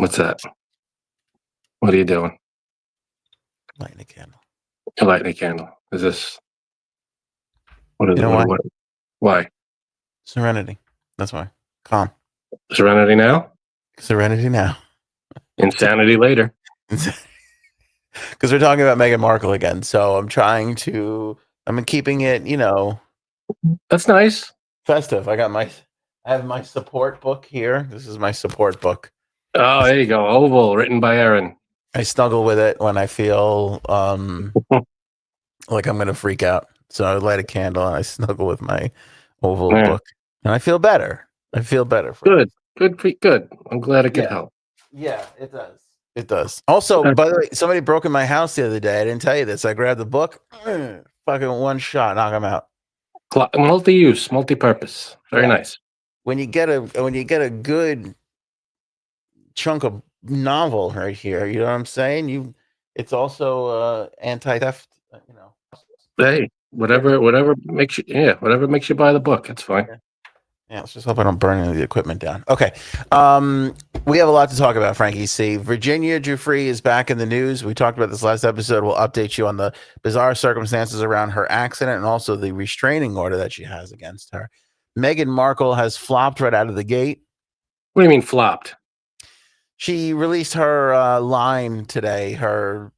What's that? What are you doing? Lighting a candle. You're lighting a candle. Is this? What is You it? know Why? Serenity. That's why. Calm. Serenity now? Serenity now. Insanity later. Because we're talking about Meghan Markle again. So I'm keeping it, That's nice. festive. I have my support book here. This is my support book. Oh, there you go. Oval, written by Aaron. I snuggle with it when I feel like I'm going to freak out. So I light a candle and I snuggle with my oval book. And I feel better. Good. I'm glad it could help. Yeah, it does. It does. Also, by the way, somebody broke in my house the other day. I didn't tell you this. I grabbed the book, fucking one shot, knock him out. Multi-use, multi-purpose. Very nice. When you get a good chunk of novel right here, you know what I'm saying? It's also anti-theft. Hey, whatever makes you buy the book. It's fine. Yeah, let's just hope I don't burn any of the equipment down. Okay. We have a lot to talk about, Frankie C. Virginia Giuffre is back in the news. We talked about this last episode. We'll update you on the bizarre circumstances around her accident and also the restraining order that she has against her. Meghan Markle has flopped right out of the gate. What do you mean flopped? She released her line today, her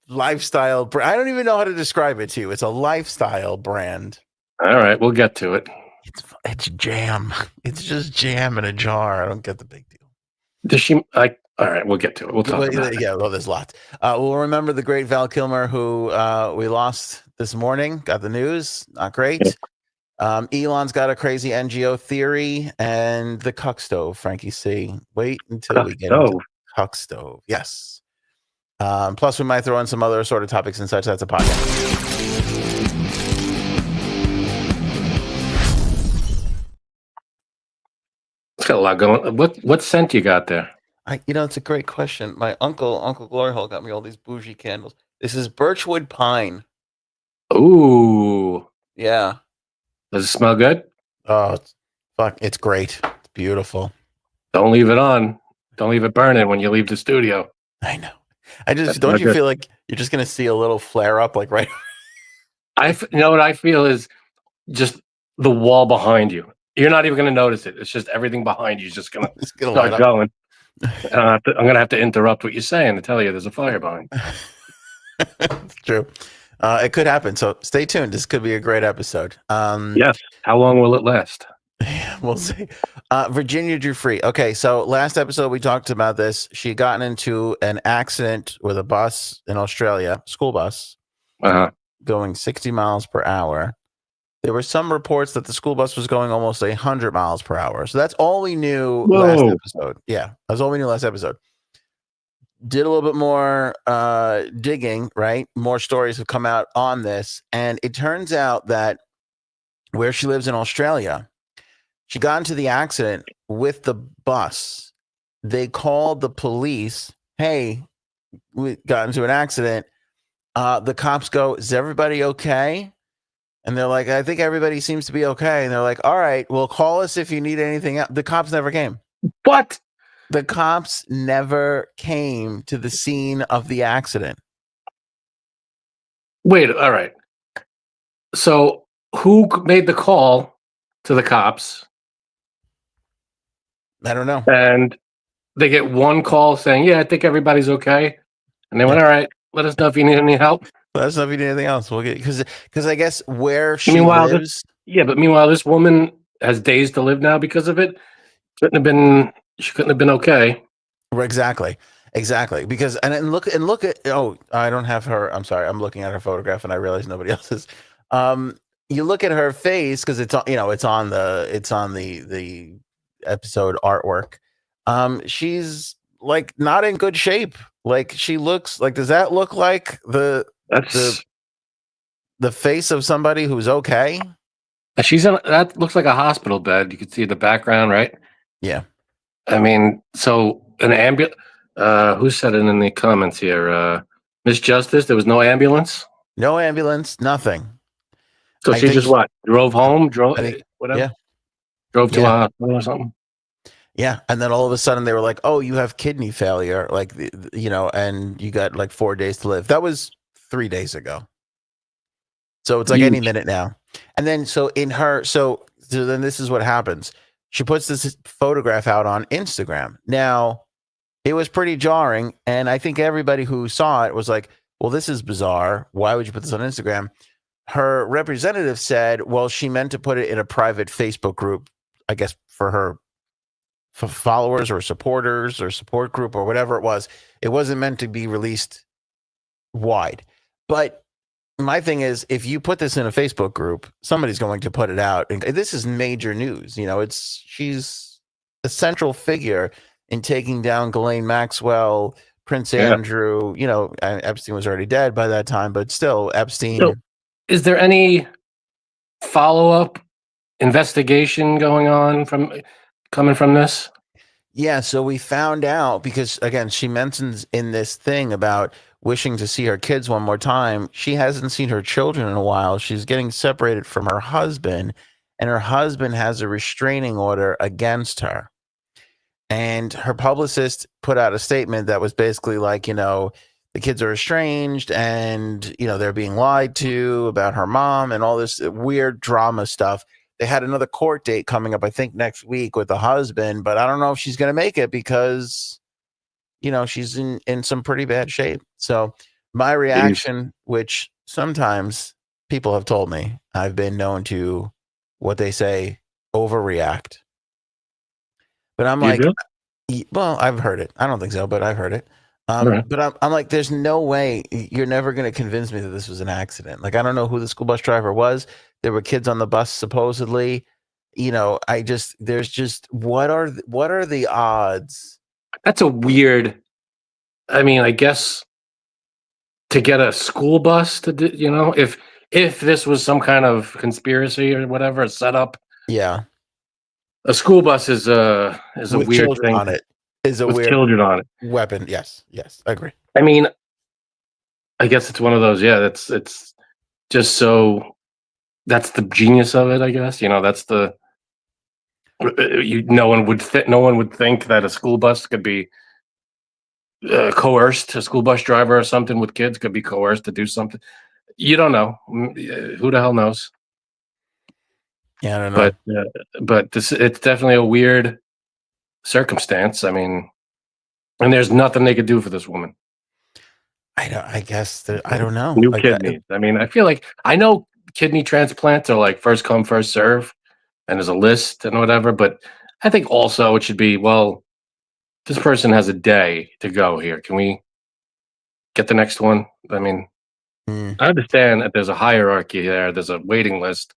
lifestyle. I don't even know how to describe it to you. It's a lifestyle brand. All right, we'll get to it. It's jam. It's just jam in a jar. I don't get the big deal. Does she like? All right, we'll get to it. We'll talk about it. Yeah, well, there's lots. We'll remember the great Val Kilmer, who we lost this morning. Got the news. Not great. Elon's got a crazy NGO theory and the cuck stove, Frankie C. Wait until we get into cuck stove. Yes. Plus, we might throw in some other sort of topics and such. That's a podcast. It's got a lot going. What scent you got there? It's a great question. My Uncle Glory Hole, got me all these bougie candles. This is birchwood pine. Ooh. Yeah. Does it smell good? Oh, it's great. It's beautiful. Don't leave it on. Don't leave it burning when you leave the studio. I know. Don't you feel like you're just going to see a little flare up like right? You know what I feel is just the wall behind you. You're not even going to notice it. It's just everything behind you is just going to start going. And I'm going to have to interrupt what you're saying to tell you there's a fire behind. It's true. It could happen. So stay tuned. This could be a great episode. Yes. How long will it last? We'll see. Virginia Giuffre. Okay. So last episode, we talked about this. She had gotten into an accident with a bus in Australia, school bus, going 60 miles per hour. There were some reports that the school bus was going almost 100 miles per hour. So that's all we knew last episode. Yeah, that's all we knew last episode. Did a little bit more digging, right? More stories have come out on this. And it turns out that where she lives in Australia, she got into the accident with the bus. They called the police. Hey, we got into an accident. The cops go, is everybody okay? And they're like, I think everybody seems to be okay. And they're like, all right, well, call us if you need anything else. The cops never came. What? The cops never came to the scene of the accident. Wait, all right. So who made the call to the cops? I don't know. And they get one call saying, yeah, I think everybody's okay. And they went, all right, let us know if you need any help. Let us know if you need anything else. We'll get because I guess where she lives. Meanwhile, this woman has days to live now because of it. She couldn't have been okay. Exactly. Because and look at I don't have her. I'm sorry. I'm looking at her photograph and I realize nobody else is. You look at her face because it's on the episode artwork. She's like not in good shape. Like she looks like. Does that look like the face of somebody who's okay? That looks like a hospital bed. You can see the background, right? Yeah. I mean, so an ambulance. Who said it in the comments here? Miss Justice. There was no ambulance. No ambulance. Nothing. So she just drove home. Drove whatever. Yeah. Drove to a hospital or something. Yeah, and then all of a sudden they were like, "Oh, you have kidney failure," like and you got like 4 days to live. That was 3 days ago. So it's like any minute now. And then so then this is what happens. She puts this photograph out on Instagram. Now, it was pretty jarring, and I think everybody who saw it was like, "Well, this is bizarre. Why would you put this on Instagram?" Her representative said, "Well, she meant to put it in a private Facebook group, I guess for her followers or supporters or support group or whatever it was. It wasn't meant to be released wide." But my thing is, if you put this in a Facebook group, somebody's going to put it out. And this is major news. She's a central figure in taking down Ghislaine Maxwell, Prince Andrew. Epstein was already dead by that time, but still, Epstein. So, is there any follow-up investigation coming from this? Yeah, so we found out because, again, she mentions in this thing about wishing to see her kids one more time. She hasn't seen her children in a while. She's getting separated from her husband, and her husband has a restraining order against her. And her publicist put out a statement that was basically like, the kids are estranged and, they're being lied to about her mom and all this weird drama stuff. They had another court date coming up, I think, next week with the husband, but I don't know if she's going to make it because, she's in some pretty bad shape. So my reaction, which sometimes people have told me, I've been known to, what they say, overreact. But I'm like, well, I've heard it. I don't think so, but I've heard it. But I'm like, there's no way you're never going to convince me that this was an accident. Like, I don't know who the school bus driver was. There were kids on the bus, supposedly. There's just what are the odds? That's a weird. I mean, I guess to get a school bus to do, if this was some kind of conspiracy or whatever, a setup. Yeah. A school bus is a with weird children thing. On it is a with weird children on it. Weapon. Yes, I agree. I mean, I guess it's one of those. Yeah, it's just so. That's the genius of it, I guess. That's the. No one would think that a school bus could be coerced. A school bus driver or something with kids could be coerced to do something. You don't know. Who the hell knows? Yeah, I don't know. But it's definitely a weird circumstance. I mean, and there's nothing they could do for this woman. I don't know. New kidneys. I mean, I feel like I know kidney transplants are like first come, first serve, and there's a list and whatever. But I think also it should be, well, this person has a day to go here. Can we get the next one? I mean, I understand that there's a hierarchy there. There's a waiting list.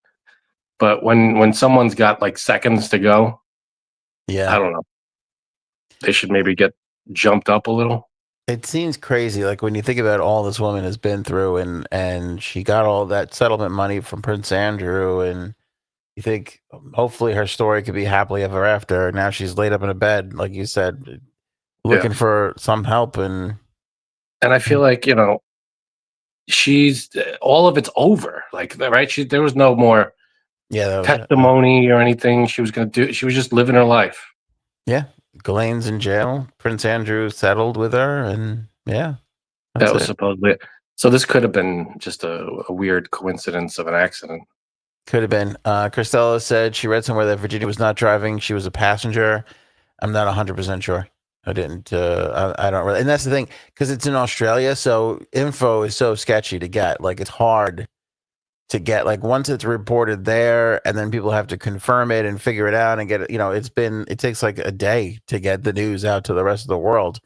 But when someone's got like seconds to go, yeah, I don't know. They should maybe get jumped up a little. It seems crazy, like when you think about all this woman has been through, and she got all that settlement money from Prince Andrew, and you think hopefully her story could be happily ever after. Now she's laid up in a bed, like you said, looking for some help, and I feel like she's all of it's over. Like, right? There was no more testimony or anything she was going to do. She was just living her life. Yeah. Ghislaine's in jail. Prince Andrew settled with her, and that was supposedly it. So this could have been just a weird coincidence of an accident. Could have been. Christella said she read somewhere that Virginia was not driving; she was a passenger. I'm not 100% sure. I didn't. I don't really. And that's the thing, because it's in Australia, so info is so sketchy to get. Like, it's hard to get. Like, once it's reported there, and then people have to confirm it and figure it out and get it. It takes like a day to get the news out to the rest of the world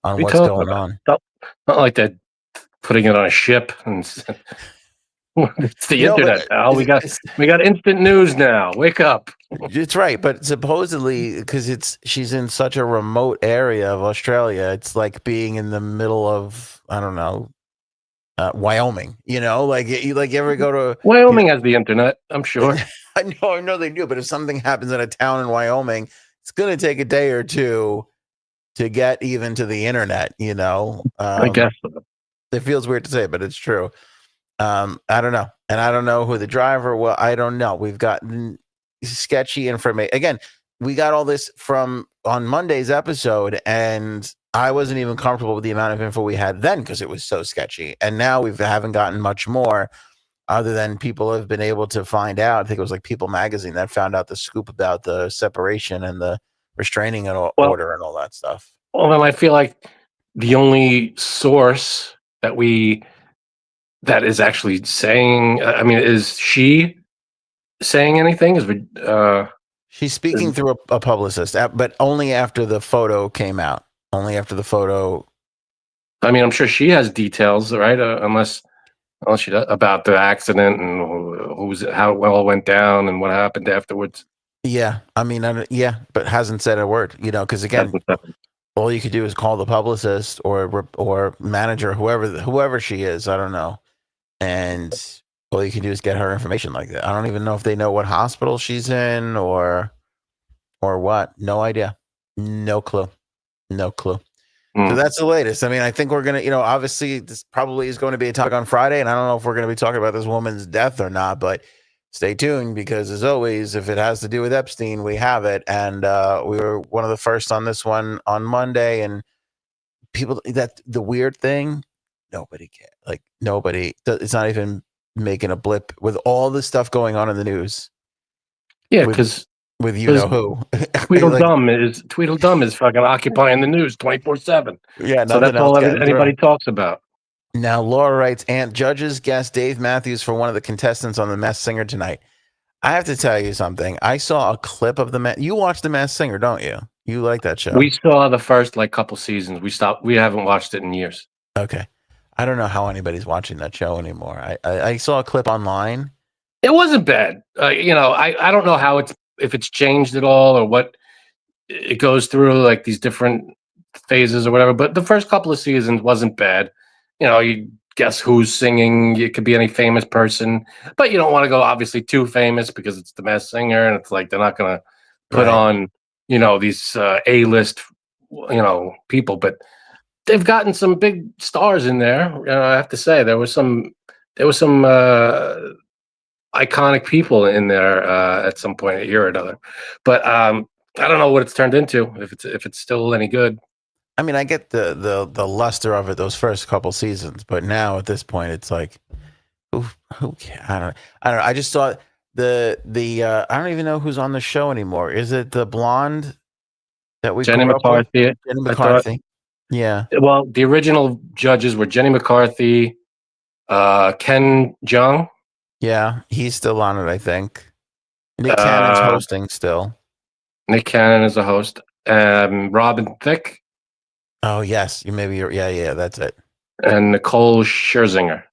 on what's going on. Not like that, putting it on a ship and. It's the internet, pal. We got instant news now. Wake up. It's right, but supposedly, because she's in such a remote area of Australia, it's like being in the middle of, I don't know, Wyoming. Like you ever go to Wyoming has the internet, I'm sure. I know they do, but if something happens in a town in Wyoming, it's going to take a day or two to get even to the internet. I guess so. It feels weird to say, but it's true. I don't know. And I don't know who the driver was. I don't know. We've gotten sketchy information. Again, we got all this from on Monday's episode, and I wasn't even comfortable with the amount of info we had then because it was so sketchy. And now we haven't gotten much more other than people have been able to find out. I think it was like People Magazine that found out the scoop about the separation and the restraining order and all that stuff. Well, then I feel like the only source that is actually saying, I mean, is she saying anything? She's speaking through a publicist, but only after the photo came out. Only after the photo. I mean, I'm sure she has details, right? Unless she does, about the accident and how it all went down and what happened afterwards. Yeah, I mean, but hasn't said a word. Because again, all you could do is call the publicist or manager, whoever she is. I don't know, and all you can do is get her information like that. I don't even know if they know what hospital she's in or what. No idea. No clue. So that's the latest. I mean, I think we're going to, obviously this probably is going to be a topic on Friday, and I don't know if we're going to be talking about this woman's death or not, but stay tuned because as always, if it has to do with Epstein, we have it. And we were one of the first on this one on Monday, and people, that the weird thing, nobody cares. Like nobody, it's not even making a blip with all the stuff going on in the news. Yeah, because with you know who. Tweedledum is fucking occupying the news 24/7. Yeah, so that's all anybody talks about. Now, Laura writes, Aunt Judge's guest Dave Matthews for one of the contestants on The Masked Singer tonight. I have to tell you something. I saw a clip of you watch The Masked Singer, don't you? You like that show? We saw the first couple seasons. We haven't watched it in years. Okay. I don't know how anybody's watching that show anymore. I saw a clip online. It wasn't bad. I don't know how if it's changed at all or what it goes through, like these different phases or whatever. But the first couple of seasons wasn't bad. You guess who's singing. It could be any famous person, but you don't want to go obviously too famous because it's The Masked Singer, and it's like they're not going to put on these A-list people. But they've gotten some big stars in there. I have to say there was some iconic people in there at some point here or another, but I don't know what it's turned into. If it's still any good. I mean, I get the luster of it those first couple seasons, but now at this point, it's like, who cares? I don't know. I just saw the I don't even know who's on the show anymore. Is it the blonde that we Jenny McCarthy? Jenny McCarthy. Yeah. Well, the original judges were Jenny McCarthy, Ken Jeong. Yeah, he's still on it, I think. Nick Cannon's hosting still. Nick Cannon is a host. Robin Thicke. Oh, yes. Yeah, that's it. And Nicole Scherzinger.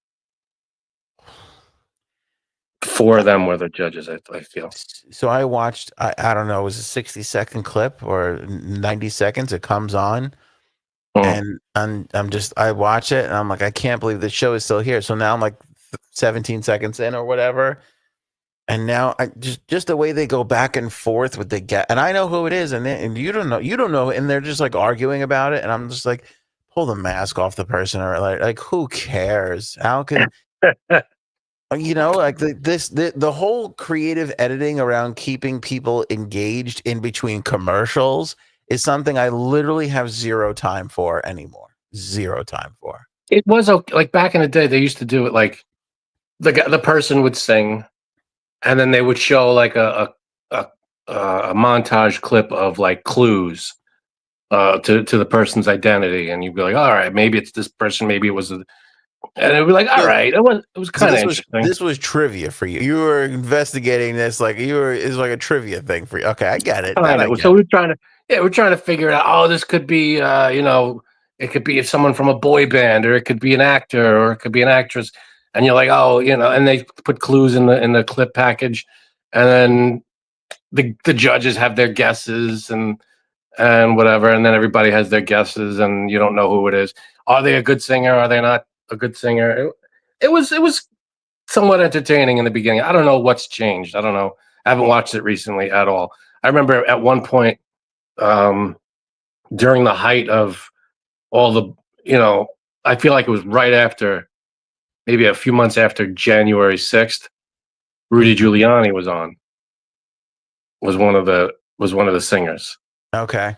4 of them were the judges, I feel. So I watched, I don't know, it was a 60-second clip or 90 seconds. It comes on. And I watch it and I'm like, I can't believe the show is still here. So now I'm like 17 seconds in or whatever. And now I just the way they go back and forth with the guest, and I know who it is, and you don't know, and they're just like arguing about it, and I'm just like, pull the mask off the person, or like who cares? How can like the whole creative editing around keeping people engaged in between commercials is something I literally have zero time for anymore. Zero time for. It was like back in the day, they used to do it like the person would sing. And then they would show like a montage clip of like clues to the person's identity, and you'd be like, all right, maybe it's this person, maybe it was, and it'd be like, all right, it was kind of interesting. This was trivia for you. You were investigating this like it's like a trivia thing for you. Okay, I get it. So we're trying to figure it out. Oh, this could be it could be someone from a boy band, or it could be an actor, or it could be an actress. And you're like, oh, and they put clues in the clip package, and then the judges have their guesses and whatever, and then everybody has their guesses, and you don't know who it is. Are they a good singer? Are they not a good singer? It was somewhat entertaining in the beginning. I don't know what's changed. I don't know. I haven't watched it recently at all. I remember at one point, during the height of all the, I feel like it was right after. Maybe a few months after January 6th, Rudy Giuliani was one of the singers. Okay.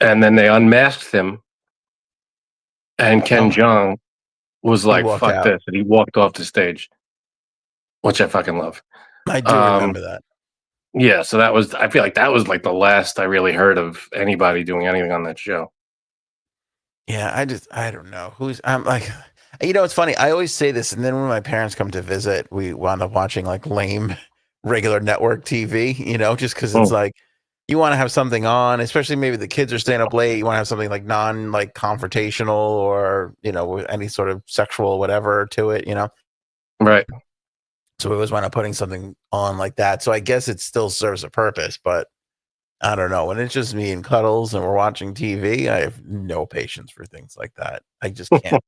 And then they unmasked him, and Ken Jeong was like, "Fuck out. this," and he walked off the stage, which I fucking love. I do remember that. Yeah, so that was. I feel like that was like the last I really heard of anybody doing anything on that show. Yeah, I don't know I'm like, it's funny. I always say this, and then when my parents come to visit, we wound up watching like lame regular network TV, just because it's like you want to have something on, especially maybe the kids are staying up late. You want to have something like like confrontational or, any sort of sexual whatever to it, Right. So we always wind up putting something on like that. So I guess it still serves a purpose, but I don't know. When it's just me and Cuddles and we're watching TV, I have no patience for things like that. I just can't.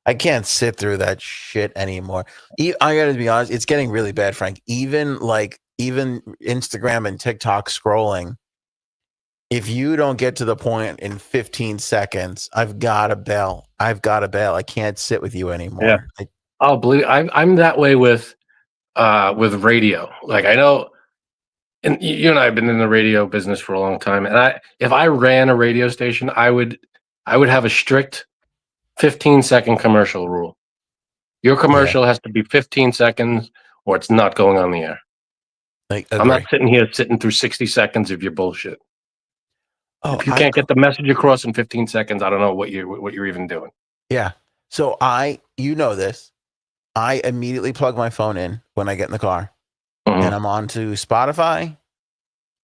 I can't sit through that shit anymore. I gotta be honest, it's getting really bad, Frank. Even Instagram and TikTok scrolling, if you don't get to the point in 15 seconds, I've got to bail. I can't sit with you anymore. Yeah. I'll believe I'm that way with radio. Like, I know, and you and I have been in the radio business for a long time, and if I ran a radio station, I would have a strict 15-second commercial rule. Your commercial has to be 15 seconds or it's not going on the air. I'm not sitting through 60 seconds of your bullshit. If you can't get the message across in 15 seconds, I don't know what you're even doing. Yeah. So this, I immediately plug my phone in when I get in the car, and I'm on to Spotify,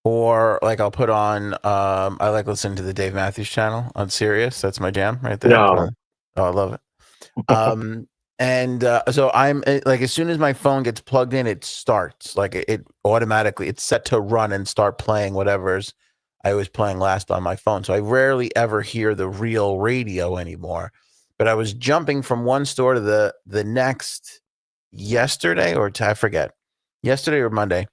or like I'll put on, I like listening to the Dave Matthews channel on Sirius. That's my jam right there. No. Oh, I love it. And so I'm like, as soon as my phone gets plugged in, it starts like it automatically, it's set to run and start playing whatever's I was playing last on my phone. So I rarely ever hear the real radio anymore. But I was jumping from one store to the next yesterday, I forget, yesterday or Monday.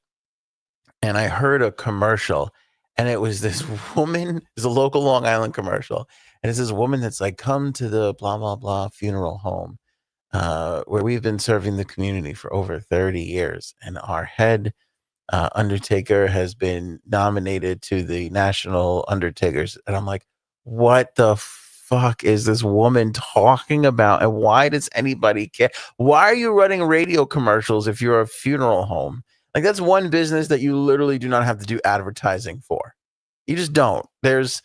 And I heard a commercial, and it was this woman, it's a local Long Island commercial. And it's this woman that's like, come to the blah, blah, blah funeral home, where we've been serving the community for over 30 years. And our head undertaker has been nominated to the National Undertakers. And I'm like, what the fuck is this woman talking about? And why does anybody care? Why are you running radio commercials if you're a funeral home? Like, that's one business that you literally do not have to do advertising for. You just don't. There's,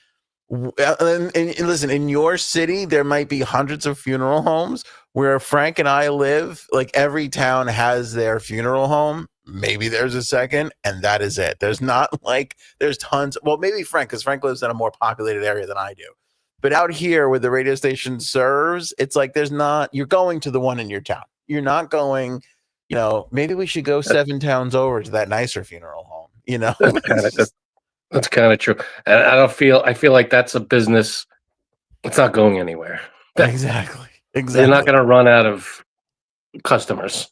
and listen, in your city, there might be hundreds of funeral homes. Where Frank and I live, like every town has their funeral home. Maybe there's a second, and that is it. There's not like there's tons. Well, maybe Frank, because Frank lives in a more populated area than I do. But out here where the radio station serves, it's like there's not, you're going to the one in your town. You're not going, maybe we should go 7 towns over to that nicer funeral home, That's kind of true. And I feel like that's a business. It's not going anywhere. Exactly. You're not going to run out of customers.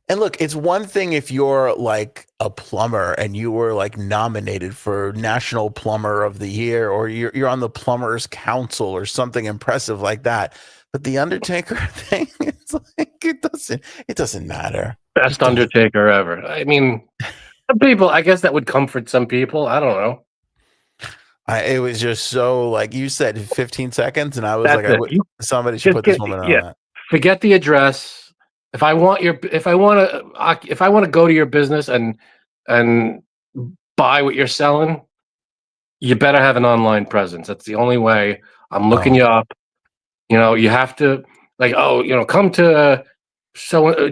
And look, it's one thing if you're like a plumber and you were like nominated for National Plumber of the Year, or you're on the Plumbers Council or something impressive like that. But the Undertaker thing, it's like it doesn't matter. Best Undertaker ever. I mean, some people, I guess that would comfort some people. I don't know. It was just so, like you said, 15 seconds, and I was somebody should put this woman on that. Forget the address. If I want to go to your business and buy what you're selling, you better have an online presence. That's the only way. I'm looking you up. You have to, like, come to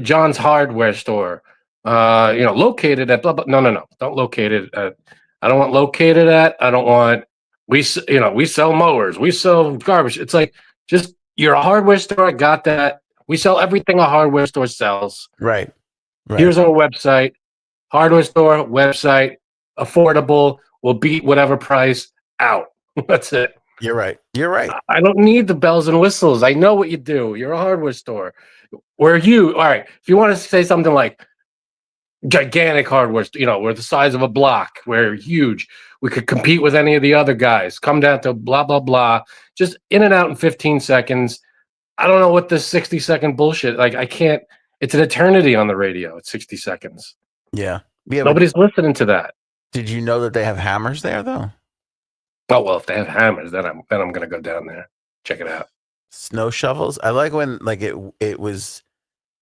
John's hardware store. Located at blah blah. No. Don't locate it at. I don't want located at. I don't want. We sell mowers. We sell garbage. It's like, just, you're a hardware store. I got that. We sell everything a hardware store sells. Right. Here's our website. Hardware store website. Affordable. Will beat whatever price out. That's it. You're right. I don't need the bells and whistles. I know what you do. You're a hardware store. All right. If you want to say something like gigantic hardware, we're the size of a block. We're huge. We could compete with any of the other guys. Come down to blah, blah, blah. Just in and out in 15 seconds. I don't know what this 60-second bullshit, like, I can't, it's an eternity on the radio. It's 60 seconds. Yeah. Nobody's listening to that. Did you know that they have hammers there, though? Oh well, if they have hammers, then I'm gonna go down there, check it out. Snow shovels. I like when like it was.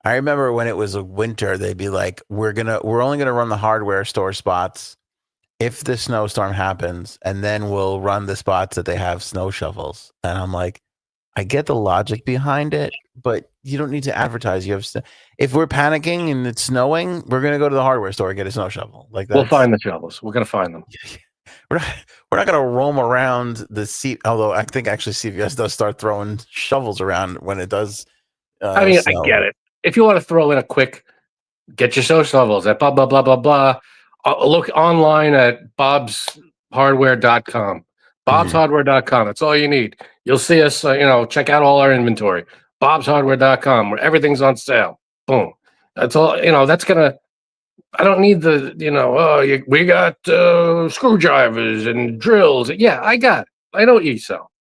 I remember when it was a winter, they'd be like, we're only gonna run the hardware store spots if the snowstorm happens, and then we'll run the spots that they have snow shovels. And I'm like, I get the logic behind it, but you don't need to advertise. If we're panicking and it's snowing, we're gonna go to the hardware store and get a snow shovel. Like we'll find the shovels. We're gonna find them. We're not gonna roam around the seat. Although I think actually CVS does start throwing shovels around when it does. I mean, I get it. If you want to throw in a quick, get your snow shovels at blah blah blah blah blah. Look online at bobshardware.com. Bobshardware.com. That's all you need. You'll see us, check out all our inventory. Bobshardware.com, where everything's on sale. Boom. That's all, that's going to, I don't need we got screwdrivers and drills. Yeah, I got it. I know what you sell.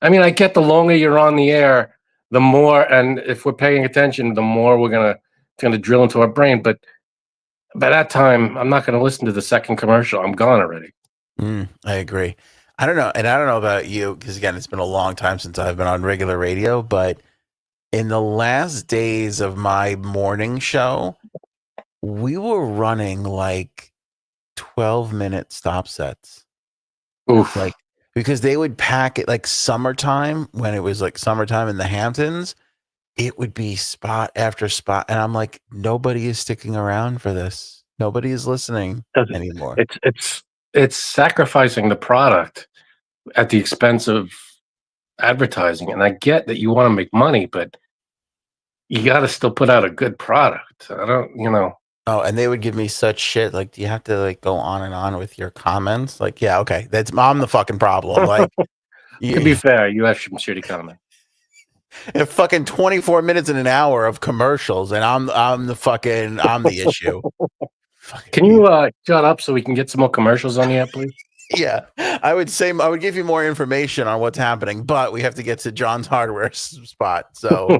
I mean, I get the longer you're on the air, the more, and if we're paying attention, the more it's going to drill into our brain. But by that time, I'm not going to listen to the second commercial. I'm gone already. I agree. I don't know. And I don't know about you, because again, it's been a long time since I've been on regular radio, but in the last days of my morning show, we were running like 12-minute stop sets. Oof. Like, because they would pack it like summertime, when it was like summertime in the Hamptons, it would be spot after spot. And I'm like, nobody is sticking around for this. Nobody is listening anymore. It's sacrificing the product at the expense of advertising. And I get that you want to make money, but you got to still put out a good product. I don't. Oh, and they would give me such shit. Like, do you have to like go on and on with your comments? Like, yeah, okay, I'm the fucking problem. Like, to be fair, you have some shitty comments. If fucking 24 minutes in an hour of commercials, and I'm the issue. Can you shut up so we can get some more commercials on the app, please? Yeah, I would give you more information on what's happening, but we have to get to John's hardware spot. So,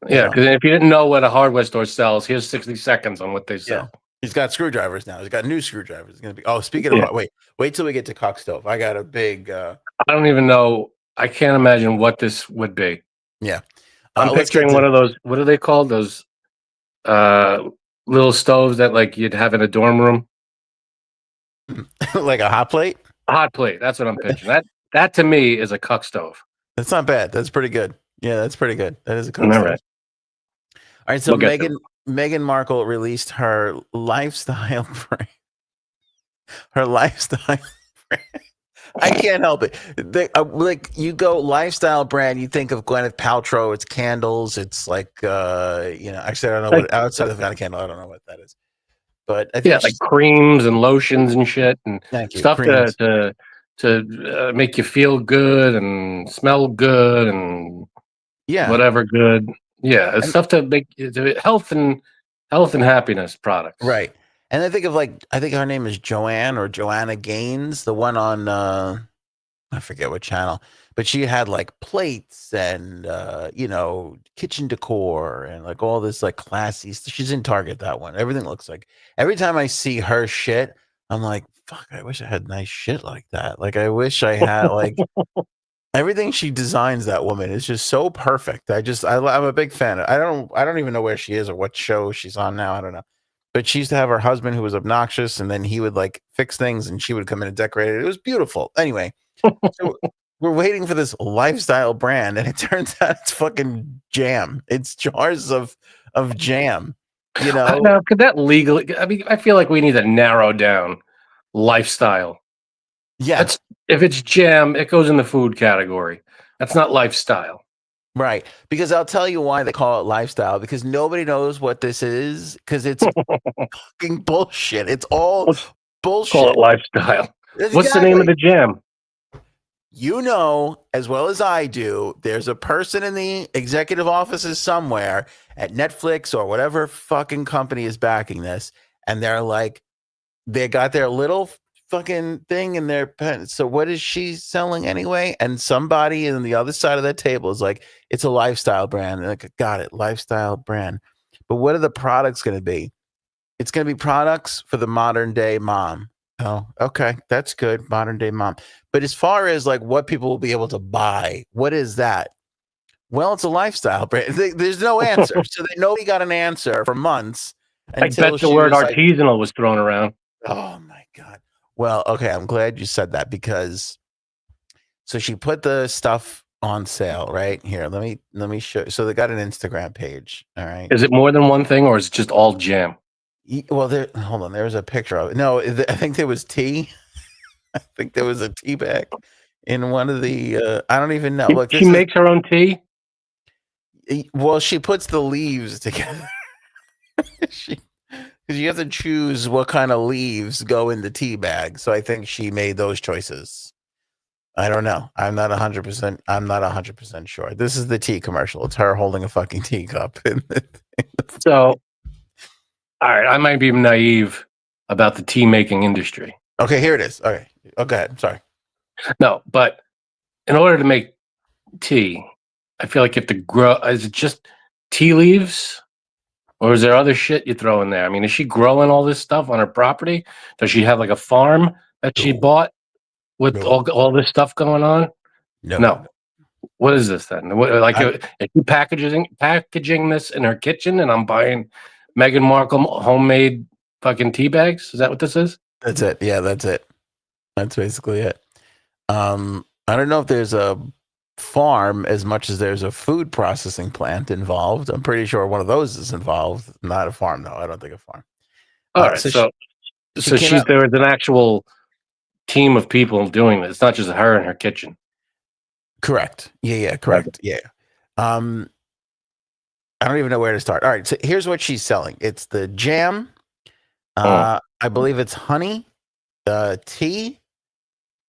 yeah, because if you didn't know what a hardware store sells, here's 60 seconds on what they sell. Yeah. He's got screwdrivers now. He's got new screwdrivers. It's gonna be. Oh, speaking of, wait till we get to cock stove. I got a big. I don't even know. I can't imagine what this would be. Yeah, I'm picturing one of those. What are they called? Those little stoves that like you'd have in a dorm room. Like a hot plate. A hot plate. That's what I'm picturing. That to me is a cook stove. That's not bad. That's pretty good. Yeah, that's pretty good. That is a cook stove. Right. All right. So Meghan Markle released her lifestyle brand. Her lifestyle brand. I can't help it. Like, you go lifestyle brand, you think of Gwyneth Paltrow. It's candles. It's like, actually, I don't know what outside of the candle. I don't know what that is. But I think like creams and lotions and shit and stuff to make you feel good and smell good and whatever good. Yeah, it's stuff to make health and happiness products. Right. And I think her name is Joanne or Joanna Gaines, the one on I forget what channel, but she had like plates and kitchen decor and like all this like classy. She's in Target, that one. Everything looks like, every time I see her shit, I'm like, fuck, I wish I had nice shit like that. Like, I wish I had like everything she designs, that woman is just so perfect. I'm a big fan. I don't even know where she is or what show she's on now. I don't know. But she used to have her husband who was obnoxious, and then he would like fix things and she would come in and decorate it. It was beautiful. Anyway, so we're waiting for this lifestyle brand, and it turns out it's fucking jam. It's jars of jam. Could that legally? I mean, I feel like we need to narrow down lifestyle. Yeah. If it's jam, it goes in the food category. That's not lifestyle. Right. Because I'll tell you why they call it lifestyle, because nobody knows what this is, because it's fucking bullshit. It's all bullshit. Call it lifestyle. What's the name of the jam? You know, as well as I do, there's a person in the executive offices somewhere at Netflix or whatever fucking company is backing this, and they're like, they got their little fucking thing in their pen. So what is she selling anyway? And somebody in the other side of that table is like, it's a lifestyle brand. And like, got it, lifestyle brand. But what are the products going to be? It's going to be products for the modern day mom. Oh, okay. That's good. Modern day mom. But as far as like what people will be able to buy, what is that? Well, it's a lifestyle brand. There's no answer. So nobody got an answer for months until I bet the she word was like, artisanal was thrown around. oh my God. Well, okay. I'm glad you said that because so she put the stuff on sale right here. Let me show. So they got an Instagram page. All right. Is it more than one thing, or is it just all jam? Well, hold on. There's a picture of it. No, I think there was tea. I think there was a tea bag in one of the. I don't even know. Look, She makes her own tea. Well, she puts the leaves together. Because you have to choose what kind of leaves go in the tea bag. So I think she made those choices. I don't know. I'm not 100%. I'm not 100% sure. This is the tea commercial. It's her holding a fucking teacup. So, all right, I might be naive about the tea making industry. Okay, here it is. Okay. Oh, go ahead. Sorry. No, but in order to make tea, I feel like you have to grow. Is it just tea leaves? Or is there other shit you throw in there? I mean, is she growing all this stuff on her property? Does she have like a farm that she bought with all this stuff going on? No. What is this then? Is she packaging this in her kitchen, and I'm buying Meghan Markle homemade fucking tea bags? Is that what this is? That's it. Yeah, that's it. That's basically it. I don't know if there's a farm as much as there's a food processing plant involved. I'm pretty sure one of those is involved. Not a farm, though. I don't think a farm. All right, so there is an actual team of people doing this. It's not just her in her kitchen. Correct. Yeah, correct. Yeah. I don't even know where to start. All right, so here's what she's selling. It's the jam. I believe it's honey, tea,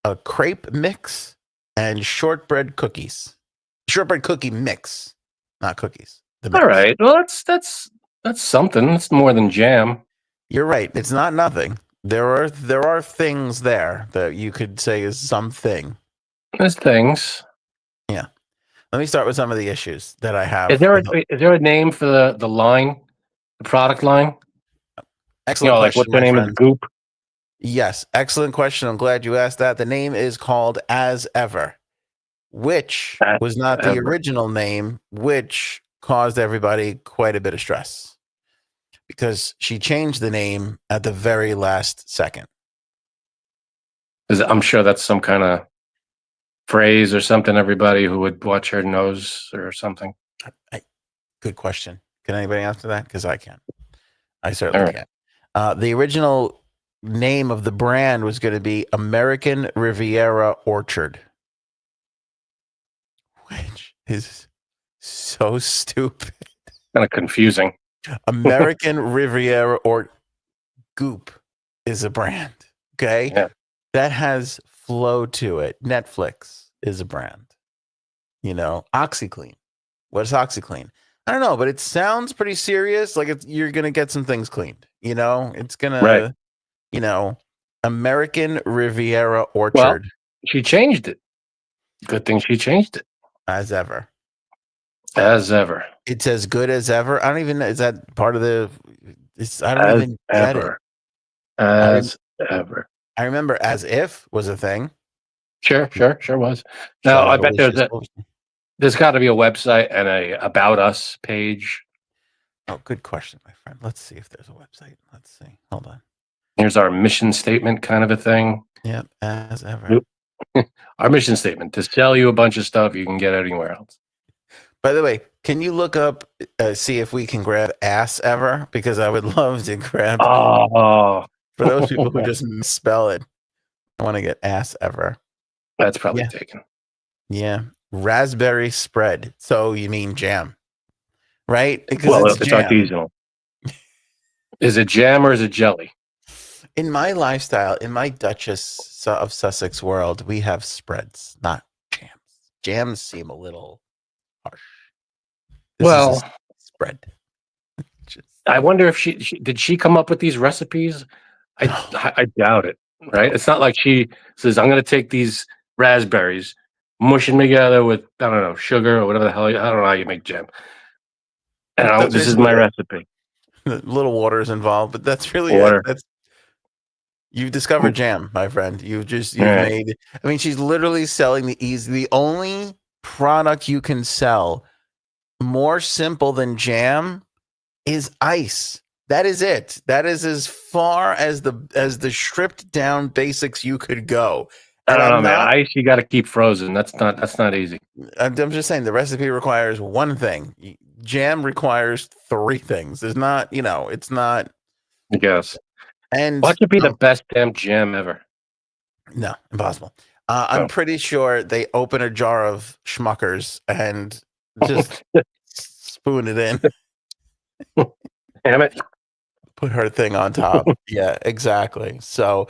a crepe mix, and shortbread cookies. Shortbread cookie mix, not cookies. All right. Well, that's something. It's more than jam. You're right. It's not nothing. There are things there that you could say is something. There's things. Yeah. Let me start with some of the issues that I have. Is there a name for the line, the product line? Excellent question. Like what's the name of the goop? Yes, excellent question. I'm glad you asked that. The name is called As Ever, which was not the original name, which caused everybody quite a bit of stress because she changed the name at the very last second. I'm sure that's some kind of phrase or something everybody who would watch her knows or something. Good question. Can anybody answer that? Because I can. I certainly can. The original name of the brand was going to be American Riviera Orchard, which is so stupid. Kind of confusing. American Riviera or Goop is a brand. Okay. Yeah. That has flow to it. Netflix is a brand. OxyClean. What is OxyClean? I don't know, but it sounds pretty serious. Like you're going to get some things cleaned. It's going to, American Riviera Orchard. Well, she changed it. Good thing she changed it. As ever. As ever. It's as good as ever. I don't even know. Is that part of the? I don't even get it. As ever. I remember As If was a thing. Sure was. Now I bet there's got to be a website and a About Us page. Oh, good question, my friend. Let's see if there's a website. Let's see. Hold on. Here's our mission statement, kind of a thing. Yep, as ever. Our mission statement: to sell you a bunch of stuff you can get anywhere else. By the way, can you look up, see if we can grab Ass Ever? Because I would love to grab. Oh, for those people who just misspell it, I want to get Ass Ever. That's probably taken. Yeah, raspberry spread. So you mean jam, right? Because it's artisanal. Is it jam or is it jelly? In my lifestyle, in my Duchess of Sussex world, we have spreads, not jams. Jams seem a little harsh. This is a spread. I wonder if she did she come up with these recipes? I doubt it. Right? It's not like she says, "I'm going to take these raspberries, mush them together with I don't know sugar or whatever the hell. I don't know how you make jam, and this is my recipe." A little water is involved, but that's really water. That's You've discovered jam, my friend. You've made. I mean, she's literally selling the only product you can sell more simple than jam is ice. That is it. That is as far as the stripped down basics you could go. And I don't know, man. Ice you got to keep frozen. That's not easy. I'm just saying the recipe requires one thing. Jam requires 3 things. There's not, it's not. I guess. And what could be the best damn jam ever? No, impossible. I'm pretty sure they open a jar of Schmuckers and just spoon it in. Damn it. Put her thing on top. Yeah, exactly. So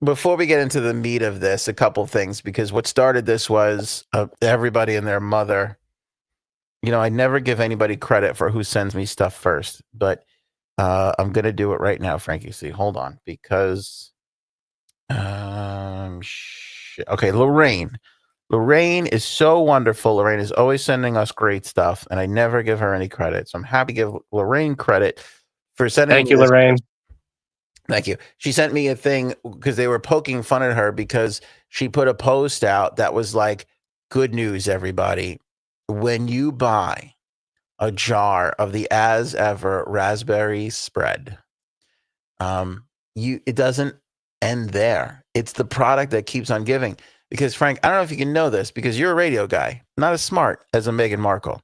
before we get into the meat of this, a couple things, because what started this was everybody and their mother. I never give anybody credit for who sends me stuff first, but I'm going to do it right now, Frankie. See, hold on, because okay, Lorraine is so wonderful. Lorraine is always sending us great stuff, and I never give her any credit. So I'm happy to give Lorraine credit for sending. Thank you, Lorraine. Thank you. She sent me a thing because they were poking fun at her because she put a post out that was like, "Good news, everybody. When you buy a jar of the As Ever raspberry spread, it doesn't end there. It's the product that keeps on giving." Because Frank, I don't know if you can know this because you're a radio guy, not as smart as a Meghan Markle.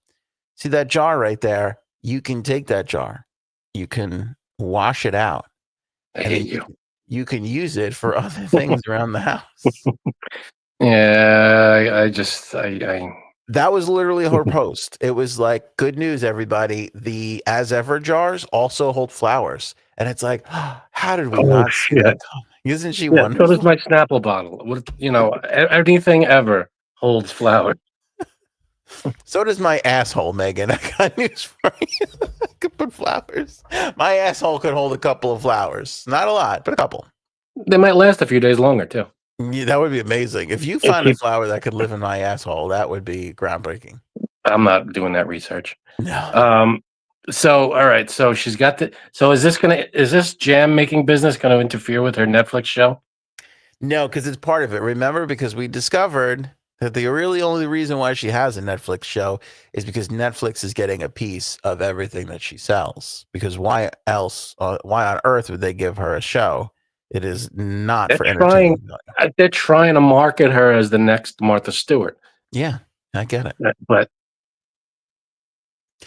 See that jar right there? You can take that jar, you can wash it out, and you can use it for other things around the house. Yeah, I that was literally her post. It was like, "Good news, everybody. The As Ever jars also hold flowers." And it's like, how did we not see that coming? Isn't she wonderful? So does my Snapple bottle. Anything ever holds flowers. So does my asshole, Megan. I got news for you. I could put flowers. My asshole could hold a couple of flowers. Not a lot, but a couple. They might last a few days longer, too. Yeah, that would be amazing. If you find a flower that could live in my asshole, that would be groundbreaking. I'm not doing that research. No. So, all right. So she's got so is this jam making business going to interfere with her Netflix show? No, because it's part of it. Remember, because we discovered that the really only reason why she has a Netflix show is because Netflix is getting a piece of everything that she sells. Because why else? Why on earth would they give her a show? It is not for entertainment. They're trying to market her as the next Martha Stewart. Yeah, I get it. But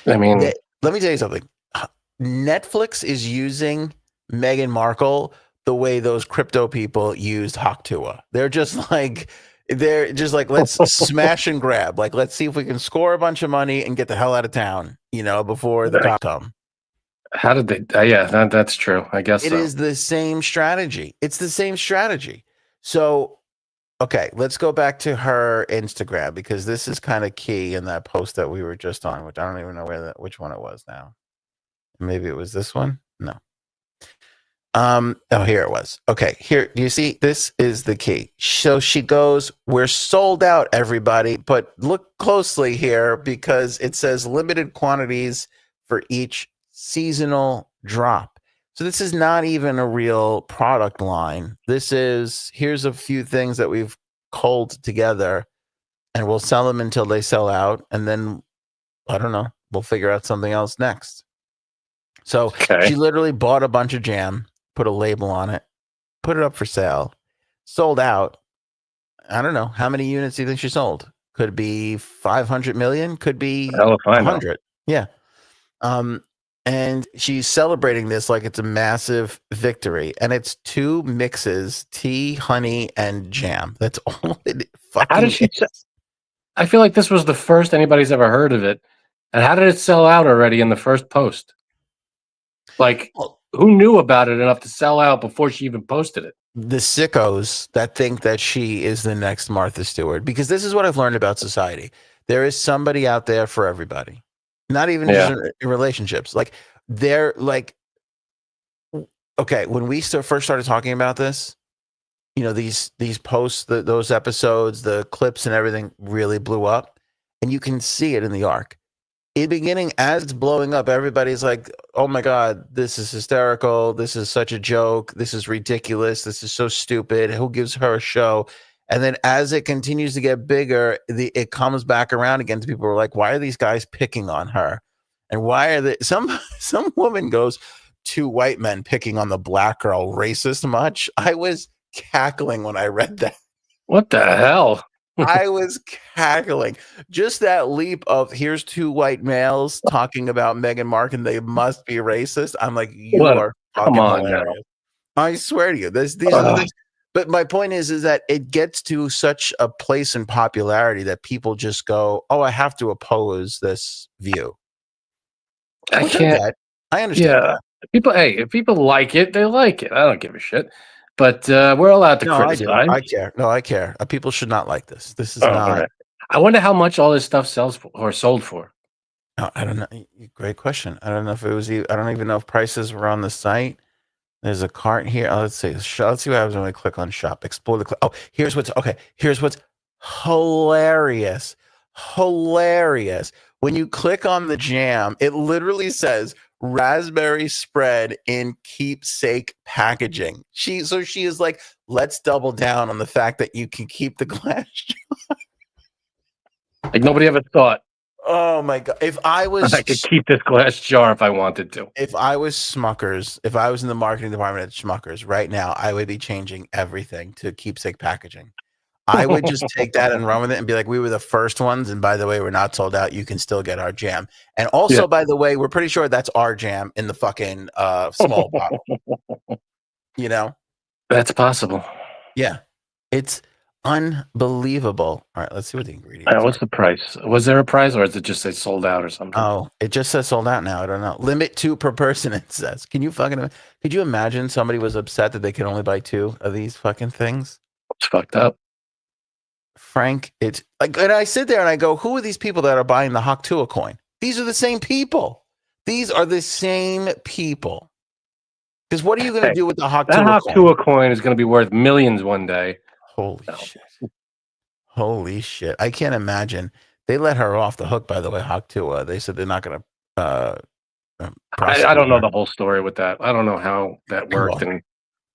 I mean, let me tell you something. Netflix is using Meghan Markle the way those crypto people used Haktua. They're just like, let's smash and grab. Like, let's see if we can score a bunch of money and get the hell out of town, before the cops come. How did they? Yeah, that's true. I guess it is the same strategy. It's the same strategy. So, okay, let's go back to her Instagram because this is kind of key in that post that we were just on, which I don't even know which one it was now. Maybe it was this one. No. Oh, here it was. Okay, here, you see, this is the key. So she goes, "We're sold out, everybody, but look closely here because it says limited quantities for each seasonal drop." So this is not even a real product line. Here's a few things that we've culled together and we'll sell them until they sell out. And then, I don't know, we'll figure out something else next. So She literally bought a bunch of jam, put a label on it, put it up for sale, sold out. I don't know. How many units do you think she sold? Could be 500 million, could be 100. Yeah. And she's celebrating this like it's a massive victory. And it's 2 mixes, tea, honey, and jam. That's all it fucking is. I feel like this was the first anybody's ever heard of it. And how did it sell out already in the first post? Like, who knew about it enough to sell out before she even posted it? The sickos that think that she is the next Martha Stewart. Because this is what I've learned about society. There is somebody out there for everybody. Not even just in relationships. Like, they're like, okay, when we first started talking about this, these posts, those episodes, the clips and everything really blew up. And you can see it in the arc. in the beginning, as it's blowing up, everybody's like, oh my God, this is hysterical. This is such a joke. This is ridiculous. This is so stupid. Who gives her a show? And then as it continues to get bigger, it comes back around again to people who are like, why are these guys picking on her? And why are they some woman goes, two white men picking on the black girl racist much? I was cackling when I read that. What the hell? I was cackling. Just that leap of here's two white males talking about Meghan Markle and they must be racist. I'm like, you are fucking hilarious. Now. I swear to you, these are the things. But my point is that it gets to such a place in popularity that people just go, "Oh, I have to oppose this view." I can't. I understand. Yeah, people. Hey, if people like it, they like it. I don't give a shit. But we're allowed to criticize. I care. No, I care. People should not like this. This is not. Right. I wonder how much all this stuff sells for or sold for. Oh, I don't know. Great question. I don't know if it was. I don't even know if prices were on the site. There's a cart here. Oh, let's see. Let's see what happens when I click on shop. Explore the. Oh, here's what's okay. Here's what's hilarious. Hilarious. When you click on the jam, it literally says raspberry spread in keepsake packaging. She is like, let's double down on the fact that you can keep the glass jar. Like nobody ever thought. Oh my God. If I could keep this glass jar if I wanted to. If I was Smuckers, if I was in the marketing department at Smuckers right now, I would be changing everything to keepsake packaging. I would just take that and run with it and be like, we were the first ones. And by the way, we're not sold out. You can still get our jam. And also, by the way, we're pretty sure that's our jam in the fucking small bottle. You know? That's possible. Yeah. It's unbelievable. All right, let's see what the ingredients are. What's the price? Was there a price or is it just say sold out or something? Oh, it just says sold out now. I don't know. Limit 2 per person, it says. Could you imagine somebody was upset that they could only buy 2 of these fucking things? It's fucked up. Frank, it's like, and I sit there and I go, who are these people that are buying the Haktua coin? These are the same people. These are the same people. Because what are you going to do with the Haktua coin? That Haktua coin is going to be worth millions one day. Holy shit. Holy shit. I can't imagine. They let her off the hook, by the way, Haktua. They said they're not going to I don't know the whole story with that. I don't know how that worked and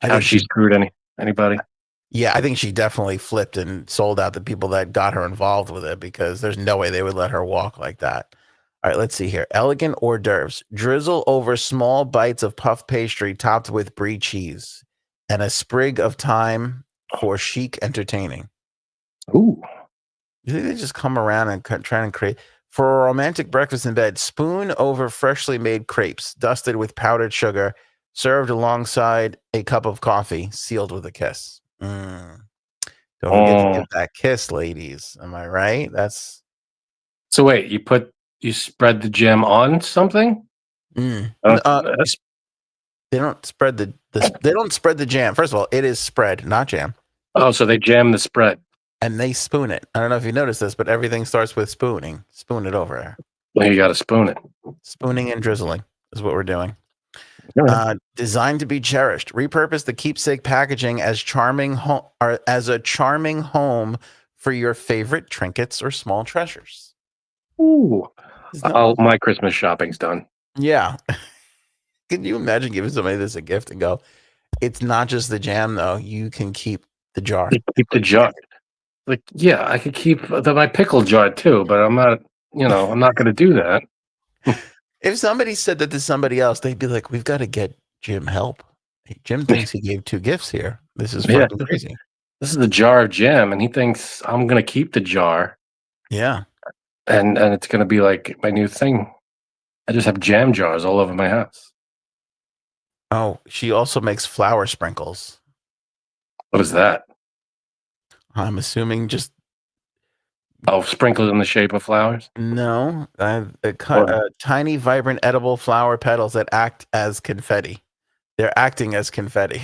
how she screwed anybody. Yeah, I think she definitely flipped and sold out the people that got her involved with it because there's no way they would let her walk like that. All right, let's see here. Elegant hors d'oeuvres. Drizzle over small bites of puff pastry topped with brie cheese and a sprig of thyme for chic entertaining. Ooh. You think they just come around and try and create... For a romantic breakfast in bed, spoon over freshly made crepes, dusted with powdered sugar, served alongside a cup of coffee, sealed with a kiss. Don't forget to give that kiss, ladies. Am I right? That's... So wait, you spread the jam on something? They don't spread they don't spread the jam. First of all, it is spread, not jam. Oh, so they jam the spread. And they spoon it. I don't know if you noticed this, but everything starts with spooning. Spoon it over there. Well, you got to spoon it. Spooning and drizzling is what we're doing. Designed to be cherished. Repurpose the keepsake packaging as a charming home for your favorite trinkets or small treasures. Ooh. My Christmas shopping's done. Yeah. Can you imagine giving somebody this a gift and go, it's not just the jam, though. You can keep the jar. Keep the jar. Like, yeah, I could keep my pickle jar too, but I'm not, I'm not going to do that. If somebody said that to somebody else, they'd be like, we've got to get Jim help. Jim thinks he gave 2 gifts here. This is fucking crazy. This is the jar of jam, and he thinks I'm going to keep the jar. Yeah. And it's going to be like my new thing. I just have jam jars all over my house. Oh, she also makes flour sprinkles. What is that? I'm assuming just... Oh, sprinkles in the shape of flowers? No. Tiny, vibrant, edible flower petals that act as confetti. They're acting as confetti.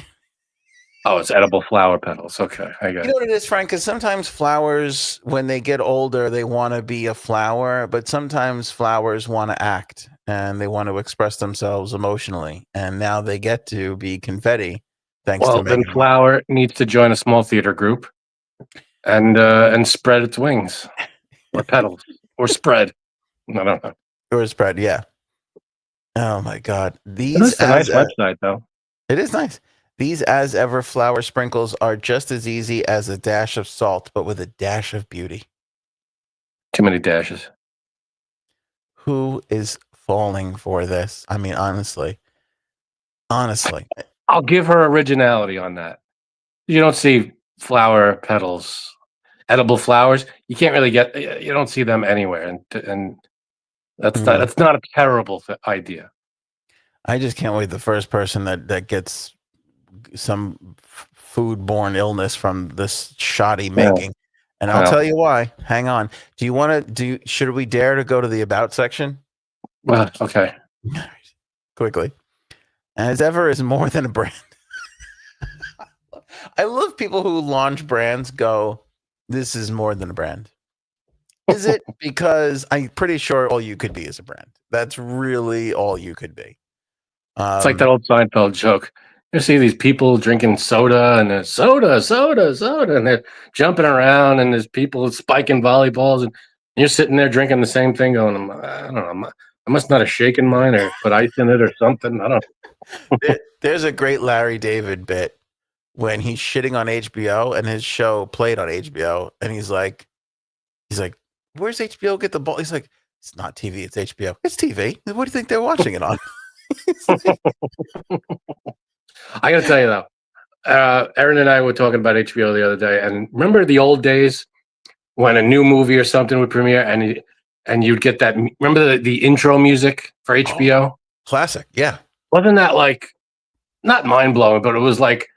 Oh, it's edible flower petals. Okay, I got it. You know what it is, Frank? Because sometimes flowers, when they get older, they want to be a flower, but sometimes flowers want to act and they want to express themselves emotionally. And now they get to be confetti. Thanks to Meghan. Then flower needs to join a small theater group and spread its wings or petals or spread. I don't know. Or spread, yeah. Oh my God. It's a nice website, though. It is nice. These as ever flour sprinkles are just as easy as a dash of salt, but with a dash of beauty. Too many dashes. Who is falling for this? I mean, honestly. I'll give her originality on that. You don't see flower petals, edible flowers. You can't really you don't see them anywhere. And that's not a terrible idea. I just can't wait the first person that gets some foodborne illness from this shoddy making. And I'll tell you why. Hang on. Do you want to should we dare to go to the about section? Well, okay. Quickly. As ever is more than a brand. I love people who launch brands go, this is more than a brand. Is it? Because I'm pretty sure all you could be is a brand. That's really all you could be. It's like that old Seinfeld joke. You see these people drinking soda and there's soda, and they're jumping around and there's people spiking volleyballs and you're sitting there drinking the same thing going, I don't know, I must not have shaken mine or put ice in it or something. I don't know. There's a great Larry David bit when he's shitting on HBO and his show played on HBO and he's like, where's HBO get the ball? He's like, it's not TV, it's HBO. It's TV. What do you think they're watching it on? I gotta tell you though, Erin and I were talking about HBO the other day, and remember the old days when a new movie or something would premiere, and you'd get that. Remember the intro music for HBO? Oh, classic, yeah. Wasn't that like not mind blowing, but it was like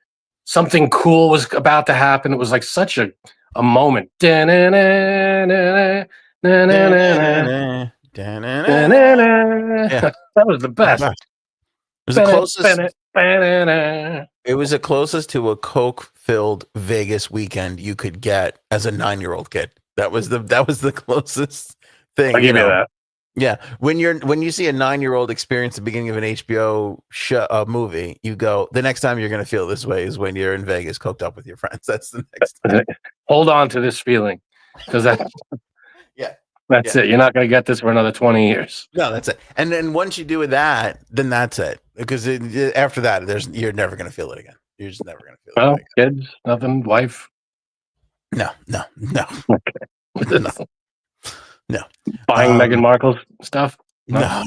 something cool was about to happen. It was like such a moment. Yeah. That was the best. It was the closest to a Coke-filled Vegas weekend you could get as a 9-year-old kid. That was the closest thing. I'll give you that. Yeah, when you see a 9-year-old experience the beginning of an HBO movie, you go, the next time you're going to feel this way is when you're in Vegas, coked up with your friends. That's the next time. Hold on to this feeling, because that's it. You're not going to get this for another 20 years. No, that's it. And then once you do that, then that's it. Because after that, you're never going to feel it again. You're just never going to feel it again. Kids, nothing, wife. No. Okay. No. Buying Meghan Markle's stuff? No.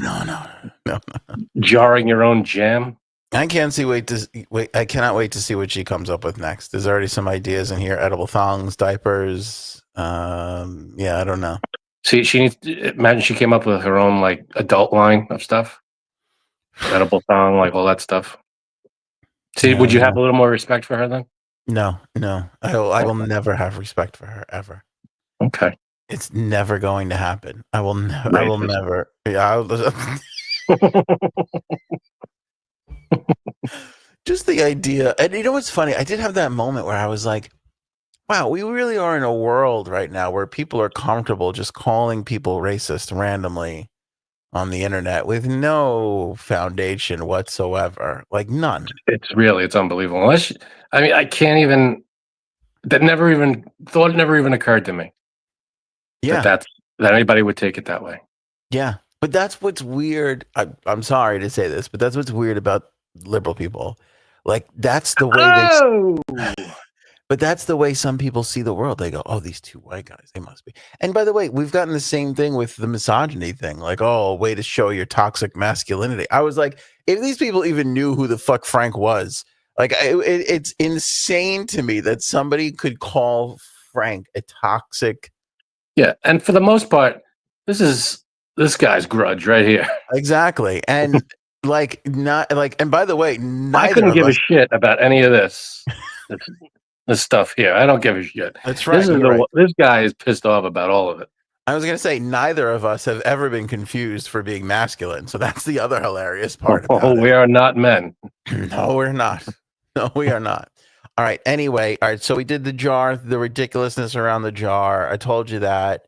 Jarring your own jam? I cannot wait to see what she comes up with next. There's already some ideas in here. Edible thongs, diapers. I don't know. See, imagine she came up with her own like adult line of stuff. Edible thong, like all that stuff. See, would you have a little more respect for her then? No. I will never have respect for her ever. Okay. It's never going to happen. I will never. Yeah, just the idea. And you know what's funny? I did have that moment where I was like, wow, we really are in a world right now where people are comfortable just calling people racist randomly on the internet with no foundation whatsoever. Like none. It's unbelievable. I can't even, thought never even occurred to me. Yeah. That anybody would take it that way. Yeah. But that's what's weird. I'm sorry to say this, but that's what's weird about liberal people. Like that's the way but that's the way some people see the world. They go, oh, these two white guys, they must be. And by the way, we've gotten the same thing with the misogyny thing. Like, oh, way to show your toxic masculinity. I was like, if these people even knew who the fuck Frank was, like, it's insane to me that somebody could call Frank a toxic. Yeah. And for the most part, this guy's grudge right here. Exactly. And and by the way, I couldn't give a shit about any of this. This stuff here. I don't give a shit. That's right. This guy is pissed off about all of it. I was going to say, neither of us have ever been confused for being masculine. So that's the other hilarious part about it. We are not men. No, we're not. No, we are not. All right. Anyway. All right. So we did the jar, the ridiculousness around the jar. I told you that.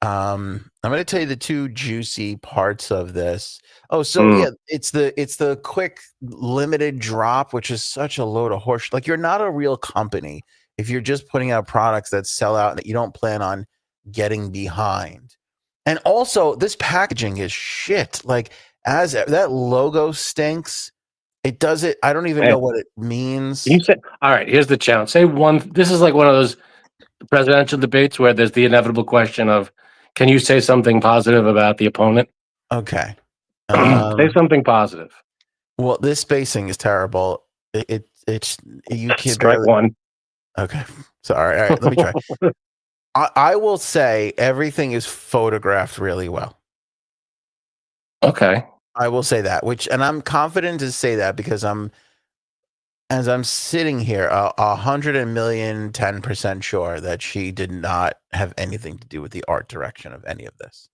I'm going to tell you the two juicy parts of this. Oh, so yeah, it's the quick limited drop, which is such a load of horse. Like you're not a real company if you're just putting out products that sell out and that you don't plan on getting behind. And also, this packaging is shit. Like, as that logo stinks. It does it. I don't even know what it means. You said, all right, here's the challenge. Say one. This is like one of those presidential debates where there's the inevitable question of, can you say something positive about the opponent? Okay. Say something positive. Well, this spacing is terrible. It's you can't strike barely, one. Okay. Sorry. All right. Let me try. I will say everything is photographed really well. Okay. I will say that, and I'm confident to say that because as I'm sitting here, 10% sure that she did not have anything to do with the art direction of any of this.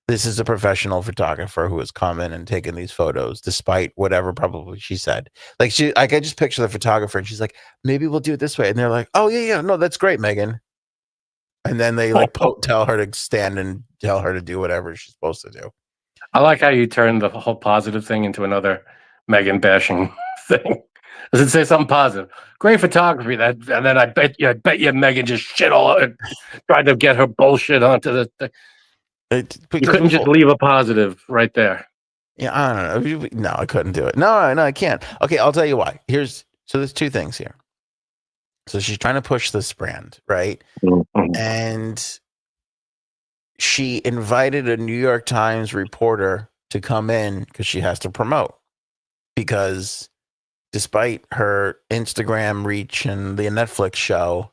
This is a professional photographer who has come in and taken these photos, despite whatever probably she said. Like I just picture the photographer, and she's like, "Maybe we'll do it this way," and they're like, "Oh yeah, no, that's great, Meghan." And then they tell her to stand and tell her to do whatever she's supposed to do. I like how you turned the whole positive thing into another Meghan bashing thing. Does it say something positive? Great photography. And then I bet you Meghan just shit all over, tried to get her bullshit onto the thing. You couldn't just leave a positive right there. Yeah, I don't know. No, I couldn't do it. No, I can't. Okay, I'll tell you why. There's two things here. So she's trying to push this brand, right? Mm-hmm. And she invited a New York Times reporter to come in because she has to promote. Because despite her Instagram reach and the Netflix show,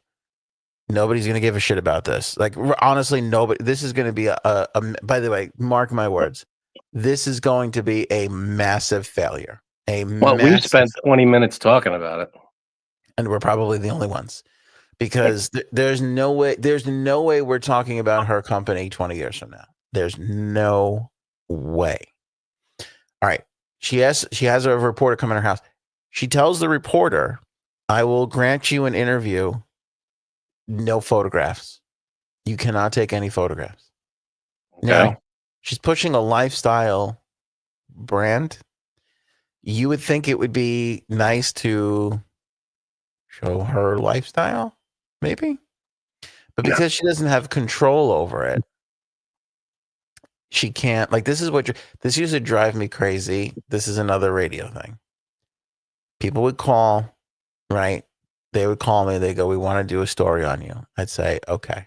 nobody's going to give a shit about this. Like, honestly, nobody. This is going to be by the way, mark my words. This is going to be a massive failure. We spent 20 minutes talking about it. And we're probably the only ones. Because there's no way we're talking about her company 20 years from now. There's no way. All right. She has a reporter come in her house. She tells the reporter, "I will grant you an interview. No photographs. You cannot take any photographs." Okay. Now, she's pushing a lifestyle brand. You would think it would be nice to show her lifestyle, maybe. But because she doesn't have control over it, she can't. Like, this used to drive me crazy. This is another radio thing. People would call, right? They would call me. They go, "We want to do a story on you." I'd say, "Okay."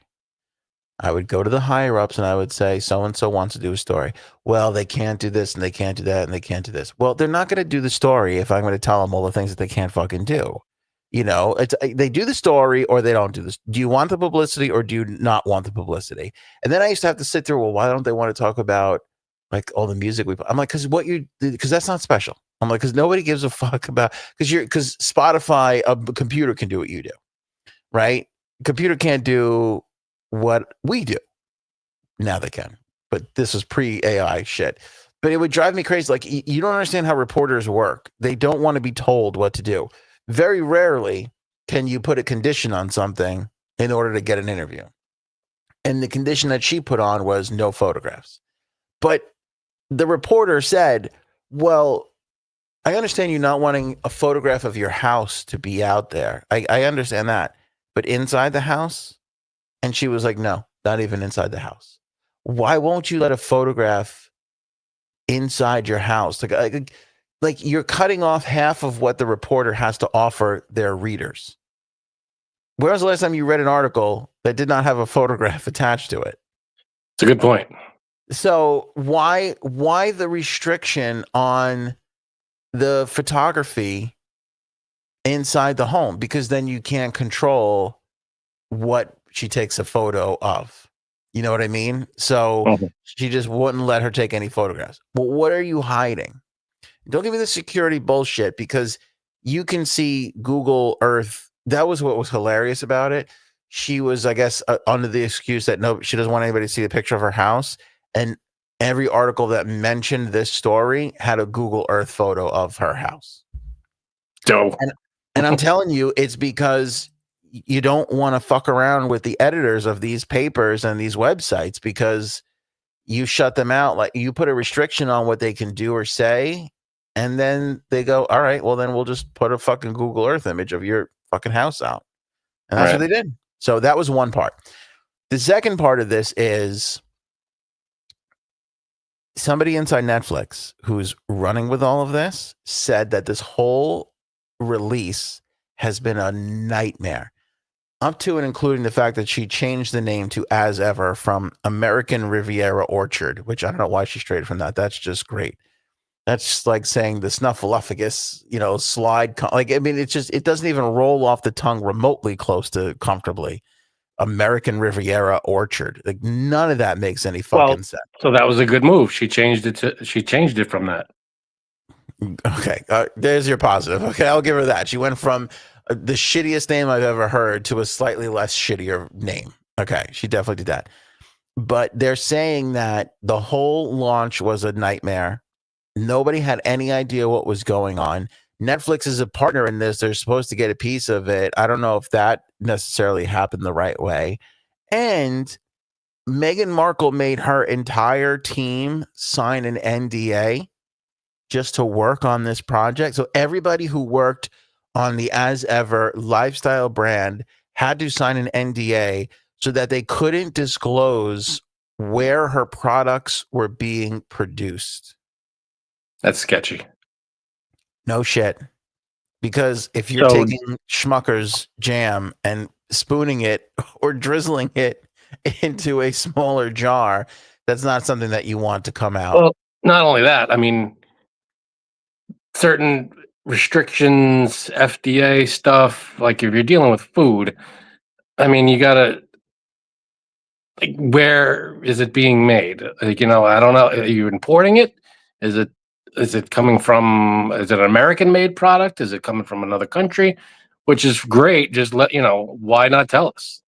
I would go to the higher ups and I would say, "So-and-so wants to do a story." "Well, they can't do this and they can't do that and they can't do this." Well, they're not going to do the story if I'm going to tell them all the things that they can't fucking do. You know, they do the story or they don't do this. Do you want the publicity or do you not want the publicity? And then I used to have to sit there. Well, why don't they want to talk about like all the music we put? I'm like, because that's not special. I'm like, because nobody gives a fuck about, because Spotify, a computer can do what you do, right? Computer can't do what we do. Now they can, but this was pre-AI shit. But it would drive me crazy. Like, you don't understand how reporters work. They don't want to be told what to do. Very rarely can you put a condition on something in order to get an interview. And the condition that she put on was no photographs. But the reporter said, "Well, I understand you not wanting a photograph of your house to be out there. I understand that. But inside the house?" And she was like, "No, not even inside the house." Why won't you let a photograph inside your house? Like you're cutting off half of what the reporter has to offer their readers. When was the last time you read an article that did not have a photograph attached to it? It's a good point. So why the restriction on the photography inside the home? Because then you can't control what she takes a photo of. You know what I mean? So she just wouldn't let her take any photographs. Well, what are you hiding? Don't give me the security bullshit, because you can see Google Earth. That was what was hilarious about it. She was, I guess, under the excuse that she doesn't want anybody to see a picture of her house. And every article that mentioned this story had a Google Earth photo of her house. Dope. And I'm telling you, it's because you don't want to fuck around with the editors of these papers and these websites, because you shut them out. Like, you put a restriction on what they can do or say. And then they go, "All right, well, then we'll just put a fucking Google Earth image of your fucking house out." And that's what they did. So that was one part. The second part of this is somebody inside Netflix who's running with all of this said that this whole release has been a nightmare, up to and including the fact that she changed the name to As Ever from American Riviera Orchard, which I don't know why she strayed from that. That's just great. That's just like saying the snuffleupagus, slide. I mean, it doesn't even roll off the tongue remotely close to comfortably. American Riviera Orchard. Like, none of that makes any fucking sense. So that was a good move. She changed it from that. Okay, there's your positive. Okay, I'll give her that. She went from the shittiest name I've ever heard to a slightly less shittier name. Okay, she definitely did that. But they're saying that the whole launch was a nightmare. Nobody had any idea what was going on. Netflix is a partner in this. They're supposed to get a piece of it. I don't know if that necessarily happened the right way. And Meghan Markle made her entire team sign an NDA just to work on this project. So everybody who worked on the As Ever lifestyle brand had to sign an NDA so that they couldn't disclose where her products were being produced. That's sketchy. No shit. Because if you're taking Schmucker's jam and spooning it or drizzling it into a smaller jar, that's not something that you want to come out. Well, not only that, I mean, certain restrictions, FDA stuff, like if you're dealing with food, I mean, you gotta, like, where is it being made? Like, I don't know. Are you importing it? Is it coming from, is it an American made product? Is it coming from another country? Which is great. Just why not tell us?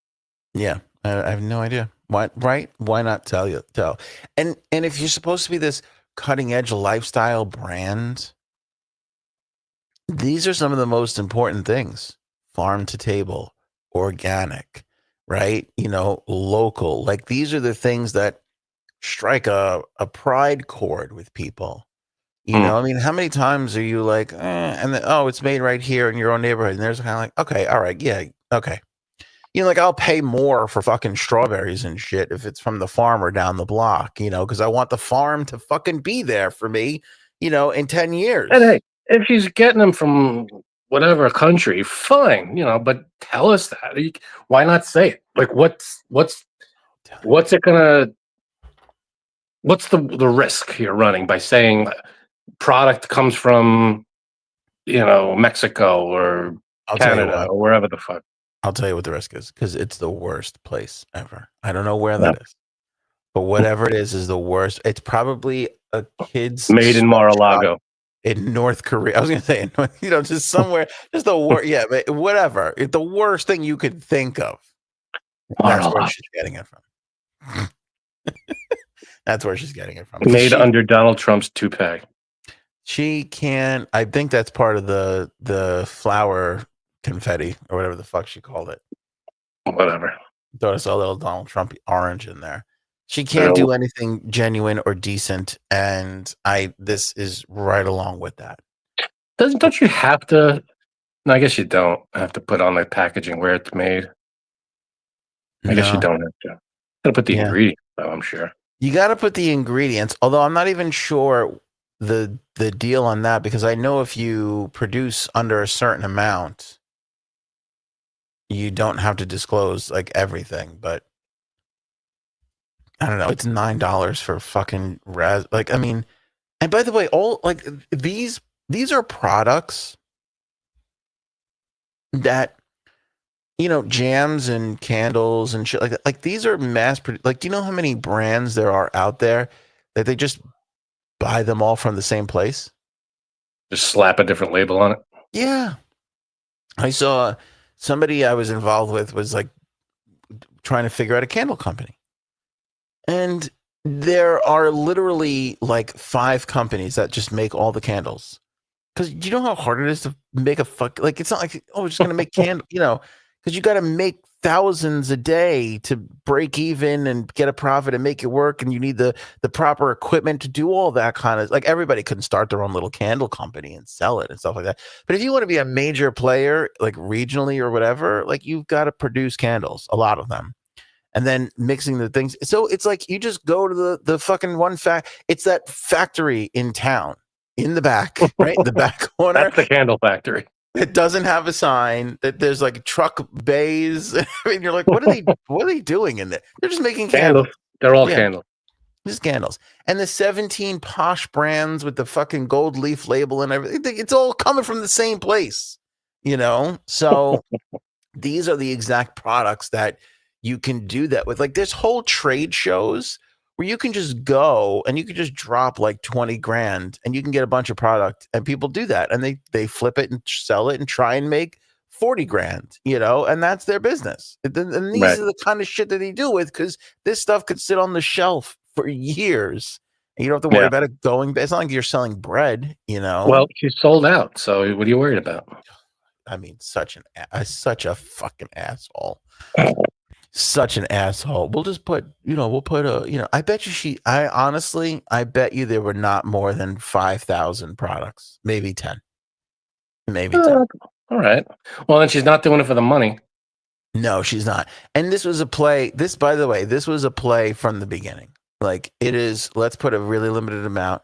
Yeah. I have no idea. Why, right? Why not tell? And if you're supposed to be this cutting edge lifestyle brand, these are some of the most important things: farm to table, organic, right? Local. Like, these are the things that strike a pride chord with people. I mean, how many times are you like, and then, oh, it's made right here in your own neighborhood, and there's kind of like, okay, all right, yeah, okay. Like, I'll pay more for fucking strawberries and shit if it's from the farmer down the block, because I want the farm to fucking be there for me, in 10 years. And hey, if she's getting them from whatever country, fine, but tell us that. Why not say it? Like, what's it gonna? What's the risk you're running by saying product comes from, Mexico or Canada or wherever the fuck? I'll tell you what the risk is, because it's the worst place ever. I don't know where that is, but whatever it is the worst. It's probably a kid's made in Mar-a-Lago in North Korea. I was going to say, just somewhere, just the worst. Yeah, but whatever. It's the worst thing you could think of. That's where she's getting it from. That's where she's getting it from. Made under Donald Trump's toupee. She can. I think that's part of the flower confetti or whatever the fuck she called it. Whatever. Throw us a little Donald Trump orange in there. She can't do anything genuine or decent, and this is right along with that. Don't you have to? No, I guess you don't have to put on the packaging where it's made. I guess you don't have to. Gotta put the ingredients, though, I'm sure. You got to put the ingredients, although I'm not even sure the deal on that, because I know if you produce under a certain amount, you don't have to disclose like everything, but I don't know. It's $9 for fucking like, I mean, and by the way, all like these are products that, jams and candles and shit like that. Like, these are mass produced. Like, do you know how many brands there are out there that they just buy them all from the same place? Just slap a different label on it. Yeah. I saw somebody I was involved with was like trying to figure out a candle company. And there are literally like 5 companies that just make all the candles. Because you know how hard it is to make a like, it's not like, oh, we're just going to make candle, because you got to make thousands a day to break even and get a profit and make it work. And you need the proper equipment to do all that kind of, like, everybody can start their own little candle company and sell it and stuff like that. But if you want to be a major player, like regionally or whatever, like, you've got to produce candles, a lot of them. and then mixing the things. So it's like you just go to the fucking one it's that factory in town in the back, right? The back corner. That's the candle factory. It doesn't have a sign. That there's like truck bays. I mean, you're like, what are they doing in there? They're just making candles. They're all candles. Just candles. And the 17 posh brands with the fucking gold leaf label and everything, it's all coming from the same place, you know? So these are the exact products that you can do that with. Like there's whole trade shows where you can just go and you can just drop like 20 grand and you can get a bunch of product, and people do that and they flip it and sell it and try and make 40 grand, you know, and that's their business. And these are the kind of shit that they do with, because this stuff could sit on the shelf for years and you don't have to worry about it going. It's not like you're selling bread, you know. Well, she's sold out, so what are you worried about? I mean, such a fucking asshole. Such an asshole. We'll just put, we'll put I bet you I bet you there were not more than 5,000 products, maybe 10. Maybe 10. All right. Well, then she's not doing it for the money. No, she's not. And this was a play. By the way, this was a play from the beginning. Like it is, let's put a really limited amount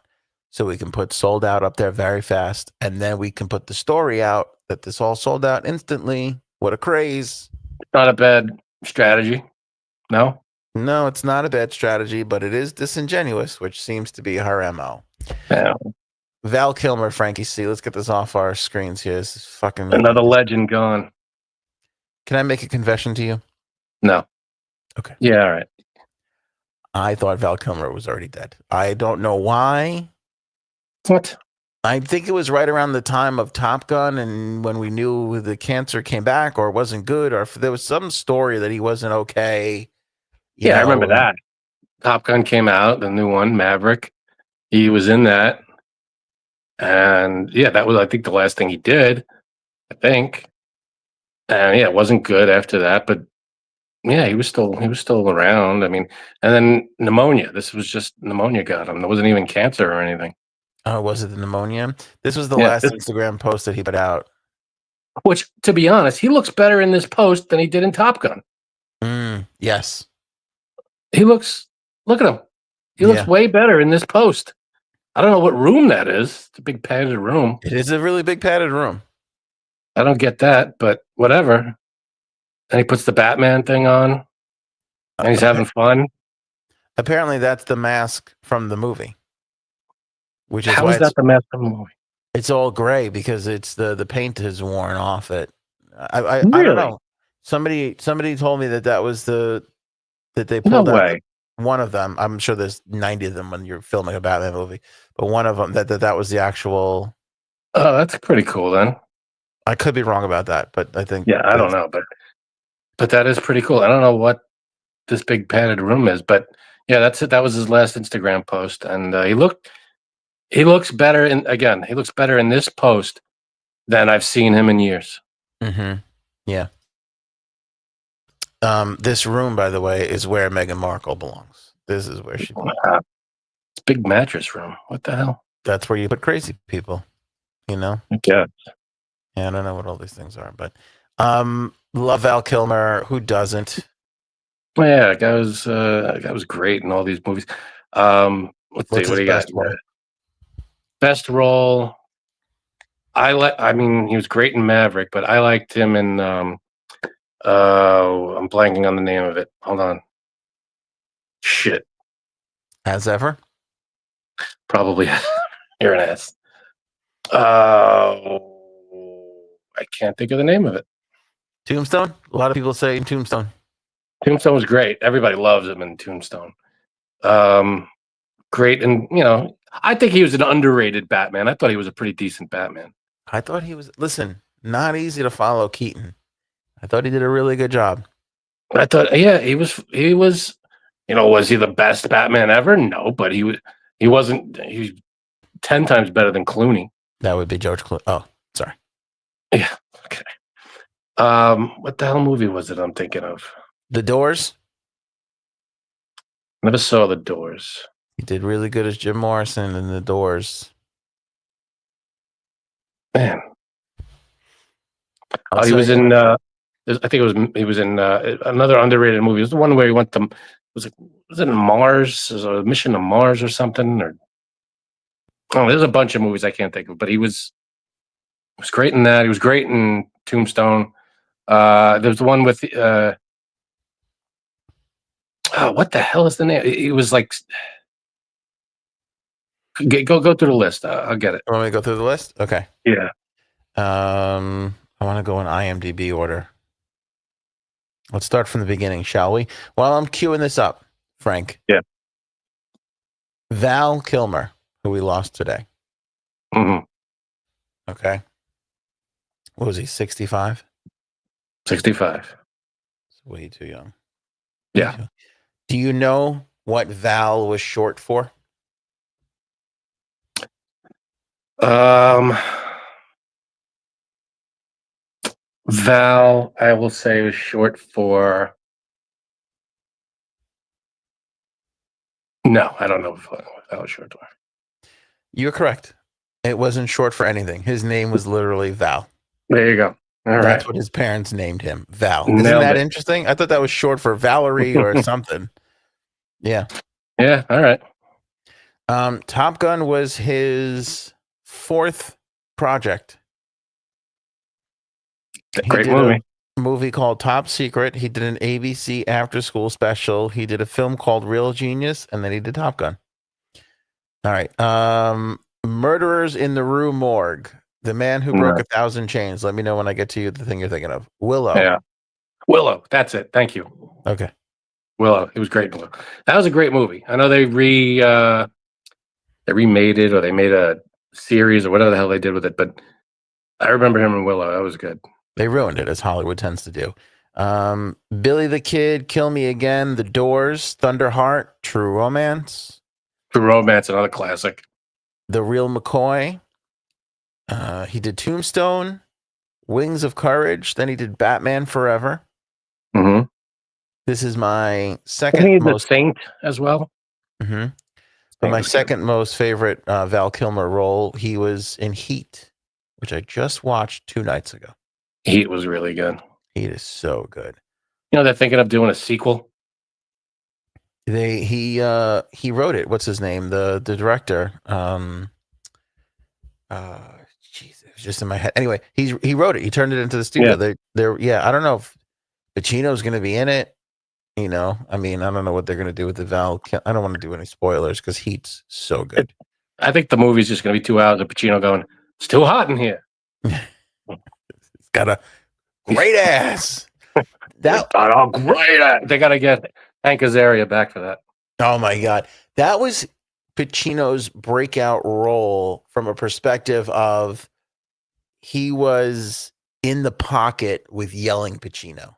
so we can put sold out up there very fast. And then we can put the story out that this all sold out instantly. What a craze. Not a bad strategy. No, it's not a bad strategy, but it is disingenuous, which seems to be her MO. Yeah. Val Kilmer, Frankie C. Let's get this off our screens here. This is fucking another legend gone. Can I make a confession to you? No. Okay. Yeah, all right. I thought Val Kilmer was already dead. I don't know why. What? I think it was right around the time of Top Gun, and when we knew the cancer came back or wasn't good, or if there was some story that he wasn't okay. Yeah, I remember that. Top Gun came out, the new one, Maverick. He was in that. And yeah, that was, I think, the last thing he did, I think. And yeah, it wasn't good after that, but yeah, he was still around. I mean, and then pneumonia. This was just pneumonia got him. There wasn't even cancer or anything. Oh, was it the pneumonia? This was the last Instagram post that he put out. Which, to be honest, he looks better in this post than he did in Top Gun. Yes. Look at him. He looks way better in this post. I don't know what room that is. It's a big padded room. It is a really big padded room. I don't get that, but whatever. And he puts the Batman thing on, and he's having fun. Apparently, that's the mask from the movie. Which is How is that the mask from the movie? It's all gray because it's the paint has worn off it. I Really? don't know. Somebody told me that was that they pulled out one of them. I'm sure there's 90 of them when you're filming a Batman movie, but one of them that was the actual. Oh, that's pretty cool then. I could be wrong about that, but I think. Yeah, I don't know, but that is pretty cool. I don't know what this big padded room is, but yeah, that's it. That was his last Instagram post, and he looks better he looks better in this post than I've seen him in years. Mm-hmm. Yeah. This room, by the way, is where Meghan Markle belongs. This is where she belongs. It's big mattress room. What the hell? That's where you put crazy people, you know? Yeah. Yeah, I don't know what all these things are, but love Val Kilmer. Who doesn't? Well, yeah, that was great in all these movies. Let's see, what do you got? Best role. I mean, he was great in Maverick, but I liked him in I'm blanking on the name of it. Hold on. Shit. As ever? Probably. You're an ass. I can't think of the name of it. Tombstone? A lot of people say Tombstone. Tombstone was great. Everybody loves him in Tombstone. Great, and I think he was an underrated Batman. I thought he was a pretty decent Batman. I thought he was. Listen, not easy to follow Keaton. I thought he did a really good job. I thought, yeah, he was. Was he the best Batman ever? No, but he wasn't. He was 10 times better than Clooney. That would be George Clooney. Oh, sorry. Yeah. Okay. What the hell movie was it I'm thinking of? The Doors. Never saw The Doors. He did really good as Jim Morrison in The Doors. Man. He was in I think he was in another underrated movie. It was the one where he went to was it Mars? Was it a mission to Mars or something? Or there's a bunch of movies I can't think of, but he was great in that. He was great in Tombstone. There's the one with what the hell is the name? It was like go through the list. I'll get it. You want me to go through the list? Okay. Yeah. I want to go in IMDb order. Let's start from the beginning, shall we? While I'm queuing this up, Frank. Yeah. Val Kilmer, who we lost today. Mm-hmm. Okay. What was he, 65? 65. Way too young. Yeah. Do you know what Val was short for? Val, I will say, was short for. No, I don't know what Val was short for. You're correct. It wasn't short for anything. His name was literally Val. There you go. That's what his parents named him, Val. Nailed Isn't that it. interesting? I thought that was short for Valerie or something. Yeah. Yeah. All right. Top Gun was his 4th project. Great movie. A movie called Top Secret. He did an ABC after school special. He did a film called Real Genius, and then he did Top Gun. All right. Murderers in the Rue Morgue. The Man Who Broke 1,000 Chains. Let me know when I get to you the thing you're thinking of. Willow. Yeah. Willow. That's it. Thank you. Okay. Willow. It was great. That was a great movie. I know they remade it, or they made a series or whatever the hell they did with it, but I remember him in Willow. That was good. They ruined it, as Hollywood tends to do. Billy the Kid, Kill Me Again, The Doors, Thunderheart, True Romance. True Romance, another classic. The Real McCoy. He did Tombstone, Wings of Courage. Then he did Batman Forever. Mm-hmm. This is my second most Saint as well. Mm-hmm. But my second most favorite Val Kilmer role. He was in Heat, which I just watched 2 nights ago. Heat was really good. Heat is so good. You know, they're thinking of doing a sequel. He wrote it. What's his name? The director. Jeez, it was just in my head. Anyway, he wrote it. He turned it into the studio. Yeah. I don't know if Pacino's going to be in it. You know, I mean, I don't know what they're going to do with the Val. I don't want to do any spoilers because Heat's so good. I think the movie's just going to be 2 hours of Pacino going, "It's too hot in here." It's got a great ass. Great ass. They got to get Hank Azaria back for that. Oh my God. That was Pacino's breakout role from a perspective of he was in the pocket with yelling Pacino.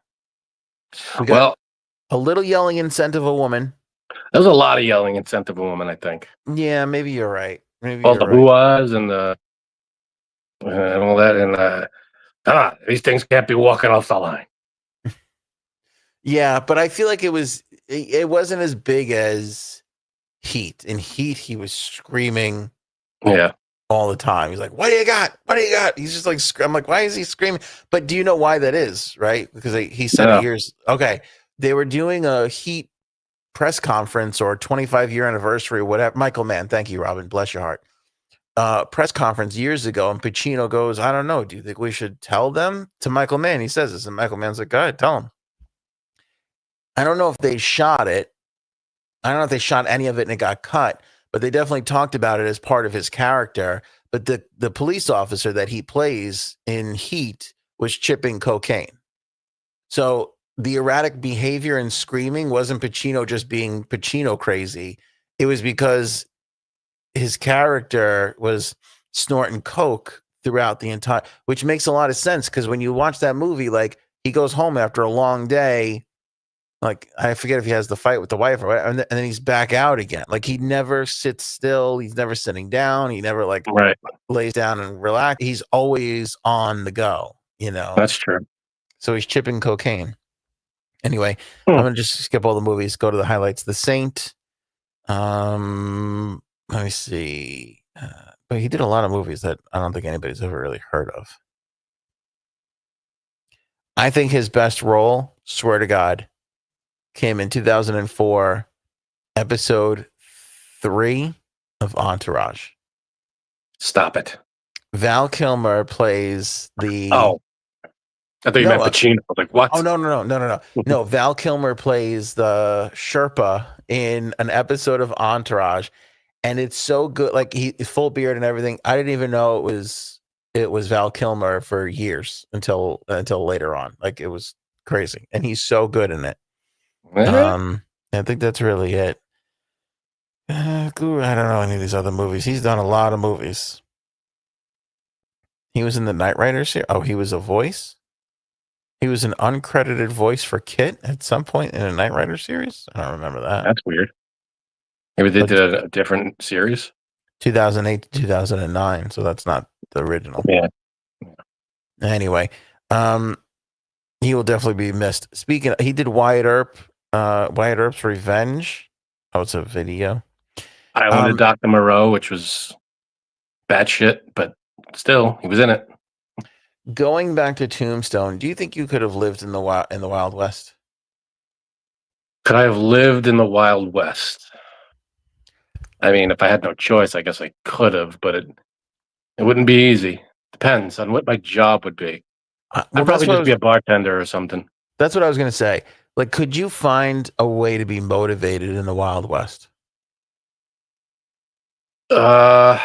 Well, a little yelling in Scent of a Woman. There's a lot of yelling in Scent of a Woman, I think. Yeah, maybe you're right. Maybe all the who-was and the and all that, and these things can't be walking off the line. Yeah, but I feel like it wasn't as big as Heat. In Heat, he was screaming. Yeah. All the time. He's like, "What do you got? What do you got?" He's just like, I'm like, why is he screaming? But do you know why that is? Right? Because he said it years. Okay. They were doing a Heat press conference or 25-year anniversary or whatever. Michael Mann. Thank you, Robin. Bless your heart. Press conference years ago. And Pacino goes, "I don't know. Do you think we should tell them?" To Michael Mann. He says this. And Michael Mann's like, "Go ahead, tell him." I don't know if they shot it. I don't know if they shot any of it and it got cut. But they definitely talked about it as part of his character. But the police officer that he plays in Heat was chipping cocaine. So the erratic behavior and screaming wasn't Pacino just being Pacino crazy. It was because his character was snorting coke throughout the entire, which makes a lot of sense. Because when you watch that movie, like he goes home after a long day. Like, I forget if he has the fight with the wife or whatever, and then he's back out again. Like, he never sits still. He's never sitting down. He never, lays down and relax. He's always on the go, you know? That's true. So he's chipping cocaine. Anyway, I'm going to just skip all the movies, go to the highlights. The Saint. Let me see. But he did a lot of movies that I don't think anybody's ever really heard of. I think his best role, swear to God, came in 2004, episode 3 of Entourage. Stop it. Val Kilmer plays the. Oh, I thought you meant Pacino. I was like, what? Oh, no. No, Val Kilmer plays the Sherpa in an episode of Entourage, and it's so good. Like, he full beard and everything. I didn't even know it was Val Kilmer for years until later on. Like, it was crazy, and he's so good in it. I think that's really it. I don't know any of these other movies. He's done a lot of movies. He was in the Knight Rider series. Oh, he was a voice. He was an uncredited voice for Kit at some point in a Knight Rider series. I don't remember that. That's weird. Maybe they did a different series. 2008 to 2009. So that's not the original. Yeah. Anyway, he will definitely be missed. Speaking, he did Wyatt Earp. Wyatt Earp's Revenge. Oh, it's a video. Island of Dr. Moreau, which was bad shit, but still, he was in it. Going back to Tombstone, do you think you could have lived in the Wild West? Could I have lived in the Wild West? I mean, if I had no choice, I guess I could have, but it wouldn't be easy. Depends on what my job would be. I'd probably just be a bartender or something. That's what I was going to say. Like, could you find a way to be motivated in the Wild West? I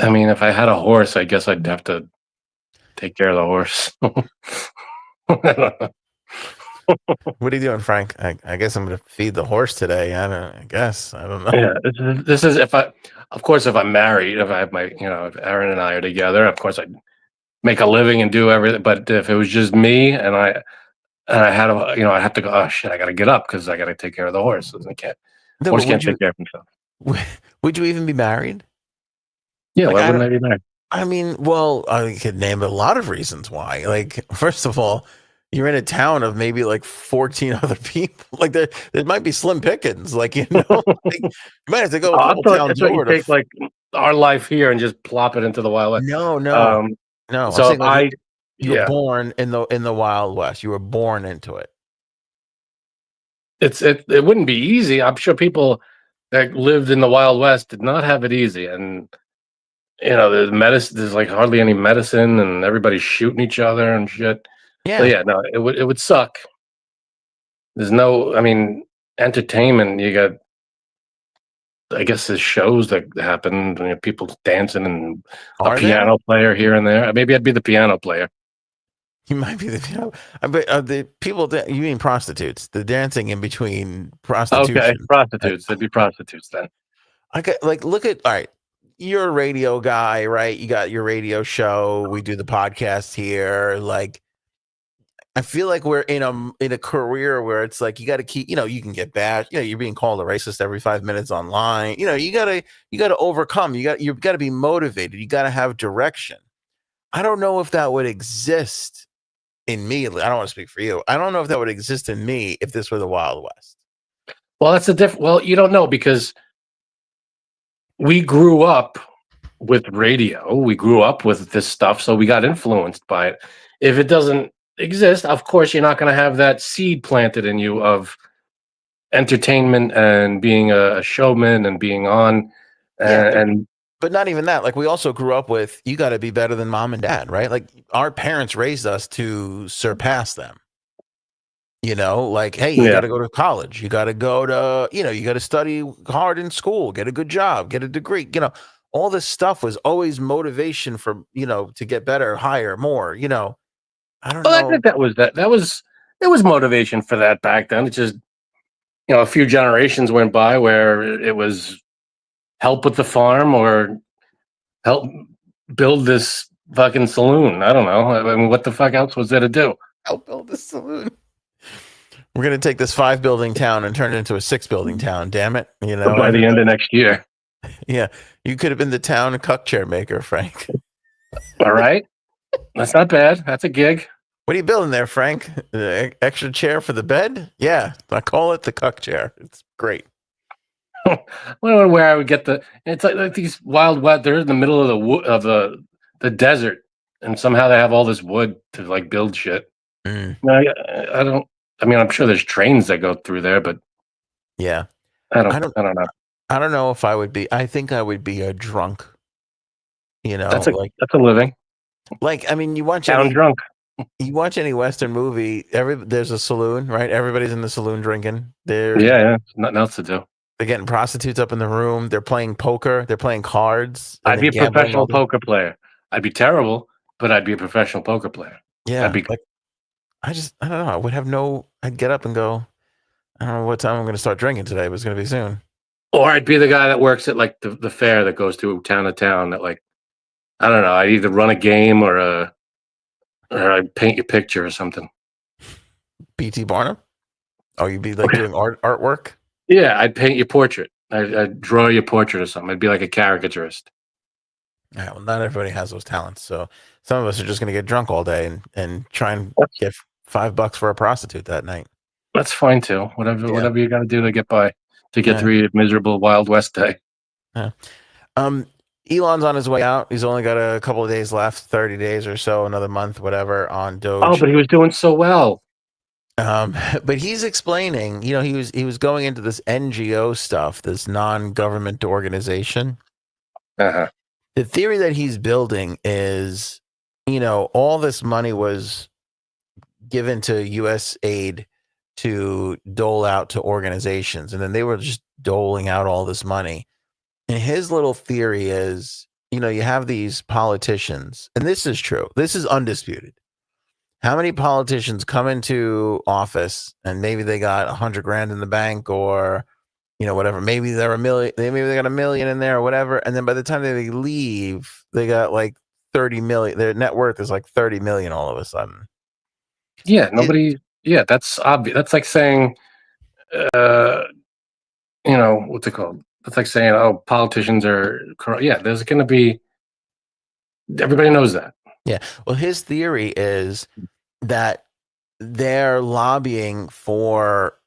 mean, if I had a horse, I guess I'd have to take care of the horse. What are you doing, Frank? I guess I'm going to feed the horse today. I guess. I don't know. Yeah, this is if I'm married, if I have if Aaron and I are together, of course I'd make a living and do everything. But if it was just me and I had I'd have to go, oh shit, I got to get up because I got to take care of the horse. Horse can't take care of himself. Would you even be married? Yeah, why wouldn't I be married? I mean, well, I could name a lot of reasons why. Like, first of all, you're in a town of maybe like 14 other people. Like, there might be slim pickings. Like, like, you might have to go. I thought that's what you take like our life here and just plop it into the Wild West. No. So you were born in the Wild West. You were born into it. It wouldn't be easy. I'm sure people that lived in the Wild West did not have it easy, and there's medicine. There's like hardly any medicine, and everybody's shooting each other and shit. Yeah. So yeah, no, it would suck. There's no, I mean, entertainment. You got, I guess, there's shows that happen. People dancing and a piano player here and there. Maybe I'd be the piano player. You might be the piano. But the people, you mean prostitutes? The dancing in between prostitution. Okay, prostitutes. They'd be prostitutes then. Look at, all right. You're a radio guy, right? You got your radio show. We do the podcast here. Like, I feel like we're in a career where it's like you got to keep, you can get bad. You're being called a racist every 5 minutes online. You gotta overcome. You've got to be motivated. You got to have direction. I don't know if that would exist in me. I don't want to speak for you. I don't know if that would exist in me if this were the Wild West. Well, that's well, you don't know because we grew up with radio. We grew up with this stuff, so we got influenced by it. If it doesn't exist, of course, you're not going to have that seed planted in you of entertainment and being a showman and being on. But not even that. Like, we also grew up with, you got to be better than mom and dad, right? Like, our parents raised us to surpass them. Like, hey, you got to go to college. You got to go to, you got to study hard in school, get a good job, get a degree. All this stuff was always motivation for, to get better, higher, more, I don't know. I think that was motivation for that back then. It's just, a few generations went by where it was help with the farm or help build this fucking saloon. I don't know. I mean, what the fuck else was there to do? Help build this saloon. We're going to take this 5-building town and turn it into a 6-building town. Damn it. By the end of next year. Yeah. You could have been the town cuck chair maker, Frank. All right. That's not bad. That's a gig. What are you building there, Frank? Extra chair for the bed? Yeah. I call it the cuck chair. It's great. I don't know where I would get it's like these Wild West. They're in the middle of the desert, and somehow they have all this wood to like build shit. Mm. I don't. I mean, I'm sure there's trains that go through there, but yeah, I don't know. I don't know if I would be. I think I would be a drunk. You know, That's a living. Like, I mean, you watch drunk. You watch any Western movie, there's a saloon, right? Everybody's in the saloon drinking. Yeah, nothing else to do. They're getting prostitutes up in the room. They're playing poker. They're playing cards. I'd be a professional poker player. I'd be terrible, but I'd be a professional poker player. Yeah. I don't know. I'd get up and go, I don't know what time I'm going to start drinking today, but it's going to be soon. Or I'd be the guy that works at like the fair that goes to town to town that like, I don't know. I'd either run a game or I'd paint your picture or something. P.T. Barnum? Oh, you'd be like doing artwork? Yeah, I'd paint your portrait. I'd draw your portrait or something. I'd be like a caricaturist. Yeah, well, not everybody has those talents. So some of us are just going to get drunk all day and try and get $5 for a prostitute that night. That's fine too. Whatever you got to do to get by, to get through your miserable Wild West day. Yeah. Elon's on his way out. He's only got a couple of days left, 30 days or so, another month, whatever, on Doge. Oh, but he was doing so well. But he's explaining, you know, he was going into this NGO stuff, this non-government organization. Uh-huh. The theory that he's building is, you know, all this money was given to U.S. aid to dole out to organizations, and then they were just doling out all this money. And his little theory is, you know, you have these politicians, and this is true. This is undisputed. How many politicians come into office and maybe they got $100,000 in the bank, or, you know, whatever. Maybe they're maybe they got $1 million in there or whatever. And then by the time they leave, they got like 30 million. Their net worth is like 30 million all of a sudden. Yeah, that's obvious. That's like saying, you know, what's it called? That's like saying, oh, politicians are corrupt. Yeah, there's going to be, everybody knows that. Yeah. Well, his theory is that they're lobbying for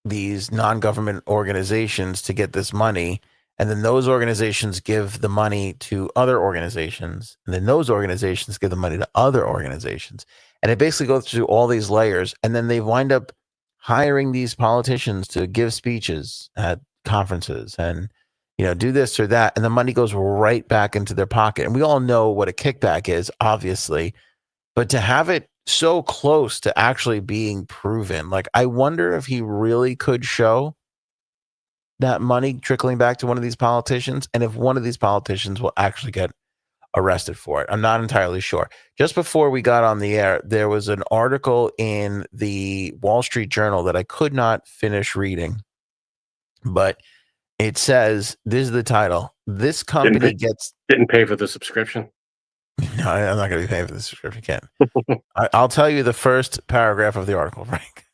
these non-government organizations to get this money, and then those organizations give the money to other organizations, and then those organizations give the money to other organizations, and it basically goes through all these layers, and then they wind up hiring these politicians to give speeches at conferences and, you know, do this or that, and the money goes right back into their pocket. And we all know what a kickback is, obviously, but to have it so close to actually being proven, like, I wonder if he really could show that money trickling back to one of these politicians, and if one of these politicians will actually get arrested for it. I'm not entirely sure. Just before we got on the air, there was an article in the Wall Street Journal that I could not finish reading, but it says, this is the title: this company didn't pay for the subscription. No, I'm not going to be paying for the subscription. Can't. I'll tell you the first paragraph of the article, Frank.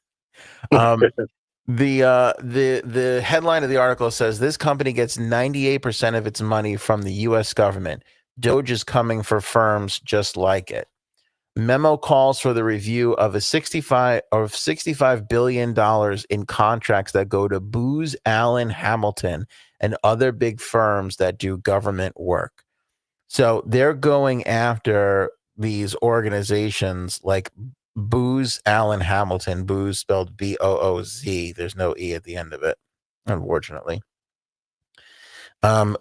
The headline of the article says, this company gets 98% of its money from the U.S. government. Doge is coming for firms just like it. Memo calls for the review of $65 billion in contracts that go to Booz Allen Hamilton and other big firms that do government work. So they're going after these organizations like Booz Allen Hamilton, Booz spelled B-O-O-Z. There's no E at the end of it, unfortunately.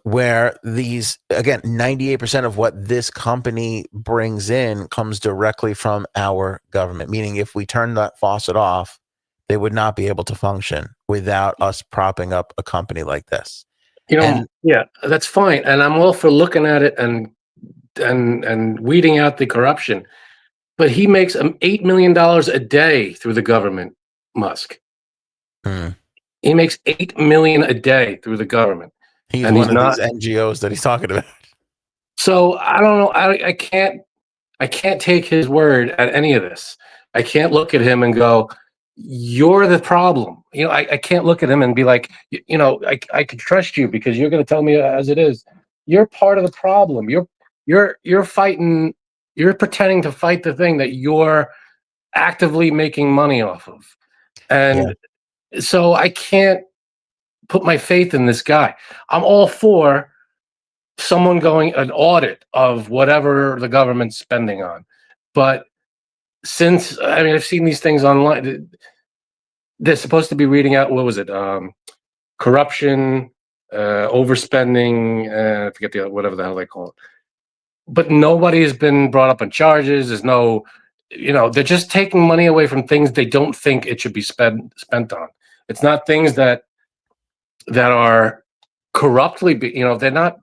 Where these, again, 98% of what this company brings in comes directly from our government, meaning if we turn that faucet off, they would not be able to function without us propping up a company like this. You know, yeah, that's fine. And I'm all for looking at it and weeding out the corruption. But he makes $8 million a day through the government, Musk. He makes $8 million a day through the government. He's one of these NGOs that he's talking about. So I don't know. I can't take his word at any of this. I can't look at him and go, you're the problem. You know, I can't look at him and be like, you know, I can trust you because you're going to tell me as it is. You're part of the problem. You're fighting. You're pretending to fight the thing that you're actively making money off of. And so I can't put my faith in this guy. I'm all for someone going an audit of whatever the government's spending on. But since, I mean, I've seen these things online. They're supposed to be reading out, what was it? Corruption, overspending, I forget whatever the hell they call it. But nobody has been brought up on charges. There's no, they're just taking money away from things they don't think it should be spent on. It's not things that are corruptly, they're not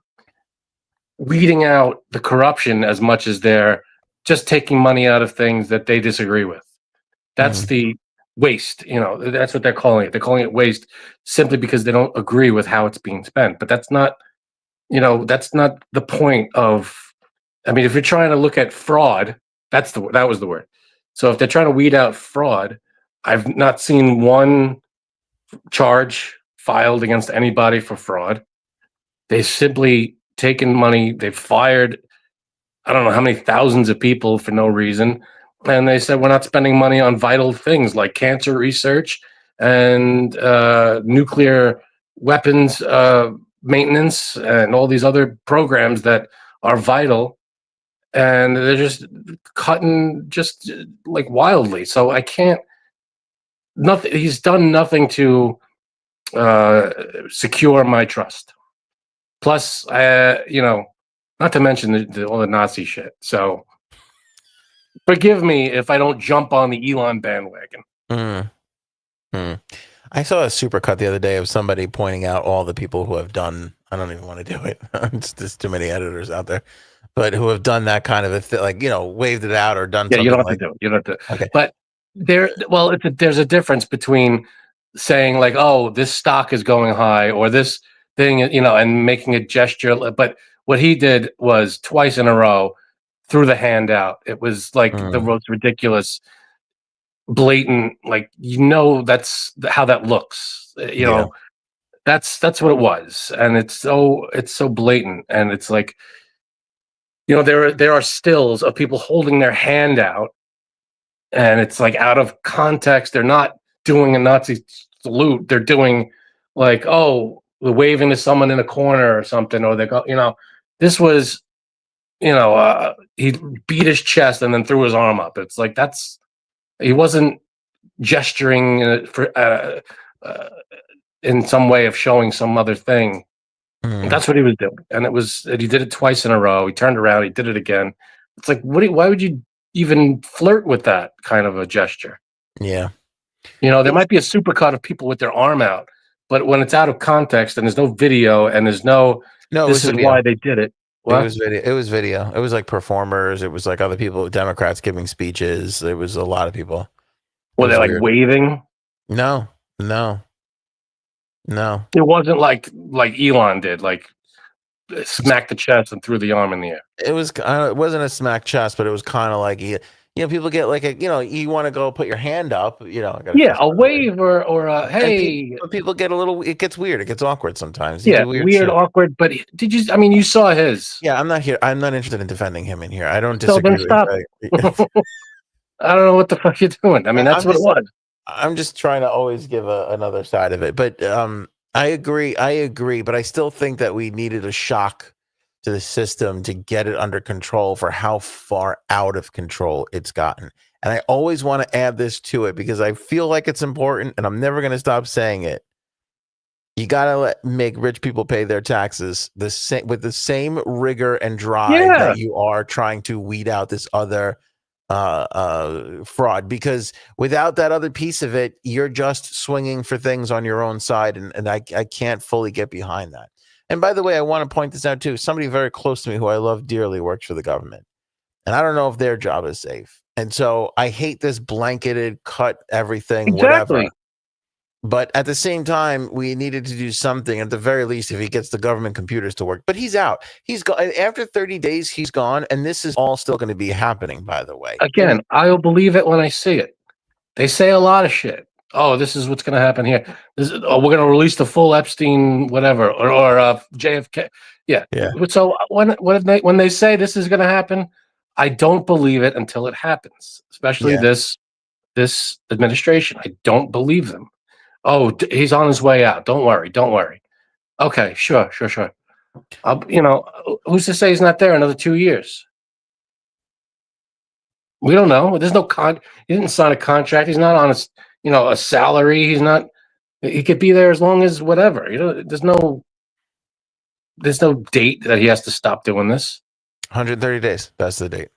weeding out the corruption as much as they're just taking money out of things that they disagree with. That's the waste. That's what they're calling it. They're calling it waste simply because they don't agree with how it's being spent. But that's not, that's not the point of. I mean, if you're trying to look at fraud, that was the word. So if they're trying to weed out fraud, I've not seen one charge filed against anybody for fraud. They simply taken money. They fired, I don't know how many thousands of people for no reason. And they said, we're not spending money on vital things like cancer research and nuclear weapons maintenance and all these other programs that are vital. And they're just cutting just like wildly. So I can't, he's done nothing to secure my trust. Plus, not to mention all the Nazi shit. So forgive me if I don't jump on the Elon bandwagon. I saw a supercut the other day of somebody pointing out all the people who have done, I don't even want to do it. It's just too many editors out there, but who have done that kind of a thing, like, waved it out or done something. You don't have to do it. You don't have to. Okay. But there's a difference between saying like, oh, this stock is going high or this thing, and making a gesture. But what he did was twice in a row threw the hand out. It was like the most ridiculous, blatant, like, that's how that looks. That's what it was. And it's so blatant. And it's like, there are stills of people holding their hand out, and it's like out of context. They're not doing a Nazi salute. They're doing like, oh, they're waving to someone in a corner or something, or they go, this was, he beat his chest and then threw his arm up. It's like, he wasn't gesturing for in some way of showing some other thing. That's what he was doing, and he did it twice in a row. He turned around, he did it again. It's like, why would you even flirt with that kind of a gesture? Yeah. There might be a supercut of people with their arm out, but when it's out of context and there's no video and there's this is why they did it. What? It was video. It was like performers. It was like other people, Democrats giving speeches. It was a lot of people. Were they like waving? No. It wasn't like Elon did, like smacked the chest and threw the arm in the air. It wasn't a smack chest, but it was kind of like, people get like you want to go put your hand up, a wave or a hey. People get it gets weird. It gets awkward sometimes. Weird, awkward. But you saw his. Yeah, I'm not interested in defending him in here. I don't disagree. So then stop. I don't know what the fuck you're doing. I mean, that's what it was. I'm just trying to always give another side of it. But I agree. But I still think that we needed a shock to the system to get it under control for how far out of control it's gotten. And I always want to add this to it because I feel like it's important and I'm never going to stop saying it. You got to make rich people pay their taxes with the same rigor and drive that you are trying to weed out this other fraud, because without that other piece of it, you're just swinging for things on your own side. And I can't fully get behind that. And by the way, I want to point this out too. Somebody very close to me who I love dearly works for the government. And I don't know if their job is safe. And so I hate this blanketed, cut everything, whatever. But at the same time, we needed to do something, at the very least, if he gets the government computers to work. But he's out. He's gone. After 30 days, he's gone. And this is all still going to be happening, by the way. Again, I'll believe it when I see it. They say a lot of shit. Oh, this is what's going to happen here. We're going to release the full Epstein, whatever, or JFK. Yeah. So when they say this is going to happen, I don't believe it until it happens. Especially this administration. I don't believe them. Oh, he's on his way out. Don't worry. Okay, sure. Who's to say he's not there another 2 years? We don't know. There's no he didn't sign a contract. He's not on a salary. He's not. He could be there as long as whatever. There's no date that he has to stop doing this. 130 days. That's the date.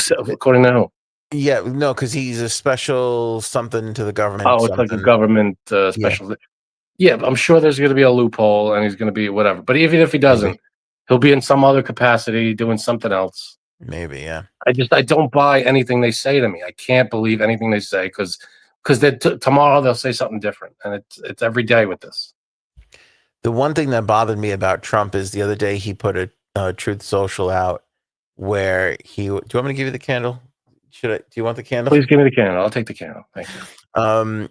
So, according to who? Yeah, no, because he's a special something to the government. Oh, it's like a government special. Yeah, I'm sure there's going to be a loophole, and he's going to be whatever. But even if he doesn't, he'll be in some other capacity doing something else. Maybe, yeah. I don't buy anything they say to me. I can't believe anything they say because tomorrow they'll say something different, and it's every day with this. The one thing that bothered me about Trump is the other day he put a Truth Social out where do you want me to give you the candle? Do you want the candle? Please give me the candle. I'll take the candle. Thank you.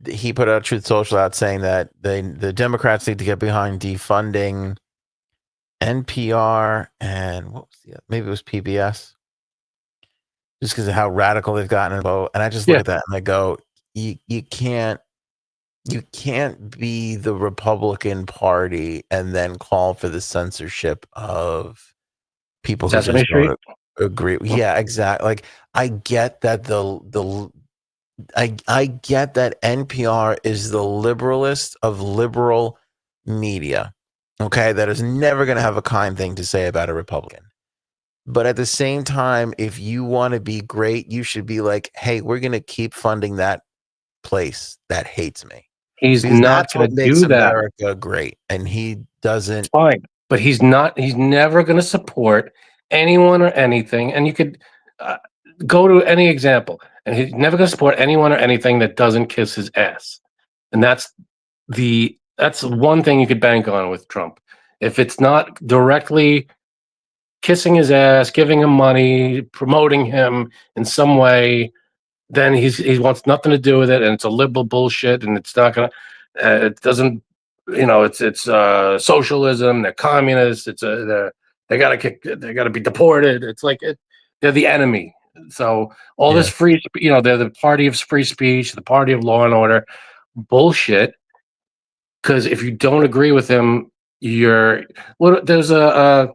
He put a Truth Social out saying that the Democrats need to get behind defunding NPR and maybe it was PBS, just because of how radical they've gotten. And I just look at that and I go, you can't be the Republican Party and then call for the censorship of people who just don't agree. Yeah, exactly. Like I get that I get that NPR is the liberalist of liberal media. Okay, that is never going to have a kind thing to say about a Republican. But at the same time, if you want to be great, you should be like, hey, we're going to keep funding that place that hates me. He's not going to do that. America great, and he doesn't. Fine, but he's not. He's never going to support anyone or anything. And you could go to any example, and he's never going to support anyone or anything that doesn't kiss his ass. And that's one thing you could bank on with Trump. If it's not directly kissing his ass, giving him money, promoting him in some way, then he wants nothing to do with it, and it's a liberal bullshit, and it's not gonna. It doesn't. It's socialism. They're communists. They gotta be deported. It's like they're the enemy. So all this free, they're the party of free speech, the party of law and order, bullshit. Because if you don't agree with him, there was a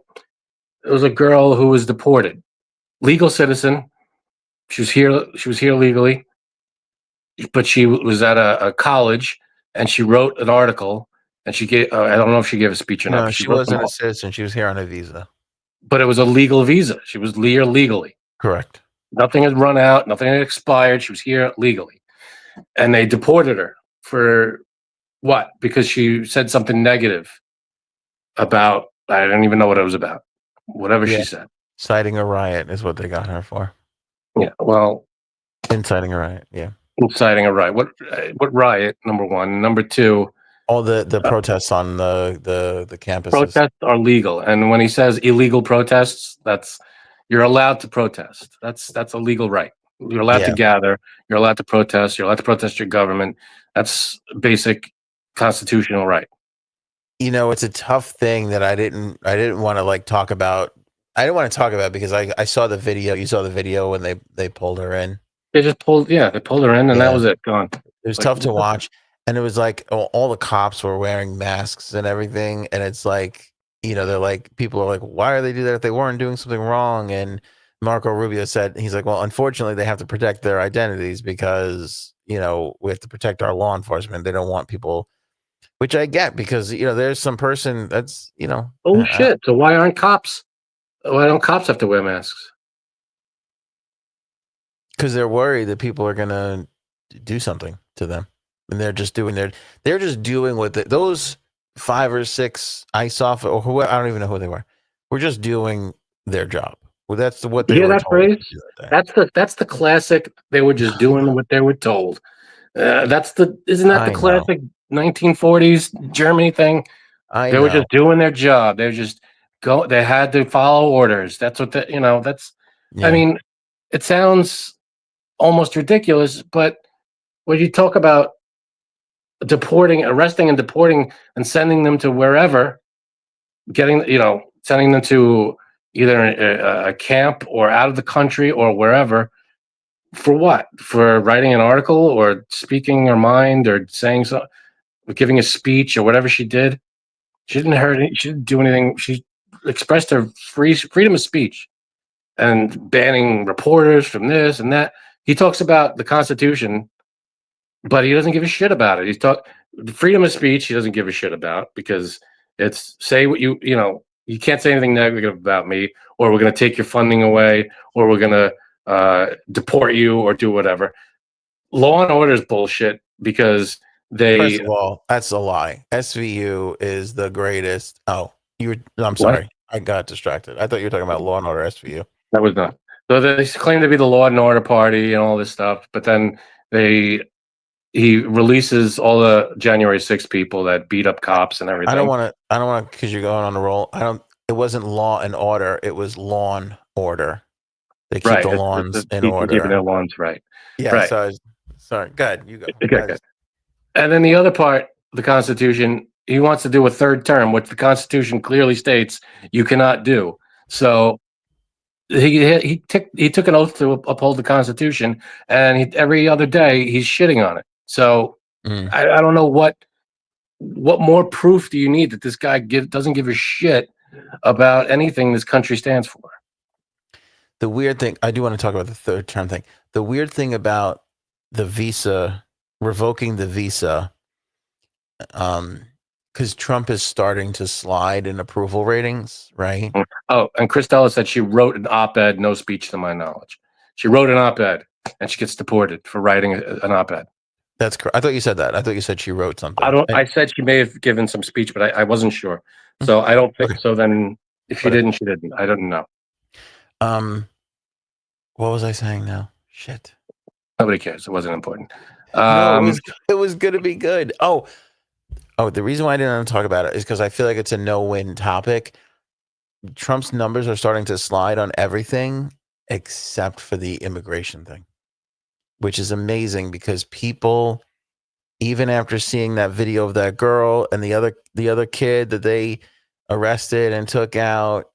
girl who was deported, legal citizen. She was here legally, but she was at a college and she wrote an article and she gave. I don't know if she gave a speech or not. No, she wasn't a citizen. She was here on a visa. But it was a legal visa. She was here legally. Correct. Nothing had run out. Nothing had expired. She was here legally, and they deported her for what? Because she said something negative about. I don't even know what it was about. Whatever she said. Inciting a riot is what they got her for. Yeah. Well. Inciting a riot. Yeah. Inciting a riot. What riot? Number one. Number two. All the protests on the campuses. Protests are legal, and when he says illegal protests, you're allowed to protest. That's a legal right. You're allowed to gather. You're allowed to protest. You're allowed to protest your government. That's basic constitutional right. It's a tough thing that I didn't want to talk about. I didn't want to talk about because I saw the video. You saw the video when they pulled her in. They pulled her in, and that was it. Gone. It was tough to watch. And it was like all the cops were wearing masks and everything. And it's like, they're like, people are like, why are they do that if they weren't doing something wrong? And Marco Rubio said, he's like, well, unfortunately, they have to protect their identities because, we have to protect our law enforcement. They don't want people, which I get because, there's some person that's, Oh, shit. So why don't cops have to wear masks? Because they're worried that people are going to do something to them. And they're just doing what those 5 or 6 ICE officers or whoever, I don't even know who they were just doing their job. Well, that's what they were that told. Phrase? That's the classic. They were just doing what they were told. Isn't that the classic 1940s Germany thing? They were just doing their job. They were just they had to follow orders. That's what I mean, it sounds almost ridiculous, but when you talk about arresting and deporting and sending them to wherever, sending them to either a camp or out of the country or wherever, for what? For writing an article or speaking her mind or saying so, giving a speech or whatever she did. She didn't hurt. She didn't do anything. She expressed her freedom of speech and banning reporters from this and that. He talks about the Constitution, but he doesn't give a shit about it. He's freedom of speech. He doesn't give a shit about, because it's say what you can't say anything negative about me, or we're going to take your funding away, or we're going to deport you, or do whatever. Law and order is bullshit, because First of all, that's a lie. SVU is the greatest. Oh, I'm sorry. I got distracted. I thought you were talking about Law and Order SVU. That was not. So they claim to be the Law and Order Party and all this stuff, but then he releases all the January 6th people that beat up cops and everything. I don't want to, because you're going on a roll. It wasn't Law and Order. It was Lawn Order. They keep the lawns in order. Keeping their lawns right. Yeah. Right. Sorry. Go ahead. You go. Okay. And then the other part, the Constitution, he wants to do a third term, which the Constitution clearly states you cannot do. So he took an oath to uphold the Constitution, and every other day he's shitting on it. So I don't know what more proof do you need that this guy doesn't give a shit about anything this country stands for. The weird thing, I do want to talk about the third term thing. The weird thing about the visa, revoking the visa, because Trump is starting to slide in approval ratings, right? Oh, and Christella said she wrote an op-ed, no speech to my knowledge. She wrote an op-ed, and she gets deported for writing an op-ed. That's correct. I thought you said that. I thought you said she wrote something. I said she may have given some speech, but I wasn't sure. So I don't think so. Then if she didn't, she didn't. I don't know. What was I saying now? Shit. Nobody cares. It wasn't important. No, it was going to be good. Oh, the reason why I didn't want to talk about it is because I feel like it's a no-win topic. Trump's numbers are starting to slide on everything except for the immigration thing, which is amazing, because people, even after seeing that video of that girl and the other kid that they arrested and took out,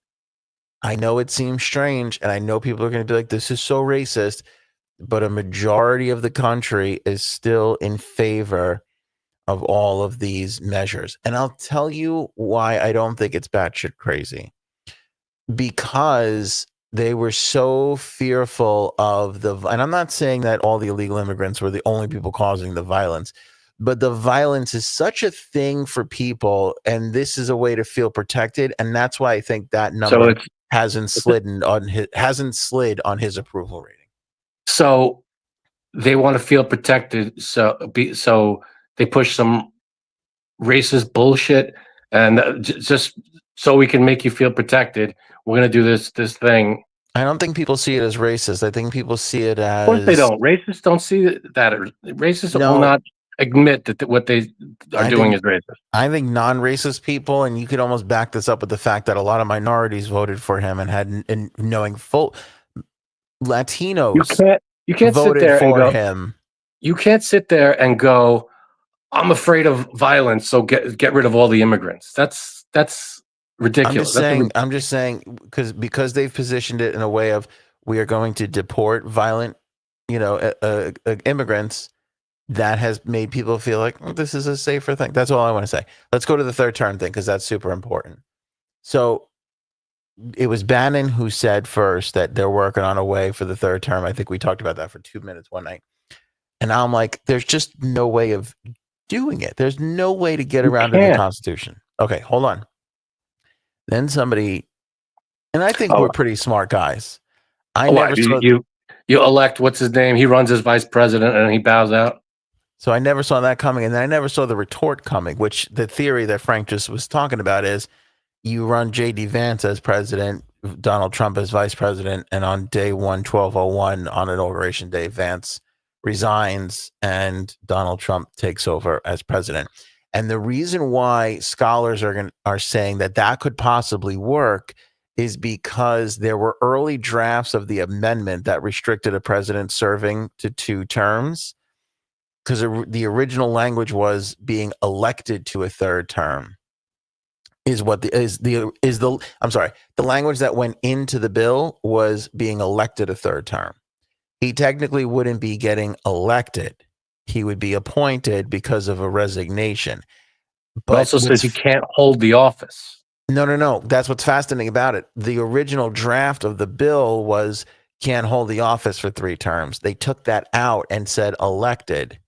I know it seems strange, and I know people are going to be like, this is so racist, but a majority of the country is still in favor of all of these measures. And I'll tell you why I don't think it's batshit crazy. Because they were so fearful of and I'm not saying that all the illegal immigrants were the only people causing the violence, but the violence is such a thing for people, and this is a way to feel protected. And that's why I think that number hasn't slid on his approval rating. So they want to feel protected. So they push some racist bullshit, and just so we can make you feel protected, we're going to do this thing. I don't think people see it as racist. I think people see it as... Of course they don't. Racists don't see that. Racists will not admit that what they are doing is racist. I think non-racist people, and you could almost back this up with the fact that a lot of minorities voted for him and knowing full Latinos you can't voted sit there for and go, him. You can't sit there and go, I'm afraid of violence, so get rid of all the immigrants. That's ridiculous. I'm just saying because they've positioned it in a way of, we are going to deport violent, immigrants. That has made people feel like this is a safer thing. That's all I want to say. Let's go to the third term thing, because that's super important. So it was Bannon who said first that they're working on a way for the third term. I think we talked about that for 2 minutes one night. And I'm like, there's just no way of doing it. There's no way to get around the Constitution. Okay, hold on. Then somebody, and I think we're pretty smart guys. You elect, what's his name? He runs as vice president and he bows out. So I never saw that coming. And then I never saw the retort coming, which the theory that Frank just was talking about is you run J.D. Vance as president, Donald Trump as vice president, and on day 1201 on Inauguration Day, Vance resigns and Donald Trump takes over as president. And the reason why scholars are saying that could possibly work is because there were early drafts of the amendment that restricted a president serving to 2 terms, because the original language was being elected to a third term. The language that went into the bill was being elected a third term. He technically wouldn't be getting elected. He would be appointed because of a resignation. But it also says you can't hold the office. No. That's what's fascinating about it. The original draft of the bill was can't hold the office for 3 terms. They took that out and said elected.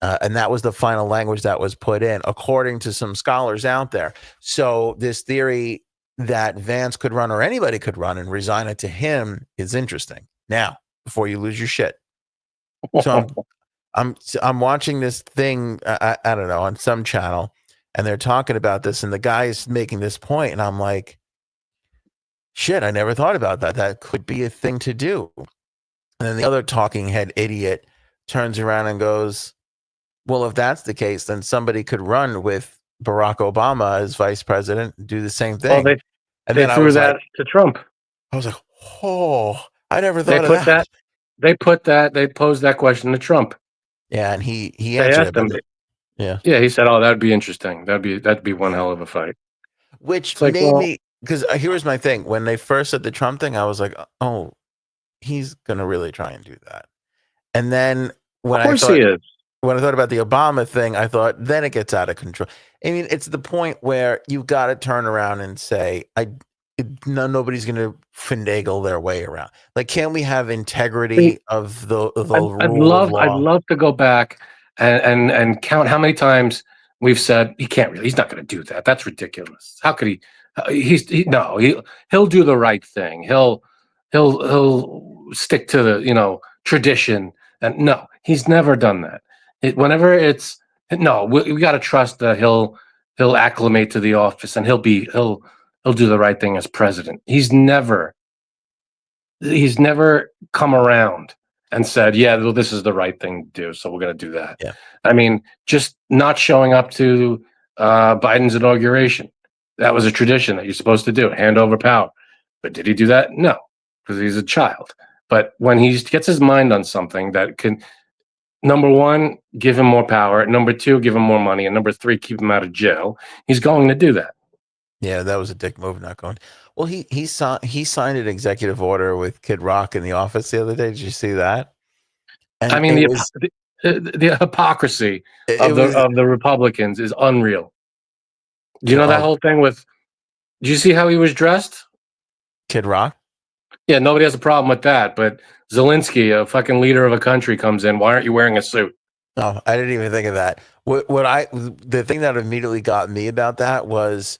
And that was the final language that was put in, according to some scholars out there. So this theory that Vance could run or anybody could run and resign it to him is interesting. Now, before you lose your shit. So I'm watching this thing, I don't know, on some channel, and they're talking about this, and the guy's making this point, and I'm like, shit, I never thought about that. That could be a thing to do. And then the other talking head idiot turns around and goes, well, if that's the case, then somebody could run with Barack Obama as vice president and do the same thing. Well, they threw that to Trump. I was like, oh, I never thought of that. They posed that question to Trump. Yeah, and he answered it. Yeah, he said, "Oh, that'd be interesting. That'd be one hell of a fight." Which made me, because here's my thing: when they first said the Trump thing, I was like, "Oh, he's gonna really try and do that." And then when I thought about the Obama thing, I thought then it gets out of control. I mean, it's the point where you've got to turn around and say, nobody's going to finagle their way around. Like, can we have integrity of the rule of law? I'd love to go back and count how many times we've said he's not going to do that. That's ridiculous. How could he? He'll do the right thing. He'll stick to the tradition. And no, he's never done that. We got to trust that he'll acclimate to the office and he'll do the right thing as president. He's never come around and said, yeah, well, this is the right thing to do, so we're going to do that. Yeah. I mean, just not showing up to Biden's inauguration. That was a tradition that you're supposed to do, hand over power. But did he do that? No, because he's a child. But when he gets his mind on something that can, number one, give him more power, number two, give him more money, and number three, keep him out of jail, he's going to do that. Yeah, that was a dick move, not going. Well, he signed an executive order with Kid Rock in the office the other day. Did you see that? And I mean, the hypocrisy of the Republicans is unreal. Do you know that whole thing with? Did you see how he was dressed? Kid Rock? Yeah, nobody has a problem with that. But Zelensky, a fucking leader of a country, comes in. Why aren't you wearing a suit? Oh, I didn't even think of that. The thing that immediately got me about that was,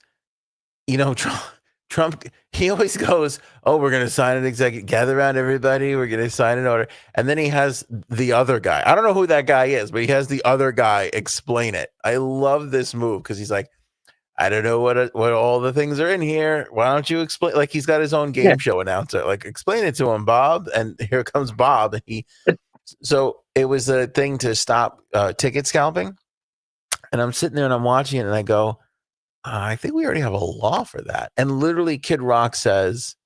Trump, he always goes, oh, we're going to sign an executive, gather around everybody, we're going to sign an order. And then he has the other guy. I don't know who that guy is, but he has the other guy explain it. I love this move because he's like, I don't know what all the things are in here. Why don't you explain? Like, he's got his own game show announcer. Like, explain it to him, Bob. And here comes Bob. And so it was a thing to stop ticket scalping. And I'm sitting there and I'm watching it and I go, I think we already have a law for that. And literally Kid Rock says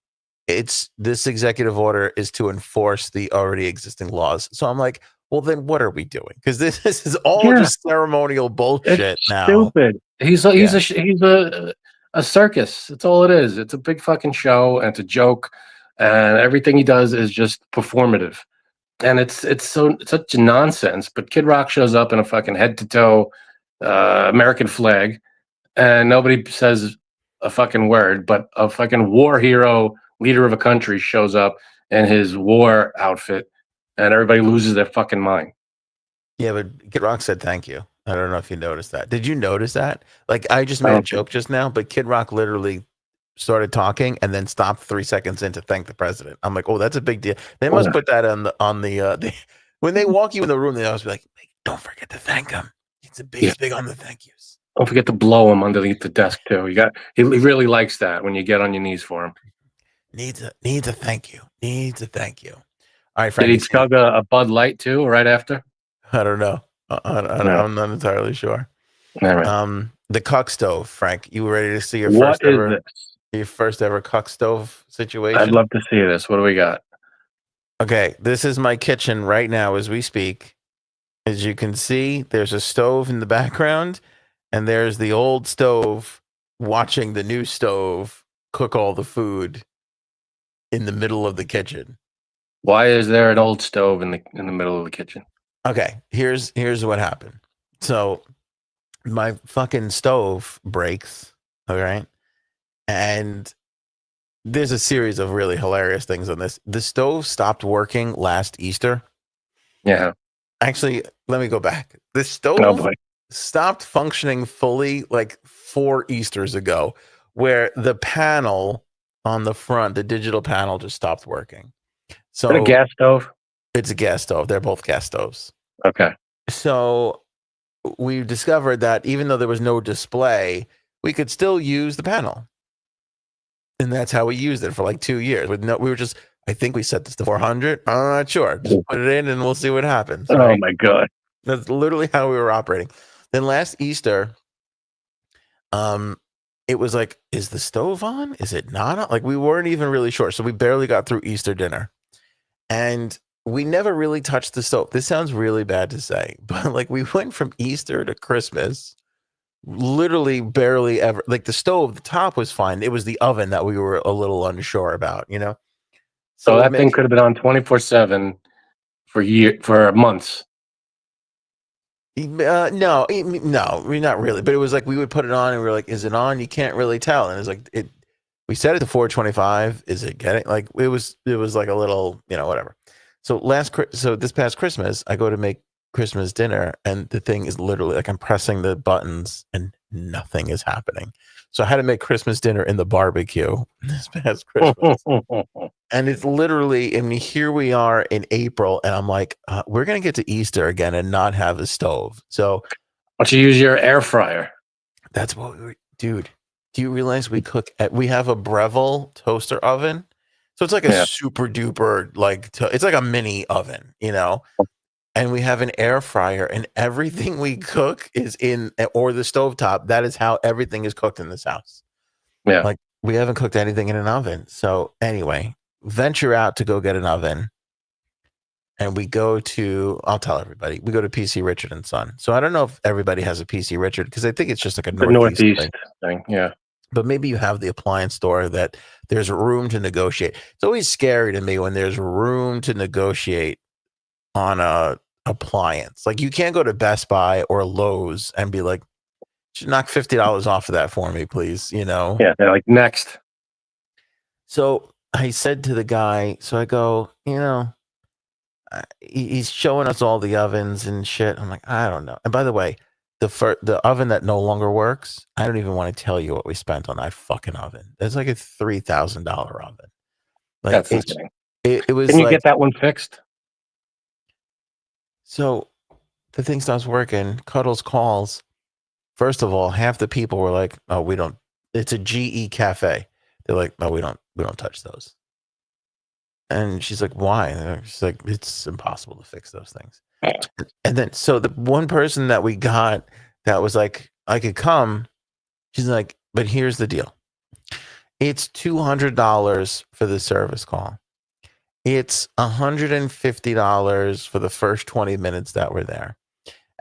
this executive order is to enforce the already existing laws. So I'm like, well, then what are we doing? Because this is all just ceremonial bullshit. It's now. Stupid. He's a circus. That's all it is. It's a big fucking show and it's a joke, and everything he does is just performative. And it's such nonsense. But Kid Rock shows up in a fucking head to toe American flag, and nobody says a fucking word. But a fucking war hero, leader of a country, shows up in his war outfit, and everybody loses their fucking mind. Yeah, but Kid Rock said thank you. I don't know if you noticed that. Did you notice that? Like, I just made a joke just now, but Kid Rock literally started talking and then stopped 3 seconds in to thank the president. I'm like, oh, that's a big deal. They must put that on the when they walk you in the room, they always be like, don't forget to thank him. He's big on the thank yous. Don't forget to blow him underneath the desk too. He really likes that when you get on your knees for him. Needs a thank you. Needs a thank you. All right, Frank. Did he chug a Bud Light too right after? I don't know. I'm not entirely sure. All right. The cuck stove, Frank. You ready to see your first ever cuck stove situation? I'd love to see this. What do we got? Okay, this is my kitchen right now as we speak. As you can see, there's a stove in the background, and there's the old stove watching the new stove cook all the food in the middle of the kitchen. Why is there an old stove in the middle of the kitchen? Okay, here's what happened. So my fucking stove breaks. All right. And there's a series of really hilarious things on this. The stove stopped working last Easter. Yeah. Actually, let me go back. The stove stopped functioning fully like 4 Easters ago, where the panel on the front, the digital panel, just stopped working. So is it a gas stove? It's a gas stove. They're both gas stoves. Okay. So we discovered that even though there was no display, we could still use the panel. And that's how we used it for like 2 years. We were just, I think we set this to 400. I'm not sure. Just put it in and we'll see what happens. Oh right? my God. That's literally how we were operating. Then last Easter, it was like, is the stove on? Is it not on? Like we weren't even really sure. So we barely got through Easter dinner. And we never really touched the stove. This sounds really bad to say, but like we went from Easter to Christmas, literally barely ever. Like the stove, the top was fine. It was the oven that we were a little unsure about, you know? So that thing could have been on 24/7 for months. No, not really. But it was like we would put it on and we were like, is it on? You can't really tell. And it's like we set it to 425. Is it getting like it was like a little, whatever. So this past Christmas, I go to make Christmas dinner and the thing is literally like I'm pressing the buttons and nothing is happening. So I had to make Christmas dinner in the barbecue this past Christmas. And it's literally, here we are in April and I'm like, we're going to get to Easter again and not have a stove. So why don't you use your air fryer? That's what dude, do you realize we have a Breville toaster oven? So it's like a super duper, it's like a mini oven, and we have an air fryer and everything we cook is or the stovetop. That is how everything is cooked in this house. Yeah. Like we haven't cooked anything in an oven. So anyway, venture out to go get an oven. And we go to, I'll tell everybody, we go to PC Richard and Son. So I don't know if everybody has a PC Richard because I think it's just like a Northeast thing. Yeah. But maybe you have the appliance store that there's room to negotiate. It's always scary to me when there's room to negotiate on a appliance. Like you can't go to Best Buy or Lowe's and be like, knock $50 off of that for me, please. Yeah, they're like next. So I said to the guy, so I go, he's showing us all the ovens and shit. I'm like, I don't know. And by the way, the oven that no longer works, I don't even want to tell you what we spent on that fucking oven. It's like a $3,000 oven. Like that's insane. It was. Can you get that one fixed? So the thing stops working. Cuddles calls. First of all, half the people were like, "Oh, we don't." It's a GE cafe. They're like, "No, we don't touch those." And she's like, "Why?" She's like, "It's impossible to fix those things." And then, so the one person that we got that was like, "I could come," she's like, "But here's the deal. It's $200 for the service call. It's $150 for the first 20 minutes that we're there.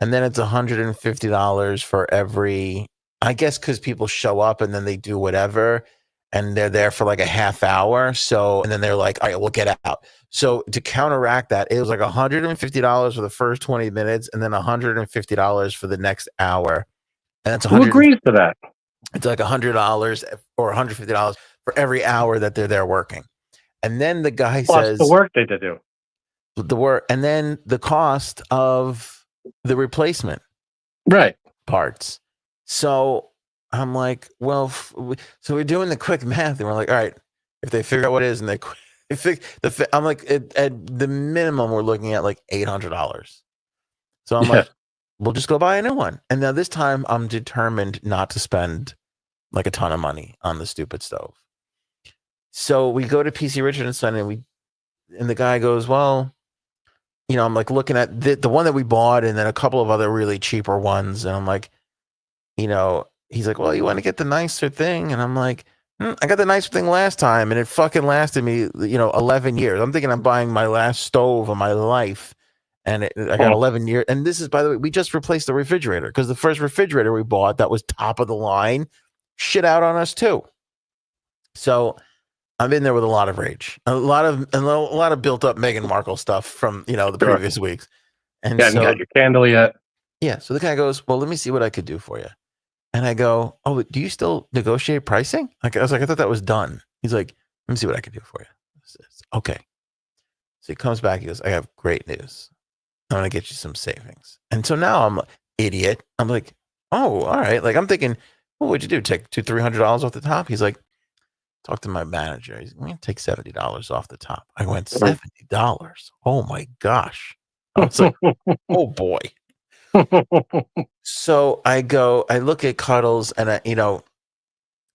And then it's $150 for every, I guess, because people show up and then they do whatever. And they're there for like a half hour. So, and then they're like, all right, we'll get out. So to counteract that, it was like $150 for the first 20 minutes and then $150 for the next hour. And that's who agrees to that? It's like $100 or $150 for every hour that they're there working. And then the guy says the work they do. The work, and then the cost of the replacement parts. So I'm like, well, so we're doing the quick math, and we're like, all right, if they figure out what it is, and they fix I'm like, at the minimum, we're looking at like $800. So I'm like, we'll just go buy a new one. And now this time, I'm determined not to spend like a ton of money on the stupid stove. So we go to PC Richard and Son, and the guy goes, well, I'm like looking at the one that we bought and then a couple of other really cheaper ones. And I'm like, he's like, well, you want to get the nicer thing? And I'm like, I got the nicer thing last time and it fucking lasted me, 11 years. I'm thinking I'm buying my last stove of my life. And I got 11 years. And this is, by the way, we just replaced the refrigerator because the first refrigerator we bought that was top of the line shit out on us too. So I'm in there with a lot of rage, a lot of built up Meghan Markle stuff from the previous weeks. And you haven't got your candle yet. Yeah. So the guy goes, well, let me see what I could do for you. And I go, oh, do you still negotiate pricing? Like, I was like, I thought that was done. He's like, let me see what I can do for you. Says, okay. So he comes back. He goes, I have great news. I'm going to get you some savings. And so now I'm idiot. I'm like, oh, all right. Like I'm thinking, well, what'd you do? Take $200-$300 off the top? He's like, talk to my manager. He's going to take $70 off the top. I went, $70. Oh my gosh. I was like, oh boy. So I look at Cuddles and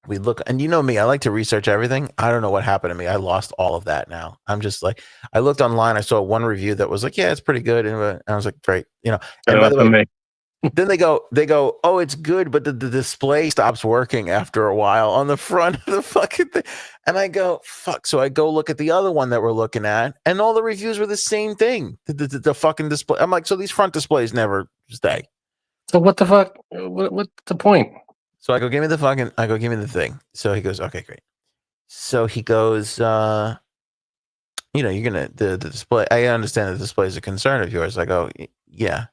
we look, and you know me, I like to research everything. I don't know what happened to me. I lost all of that now. I'm just like, I looked online. I saw one review that was like, yeah, it's pretty good. And I was like, great. And by the way, then they go, oh, it's good, but the display stops working after a while on the front of the fucking thing. And I go, fuck. So I go look at the other one that we're looking at, and all the reviews were the same thing. The fucking display. I'm like, so these front displays never stay. So what the fuck? What's the point? So I go, give me the thing. So he goes, okay, great. So he goes, you're going to, the display, I understand the display is a concern of yours. I go, yeah.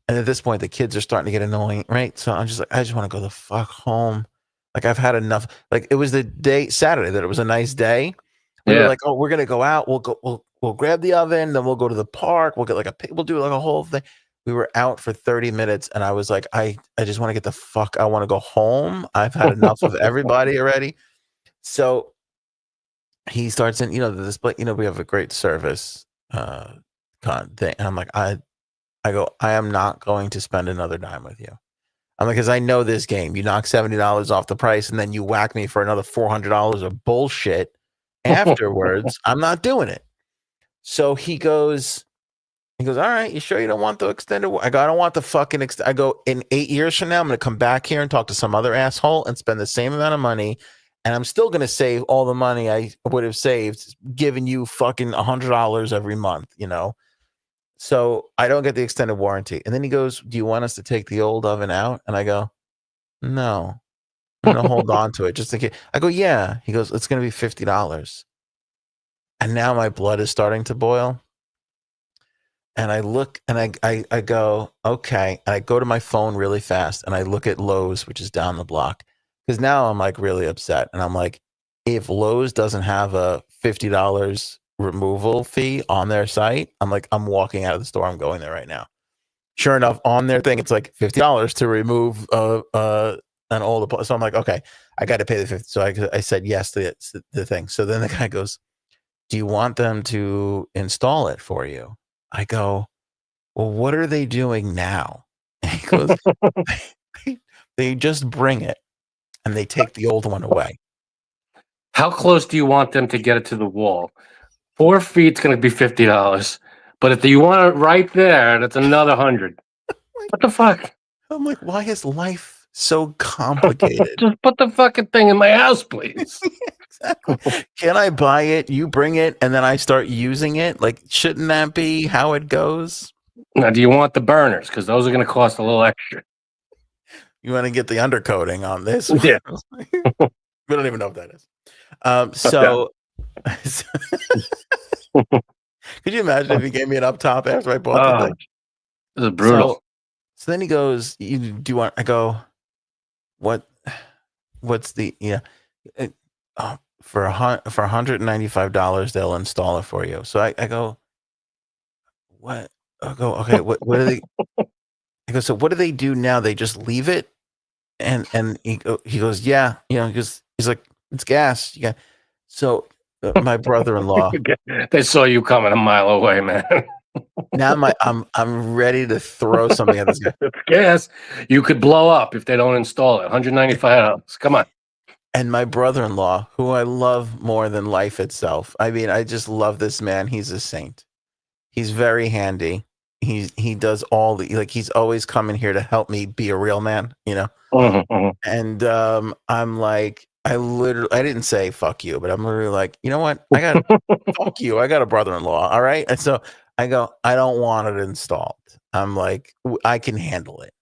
And at this point, the kids are starting to get annoying, right? So I'm just like, I just want to go the fuck home. Like I've had enough. Like it was the day, Saturday, that it was a nice day. We were like, oh, we're going to go out. We'll grab the oven. Then we'll go to the park. We'll get we'll do like a whole thing. We were out for 30 minutes and I was like, I just want to get the fuck. I want to go home. I've had enough of everybody already. So he starts in, the display, we have a great service thing. And I'm like, I go, I am not going to spend another dime with you. I'm like, because I know this game. You knock $70 off the price and then you whack me for another $400 of bullshit afterwards. I'm not doing it. So he goes, all right, you sure you don't want the extended? I go, I don't want the fucking I go, in 8 years from now, I'm going to come back here and talk to some other asshole and spend the same amount of money. And I'm still going to save all the money I would have saved giving you fucking $100 every month, So I don't get the extended warranty. And then he goes, do you want us to take the old oven out? And I go, no, I'm going to hold on to it just in case. I go, yeah. He goes, it's going to be $50. And now my blood is starting to boil. And I look and I go, okay. And I go to my phone really fast and I look at Lowe's, which is down the block. Because now I'm like really upset. And I'm like, if Lowe's doesn't have a $50 removal fee on their site, I'm like, I'm walking out of the store. I'm going there right now. Sure enough, on their thing, it's like $50 to remove an old. So I'm like, okay, I got to pay the 50. So I said yes to the thing. So then the guy goes, do you want them to install it for you? I go, well, what are they doing now? And he goes, they just bring it and they take the old one away. How close do you want them to get it to the wall? 4 feet's going to be $50. But if you want it right there, that's another $100. What the fuck? I'm like, why is life so complicated? Just put the fucking thing in my house, please. Exactly. Can I buy it? You bring it, and then I start using it? Like, shouldn't that be how it goes? Now, do you want the burners? Because those are going to cost a little extra. You want to get the undercoating on this? Yeah. We don't even know what that is. So could you imagine if he gave me an up top after I bought the thing? This is brutal. So then he goes, do you want, I go, what's the, for $195, they'll install it for you. So I go, what? I go, okay, what do they, I go, so what do they do now? They just leave it? And he goes, yeah, he's like, it's gas. Yeah. So my brother-in-law, they saw you coming a mile away, man. Now I'm ready to throw something at this guy. Gas. You could blow up if they don't install it. $195. Come on. And my brother-in-law, who I love more than life itself. I mean, I just love this man. He's a saint. He's very handy. He does all the, like, he's always coming here to help me be a real man, And I'm like, I didn't say fuck you, but I'm literally like, you know what? I got fuck you. I got a brother-in-law. All right. And so I go, I don't want it installed. I'm like, I can handle it.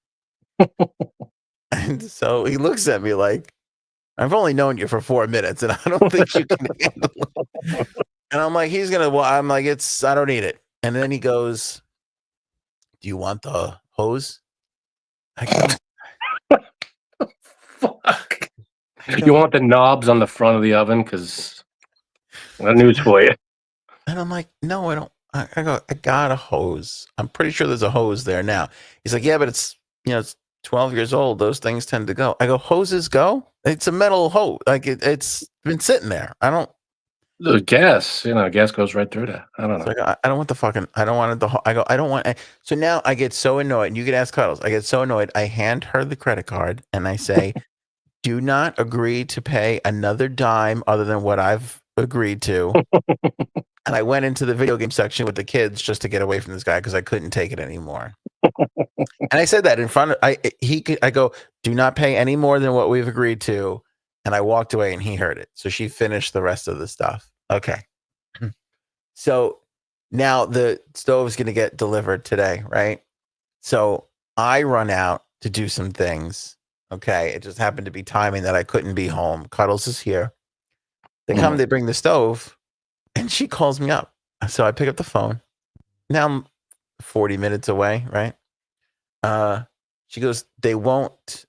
And so he looks at me like, I've only known you for 4 minutes and I don't think you can handle it. And I'm like, I'm like, I don't need it. And then he goes, do you want the hose. I go, fuck. You want the knobs on the front of the oven? Because I got news for you. And I'm like, no, I don't. I go, I got a hose. I'm pretty sure there's a hose there now. He's like, yeah, but it's, it's 12 years old. Those things tend to go. I go, hoses go? It's a metal hose. Like it's been sitting there. I don't. The gas, gas goes right through that. I don't know. Like, I don't want the fucking, I don't want it. I go, I don't want. So now I get so annoyed. And you could ask Cuddles. I get so annoyed. I hand her the credit card and I say, do not agree to pay another dime other than what I've agreed to. And I went into the video game section with the kids just to get away from this guy because I couldn't take it anymore. And I said that in front of I go, do not pay any more than what we've agreed to. And I walked away and he heard it. So she finished the rest of the stuff. Okay. So now the stove is going to get delivered today, right? So I run out to do some things. Okay. It just happened to be timing that I couldn't be home. Cuddles is here. They come, they bring the stove. And she calls me up. So I pick up the phone. Now I'm 40 minutes away, right? She goes, they won't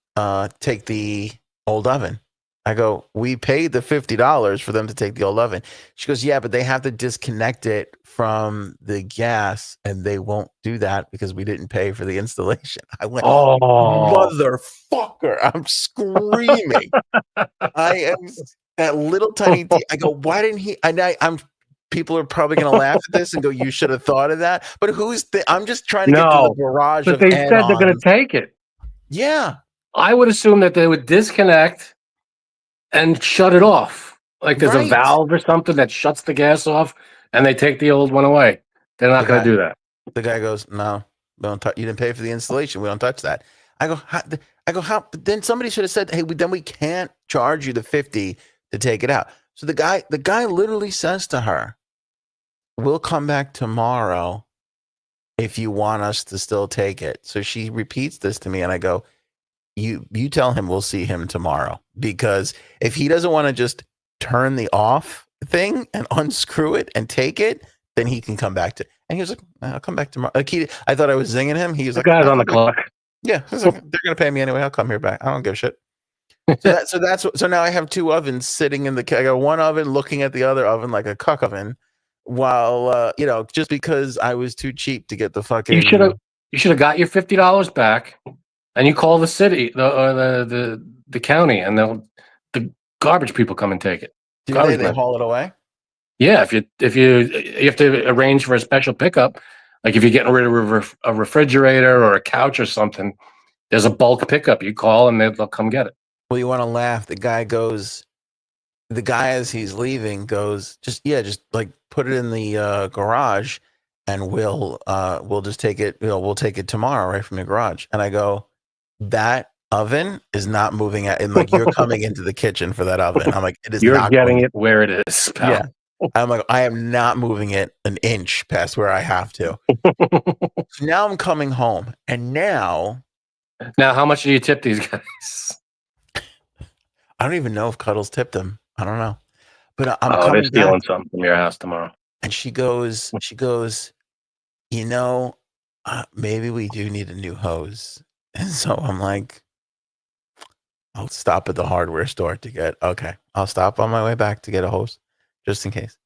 take the old oven. I go, we paid the $50 for them to take the old oven. She goes, yeah, but they have to disconnect it from the gas and they won't do that because we didn't pay for the installation. I went, motherfucker, I'm screaming. I am that little tiny I go, why didn't he? I'm people are probably going to laugh at this and go, you should have thought of that. But I'm just trying to get to the barrage but of they said they're going to take it. Yeah. I would assume that they would disconnect and shut it off. Like there's a valve or something that shuts the gas off and they take the old one away. They're not going to do that. The guy goes, no, you didn't pay for the installation. We don't touch that. I go, how? But then somebody should have said, hey, then we can't charge you the $50 to take it out. So the guy literally says to her, we'll come back tomorrow if you want us to still take it. So she repeats this to me and I go, you tell him we'll see him tomorrow, because if he doesn't want to just turn the off thing and unscrew it and take it, then he can come back to it. And he was like, I'll come back tomorrow. Like I thought I was zinging him. He was like, guy's on the clock. Yeah. Like, they're going to pay me anyway. I'll come here back. I don't give a shit. So now I have two ovens sitting in I got one oven looking at the other oven like a cuck oven, while just because I was too cheap to get the fucking. You should have got your $50 back, and you call the city or the county, and the garbage people come and take it. Do they haul it away? Yeah, if you have to arrange for a special pickup, like if you're getting rid of a refrigerator or a couch or something, there's a bulk pickup. You call and they'll come get it. Well, you want to laugh. The guy as he's leaving goes, just like put it in the garage and we'll just take it. We'll take it tomorrow right from the garage. And I go, that oven is not moving out. And like, you're coming into the kitchen for that oven. I'm like, it is. You're getting it where it is, pal. Yeah. I'm like, I am not moving it an inch past where I have to. So now I'm coming home, and now how much do you tip these guys? I don't even know if Cuddles tipped them. I don't know, but they're stealing something from your house tomorrow. And she goes, maybe we do need a new hose. And so I'm like, I'll stop at the hardware store I'll stop on my way back to get a hose just in case.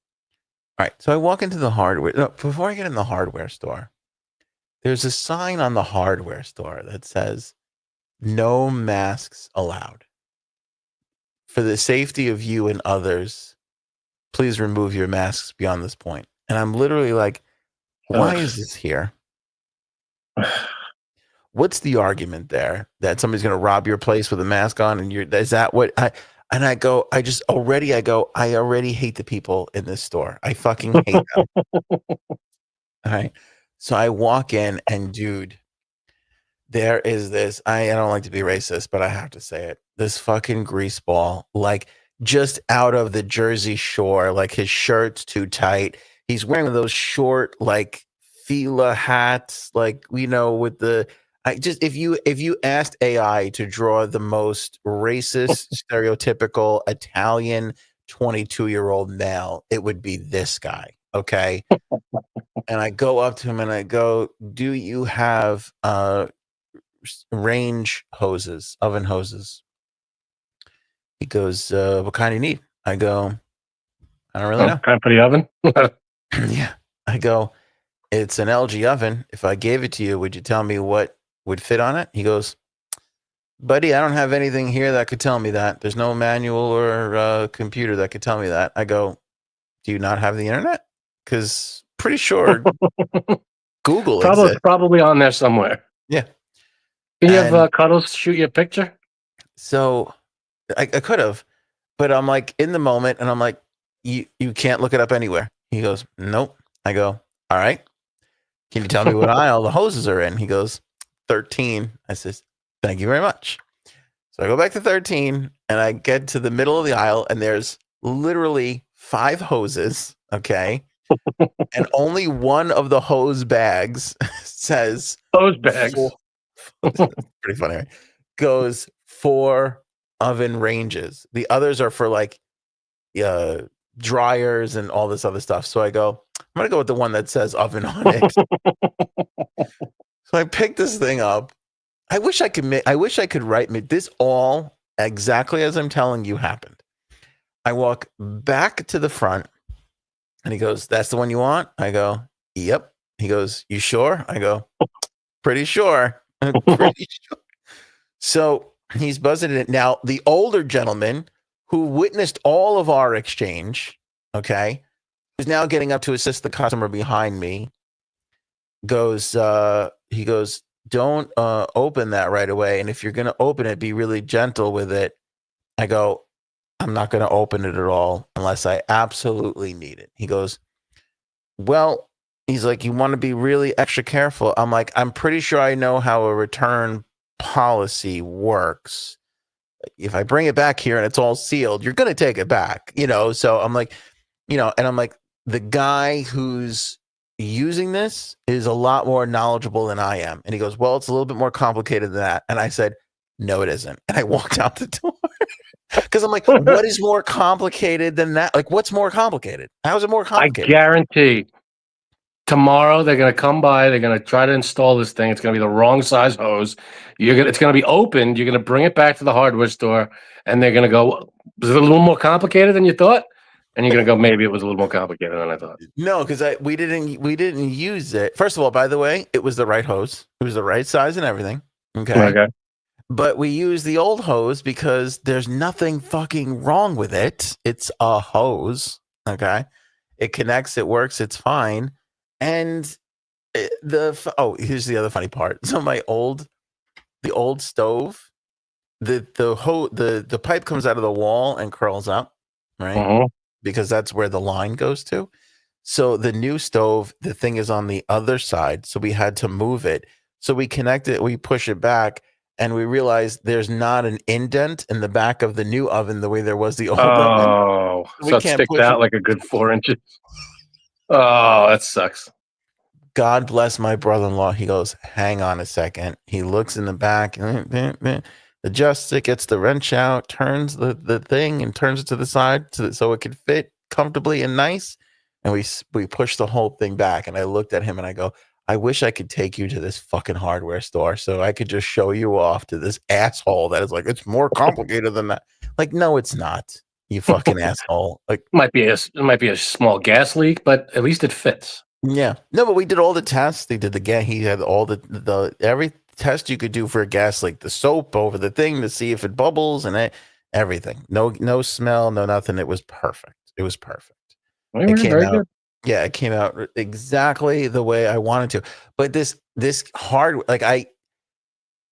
All right. So I walk into the hardware. No, before I get in the hardware store, there's a sign on the hardware store that says, no masks allowed. For the safety of you and others, please remove your masks beyond this point. And I'm literally like, why is this here? What's the argument there that somebody's going to rob your place with a mask on? And is that what I already hate the people in this store. I fucking hate them. All right. So I walk in and dude, there is this, I don't like to be racist, but I have to say it. This fucking greaseball, like just out of the Jersey Shore, like his shirt's too tight. He's wearing those short, like Fila hats, like, with the, if you asked AI to draw the most racist, stereotypical Italian 22-year-old male, it would be this guy. Okay. And I go up to him and I go, do you have range hoses, oven hoses? He goes, what kind do you need? I go, I don't really know. Kind for the oven? Yeah. I go, it's an LG oven. If I gave it to you, would you tell me what would fit on it? He goes, buddy, I don't have anything here that could tell me that. There's no manual or computer that could tell me that. I go, do you not have the internet? Because pretty sure Google exists. Probably on there somewhere. Yeah. Can you have Cuddles shoot you a picture? So I could have, but I'm like in the moment and I'm like, you can't look it up anywhere. He goes, nope. I go, all right. Can you tell me what aisle the hoses are in? He goes, 13. I says, thank you very much. So I go back to 13 and I get to the middle of the aisle and there's literally 5 hoses. Okay. And only one of the hose bags says hose bags. Pretty funny, right? Goes 4 oven ranges. The others are for like dryers and all this other stuff. So I go, I'm gonna go with the one that says oven on it. So I picked this thing up. I wish I could write this all exactly as I'm telling you happened. I walk back to the front and he goes, that's the one you want? I go, yep. He goes, you sure? I go, pretty sure. Pretty sure. So he's buzzing it. Now, the older gentleman who witnessed all of our exchange, okay, is now getting up to assist the customer behind me. He goes, don't open that right away. And if you're going to open it, be really gentle with it. I go, I'm not going to open it at all unless I absolutely need it. He goes, well, he's like, you want to be really extra careful. I'm like, I'm pretty sure I know how a return policy works. If I bring it back here and it's all sealed, you're going to take it back, So I'm like, and I'm like, the guy who's using this is a lot more knowledgeable than I am. And he goes, well, it's a little bit more complicated than that. And I said, no, it isn't. And I walked out the door. Because I'm like, what is more complicated than that? Like, what's more complicated? How is it more complicated? I guarantee tomorrow they're going to come by. They're going to try to install this thing. It's going to be the wrong size hose. It's going to be opened. You're going to bring it back to the hardware store, and they're going to go, was it a little more complicated than you thought? And you're going to go, maybe it was a little more complicated than I thought. No, because we didn't use it. First of all, by the way, it was the right hose. It was the right size and everything. Okay. But we use the old hose because there's nothing fucking wrong with it. It's a hose. Okay. It connects, it works, it's fine. And here's the other funny part. So the old stove, the pipe comes out of the wall and curls up, right? Uh-huh. Because that's where the line goes to. So the new stove, the thing is on the other side. So we had to move it. So we connect it, we push it back. And we realized there's not an indent in the back of the new oven the way there was the old oven. Oh, so it sticks out like a good 4 inches. Oh, that sucks. God bless my brother-in-law. He goes, hang on a second. He looks in the back, adjusts it, gets the wrench out, turns the thing and turns it to the side so it could fit comfortably and nice. And we push the whole thing back. And I looked at him and I go, I wish I could take you to this fucking hardware store so I could just show you off to this asshole that is like, it's more complicated than that. Like, no, it's not. You fucking asshole. Like, it might be a small gas leak, but at least it fits. Yeah. No, but we did all the tests. They did the gas. He had all the every test you could do for a gas leak. The soap over the thing to see if it bubbles and everything. No smell, no nothing. It was perfect. It was perfect. It came out. Good. Yeah, it came out exactly the way I wanted to. But this hard, like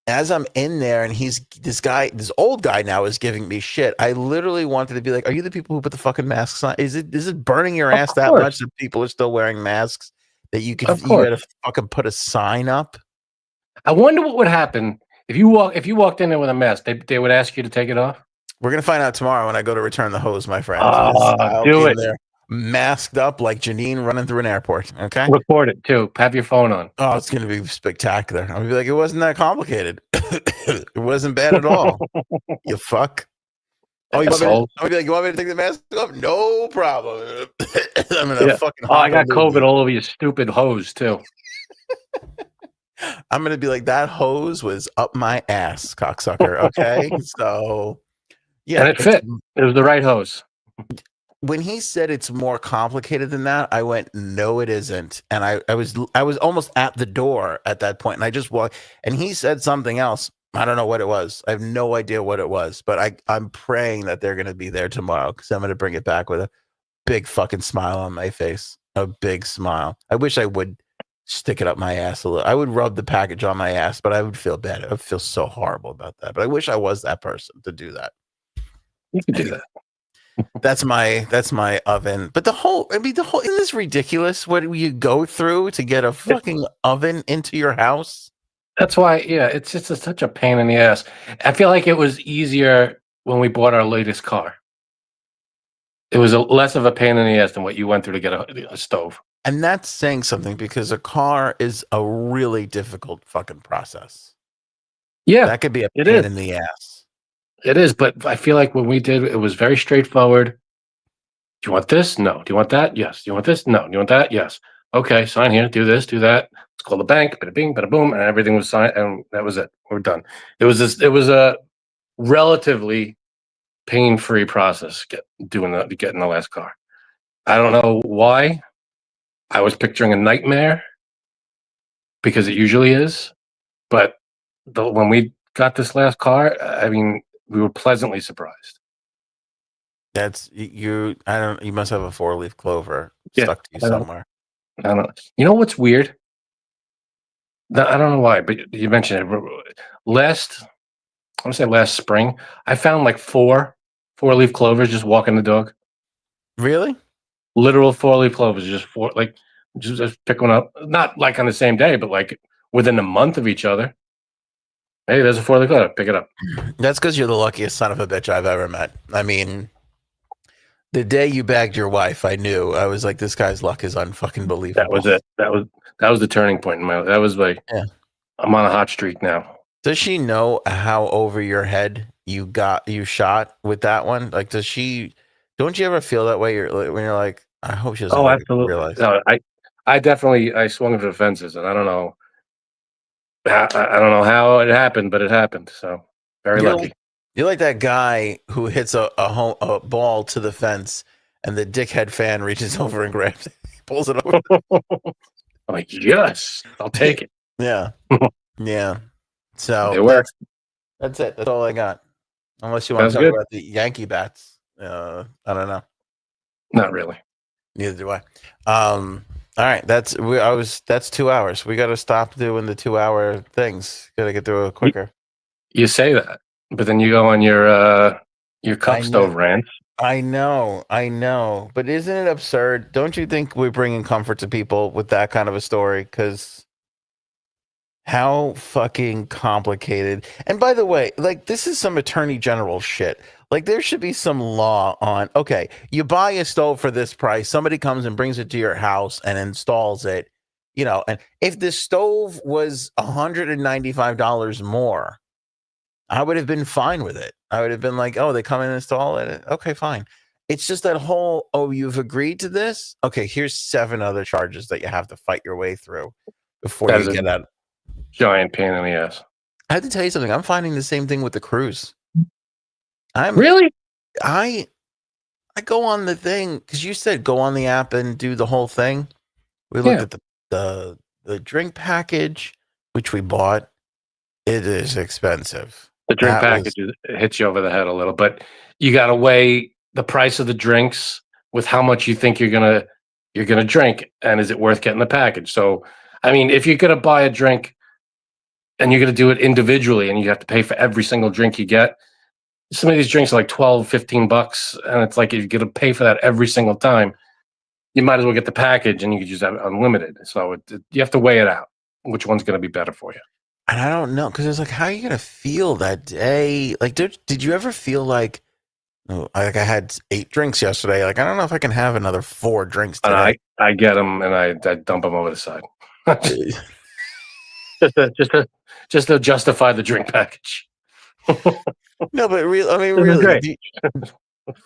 as I'm in there and this old guy now is giving me shit. I literally wanted to be like, are you the people who put the fucking masks on? Is it burning your ass that much that people are still wearing masks that you had to fucking put a sign up? I wonder what would happen if you walked in there with a mask. They would ask you to take it off. We're gonna find out tomorrow when I go to return the hose, my friend. Do it. There, masked up like Janine running through an airport. Okay. Record it too. Have your phone on. Oh, it's gonna be spectacular. I'm gonna be like, it wasn't that complicated. It wasn't bad at all. You fuck. Oh, you want me to take the mask off? No problem. I'm gonna fucking. Oh, I got COVID all over your stupid hose too. I'm gonna be like, that hose was up my ass, cocksucker. Okay, so yeah, and it fit. It was the right hose. When he said it's more complicated than that, I went, no, it isn't. And I was almost at the door at that point, and I just walked. And he said something else. I don't know what it was. I have no idea what it was, but I'm praying that they're gonna be there tomorrow because I'm gonna bring it back with a big fucking smile on my face. A big smile. I wish I would stick it up my ass a little. I would rub the package on my ass, but I would feel bad. I would feel so horrible about that. But I wish I was that person to do that. You could do that. That's my oven. But the whole isn't this ridiculous? What do you go through to get a fucking oven into your house? That's why, it's just such a pain in the ass. I feel like it was easier when we bought our latest car. It was less of a pain in the ass than what you went through to get a stove. And that's saying something because a car is a really difficult fucking process. Yeah, that could be a pain in the ass. It is, but I feel like when we did, it was very straightforward. Do you want this? No. Do you want that? Yes. Do you want this? No. Do you want that? Yes. Okay, sign here. Do this. Do that. Let's call the bank. Bada bing, bada boom, and everything was signed, and that was it. We're done. It was a relatively pain-free process getting the last car. I don't know why. I was picturing a nightmare because it usually is, but when we got this last car, I mean, we were pleasantly surprised. That's you. I don't. You must have a 4-leaf clover stuck to you somewhere. I don't know. You know what's weird? I don't know why, but you mentioned it. I want to say last spring, I found like 4-leaf clovers just walking the dog. Really? Literal 4-leaf clovers, just pick one up. Not like on the same day, but like within a month of each other. Hey, there's a 4-leaf clover. Pick it up. That's because you're the luckiest son of a bitch I've ever met. I mean, the day you bagged your wife, I knew. I was like, this guy's luck is unfucking believable. That was it. That was the turning point in my life. That was like, I'm on a hot streak now. Does she know how over your head you shot with that one? Like, don't you ever feel that way? When you're like, I hope she doesn't absolutely. realize. No, I definitely swung for the fences, and I don't know how it happened, but it happened. So very lucky. You're like that guy who hits a ball to the fence, and the dickhead fan reaches over and grabs it, pulls it over. I'm like, yes, I'll take it. Yeah, yeah. So it works. That's it. That's all I got. Unless you want to talk about the Yankee bats, I don't know. Not really. Neither do I. All right, that's 2 hours. We got to stop doing the 2-hour things. Got to get through it quicker. You say that, but then you go on your cup stove rant. I know, but isn't it absurd? Don't you think we're bringing comfort to people with that kind of a story? Because how fucking complicated. And by the way, like, this is some attorney general shit. Like, there should be some law on, okay, you buy a stove for this price, somebody comes and brings it to your house and installs it, and if the stove was $195 more, I would have been fine with it. I would have been like, oh, they come and install it. Okay, fine. It's just that whole, oh, you've agreed to this? Okay, here's 7 other charges that you have to fight your way through before you get out. Giant pain in the ass. I have to tell you something. I'm finding the same thing with the cruise. I go on the thing because you said go on the app and do the whole thing. We looked at the drink package, which we bought. It is expensive. The drink package hits you over the head a little, but you got to weigh the price of the drinks with how much you think you're gonna drink, and is it worth getting the package? So, I mean, if you're gonna buy a drink and you're gonna do it individually, and you have to pay for every single drink you get, some of these drinks are like $12-15, and it's like if you're gonna pay for that every single time, you might as well get the package, and you could just have unlimited. So you have to weigh it out, which one's gonna be better for you. And I don't know, because it's like, how are you gonna feel that day? Like, did you ever feel like I had 8 drinks yesterday? Like, I don't know if I can have another 4 drinks today. I get them and I dump them over the side, just to justify the drink package. No, but really,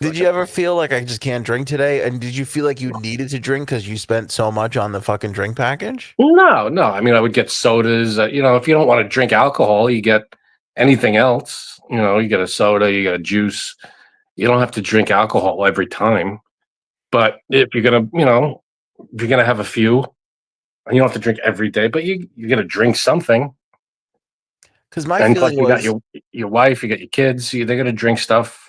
did you ever feel like I just can't drink today? And did you feel like you needed to drink because you spent so much on the fucking drink package? No. I mean, I would get sodas. If you don't want to drink alcohol, you get anything else. You get a soda, you get a juice. You don't have to drink alcohol every time. But if you're gonna have a few, you don't have to drink every day, but you're gonna drink something. Because my feeling you got your wife, you got your kids. They're gonna drink stuff.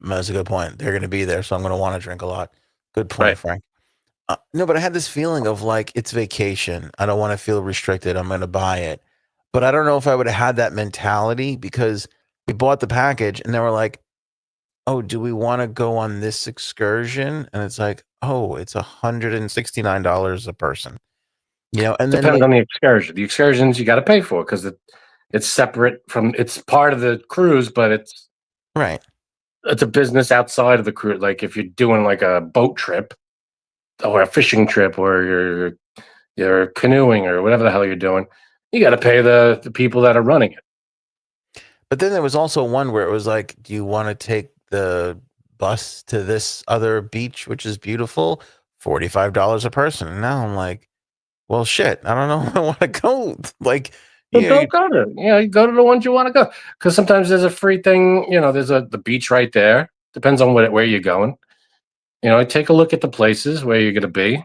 That's a good point. They're gonna be there, so I'm gonna want to drink a lot. Good point, Right. Frank. No, but I had this feeling of like it's vacation. I don't want to feel restricted. I'm gonna buy it, but I don't know if I would have had that mentality because we bought the package and they were like, "Oh, do we want to go on this excursion?" And it's like, "Oh, it's $169 a person." And Depends on the excursion. The excursions you got to pay for because it's separate from. It's part of the cruise, but it's right. It's a business outside of the cruise. Like if you're doing like a boat trip or a fishing trip, or you're canoeing or whatever the hell you're doing, you got to pay the people that are running it. But then there was also one where it was like, do you want to take the bus to this other beach, which is beautiful? $45 a person. And now I'm like, well, shit, I don't know. I want to go. Like, Don't go to you go to the ones you want to go because sometimes there's a free thing. There's the beach right there. Depends on where you're going. Take a look at the places where you're going to be.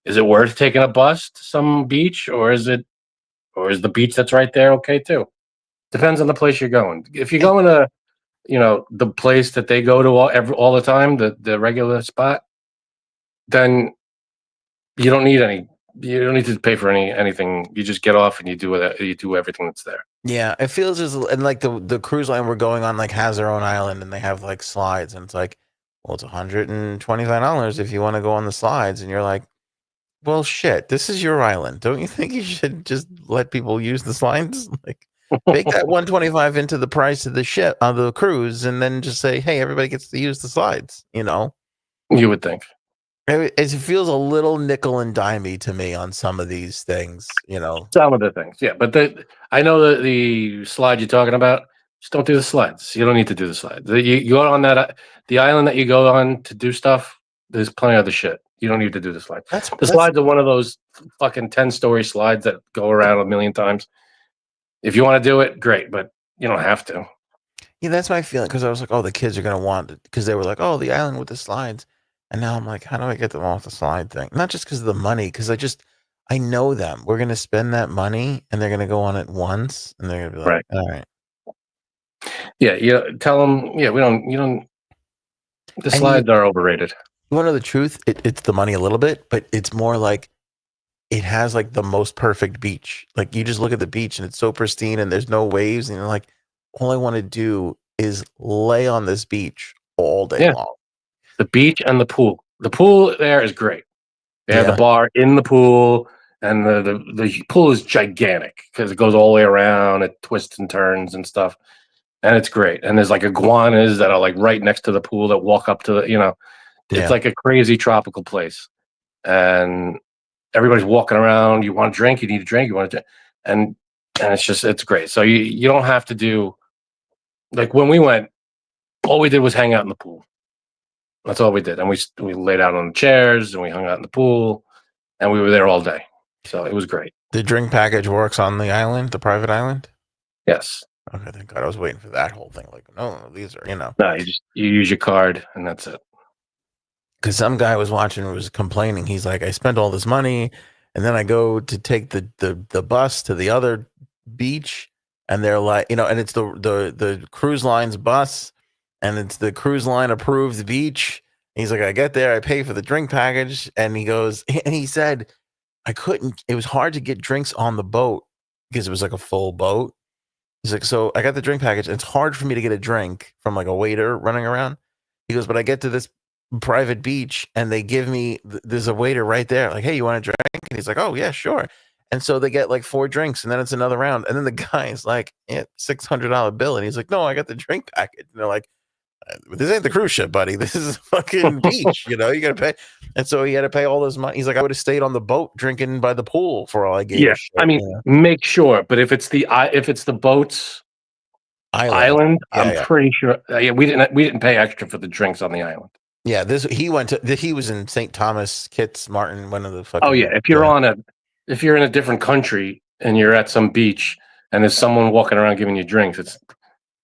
Is it worth taking a bus to some beach, or is the beach that's right there okay too? Depends on the place you're going. If you're going to, the place that they go to all the time, the regular spot, then you don't need any. You don't need to pay for anything. You just get off and you do everything that's there. Yeah, it feels and like the cruise line we're going on like has their own island and they have like slides and it's like, well, it's $125 if you want to go on the slides, and you're like, well, shit, this is your island. Don't you think you should just let people use the slides? Like, make that 125 into the price of the ship on the cruise, and then just say, hey, everybody gets to use the slides. You would think. It feels a little nickel and dimey to me on some of these things. Some of the things, yeah. But I know the slide you're talking about. Just don't do the slides. You don't need to do the slides. You go on the island that you go on to do stuff. There's plenty of other shit. You don't need to do the slides. The slides are one of those fucking 10-story slides that go around a million times. If you want to do it, great, but you don't have to. Yeah, that's my feeling, because I was like, oh, the kids are going to want it, because they were like, oh, the island with the slides. And now I'm like, how do I get them off the slide thing? Not just because of the money, because I know them. We're going to spend that money and they're going to go on it once and they're going to be like, right. All right. Yeah, tell them, you don't, the slides are overrated. You want to know the truth? It's the money a little bit, but it's more like it has like the most perfect beach. Like you just look at the beach and it's so pristine and there's no waves. And you're like, all I want to do is lay on this beach all day long. The beach and the pool. The pool there is great. They have the bar in the pool, and the pool is gigantic because it goes all the way around. It twists and turns and stuff, and it's great. And there's like iguanas that are like right next to the pool that walk up to the. It's like a crazy tropical place, and everybody's walking around. You want to drink? You need a drink. You want to drink, and it's great. So you don't have to do like when we went. All we did was hang out in the pool. That's all we did, and we laid out on the chairs and we hung out in the pool, and we were there all day. So it was great. The drink package works on the island, the private island. Yes. Okay, thank God. I was waiting for that whole thing. Like, no, these are No, you use your card and that's it. Because some guy was watching was complaining. He's like, I spent all this money, and then I go to take the bus to the other beach, and they're like, and it's the cruise line's bus. And it's the cruise line approved beach. And he's like, I get there, I pay for the drink package. And he said, it was hard to get drinks on the boat because it was like a full boat. He's like, so I got the drink package. And it's hard for me to get a drink from like a waiter running around. He goes, but I get to this private beach and they give me, there's a waiter right there. Like, hey, you want a drink? And he's like, oh yeah, sure. And so they get like 4 drinks and then it's another round. And then the guy is like, yeah, $600 bill. And he's like, no, I got the drink package. And they're like, this ain't the cruise ship, buddy. This is a fucking beach. You got to pay. And so he had to pay all this money. He's like, I would have stayed on the boat drinking by the pool for all I gave. Yeah, I mean, make sure. But if it's the boats Island. I'm Yeah. pretty sure. Yeah, we didn't pay extra for the drinks on the island. Yeah, he was in St. Thomas, Kitts, Martin, one of the fucking. Oh yeah, if you're in a different country and you're at some beach and there's someone walking around giving you drinks,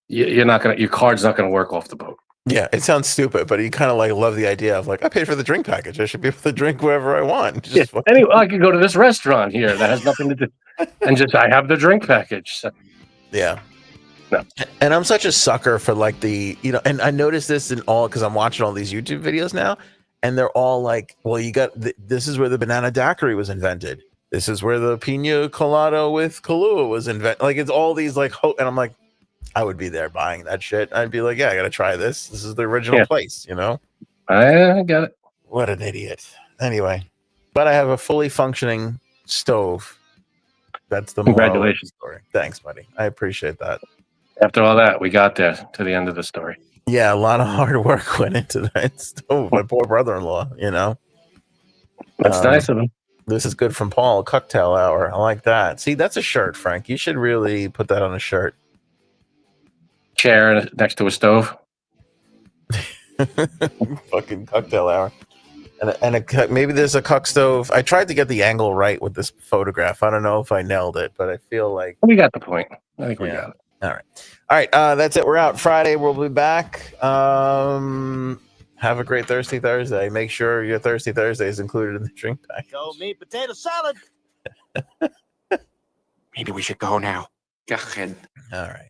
your card's not gonna work off the boat. Yeah, it sounds stupid, but you kind of like love the idea of like, I paid for the drink package. I should be able to drink wherever I want. Anyway, I could go to this restaurant here that has nothing to do, and I have the drink package. So. Yeah. No. And I'm such a sucker for like and I noticed this in all because I'm watching all these YouTube videos now, and they're all like, well, this is where the banana daiquiri was invented. This is where the pina colada with Kahlua was invented. Like it's all these like, and I'm like, I would be there buying that shit. I'd be like, yeah, I got to try this. This is the original place, I got it. What an idiot. Anyway, but I have a fully functioning stove. That's the congratulations story. Thanks, buddy. I appreciate that. After all that, we got there to the end of the story. Yeah, a lot of hard work went into that stove. My poor brother-in-law, That's nice of him. This is good from Paul. Cocktail hour. I like that. See, that's a shirt, Frank. You should really put that on a shirt. Chair next to a stove. Fucking cocktail hour. And maybe there's a cuck stove. I tried to get the angle right with this photograph. I don't know if I nailed it, but I feel like we got the point. I think we got it. All right. That's it. We're out Friday. We'll be back. Have a great Thirsty Thursday. Make sure your Thirsty Thursday is included in the drink pack. Go meat potato salad. Maybe we should go now. Go ahead. All right.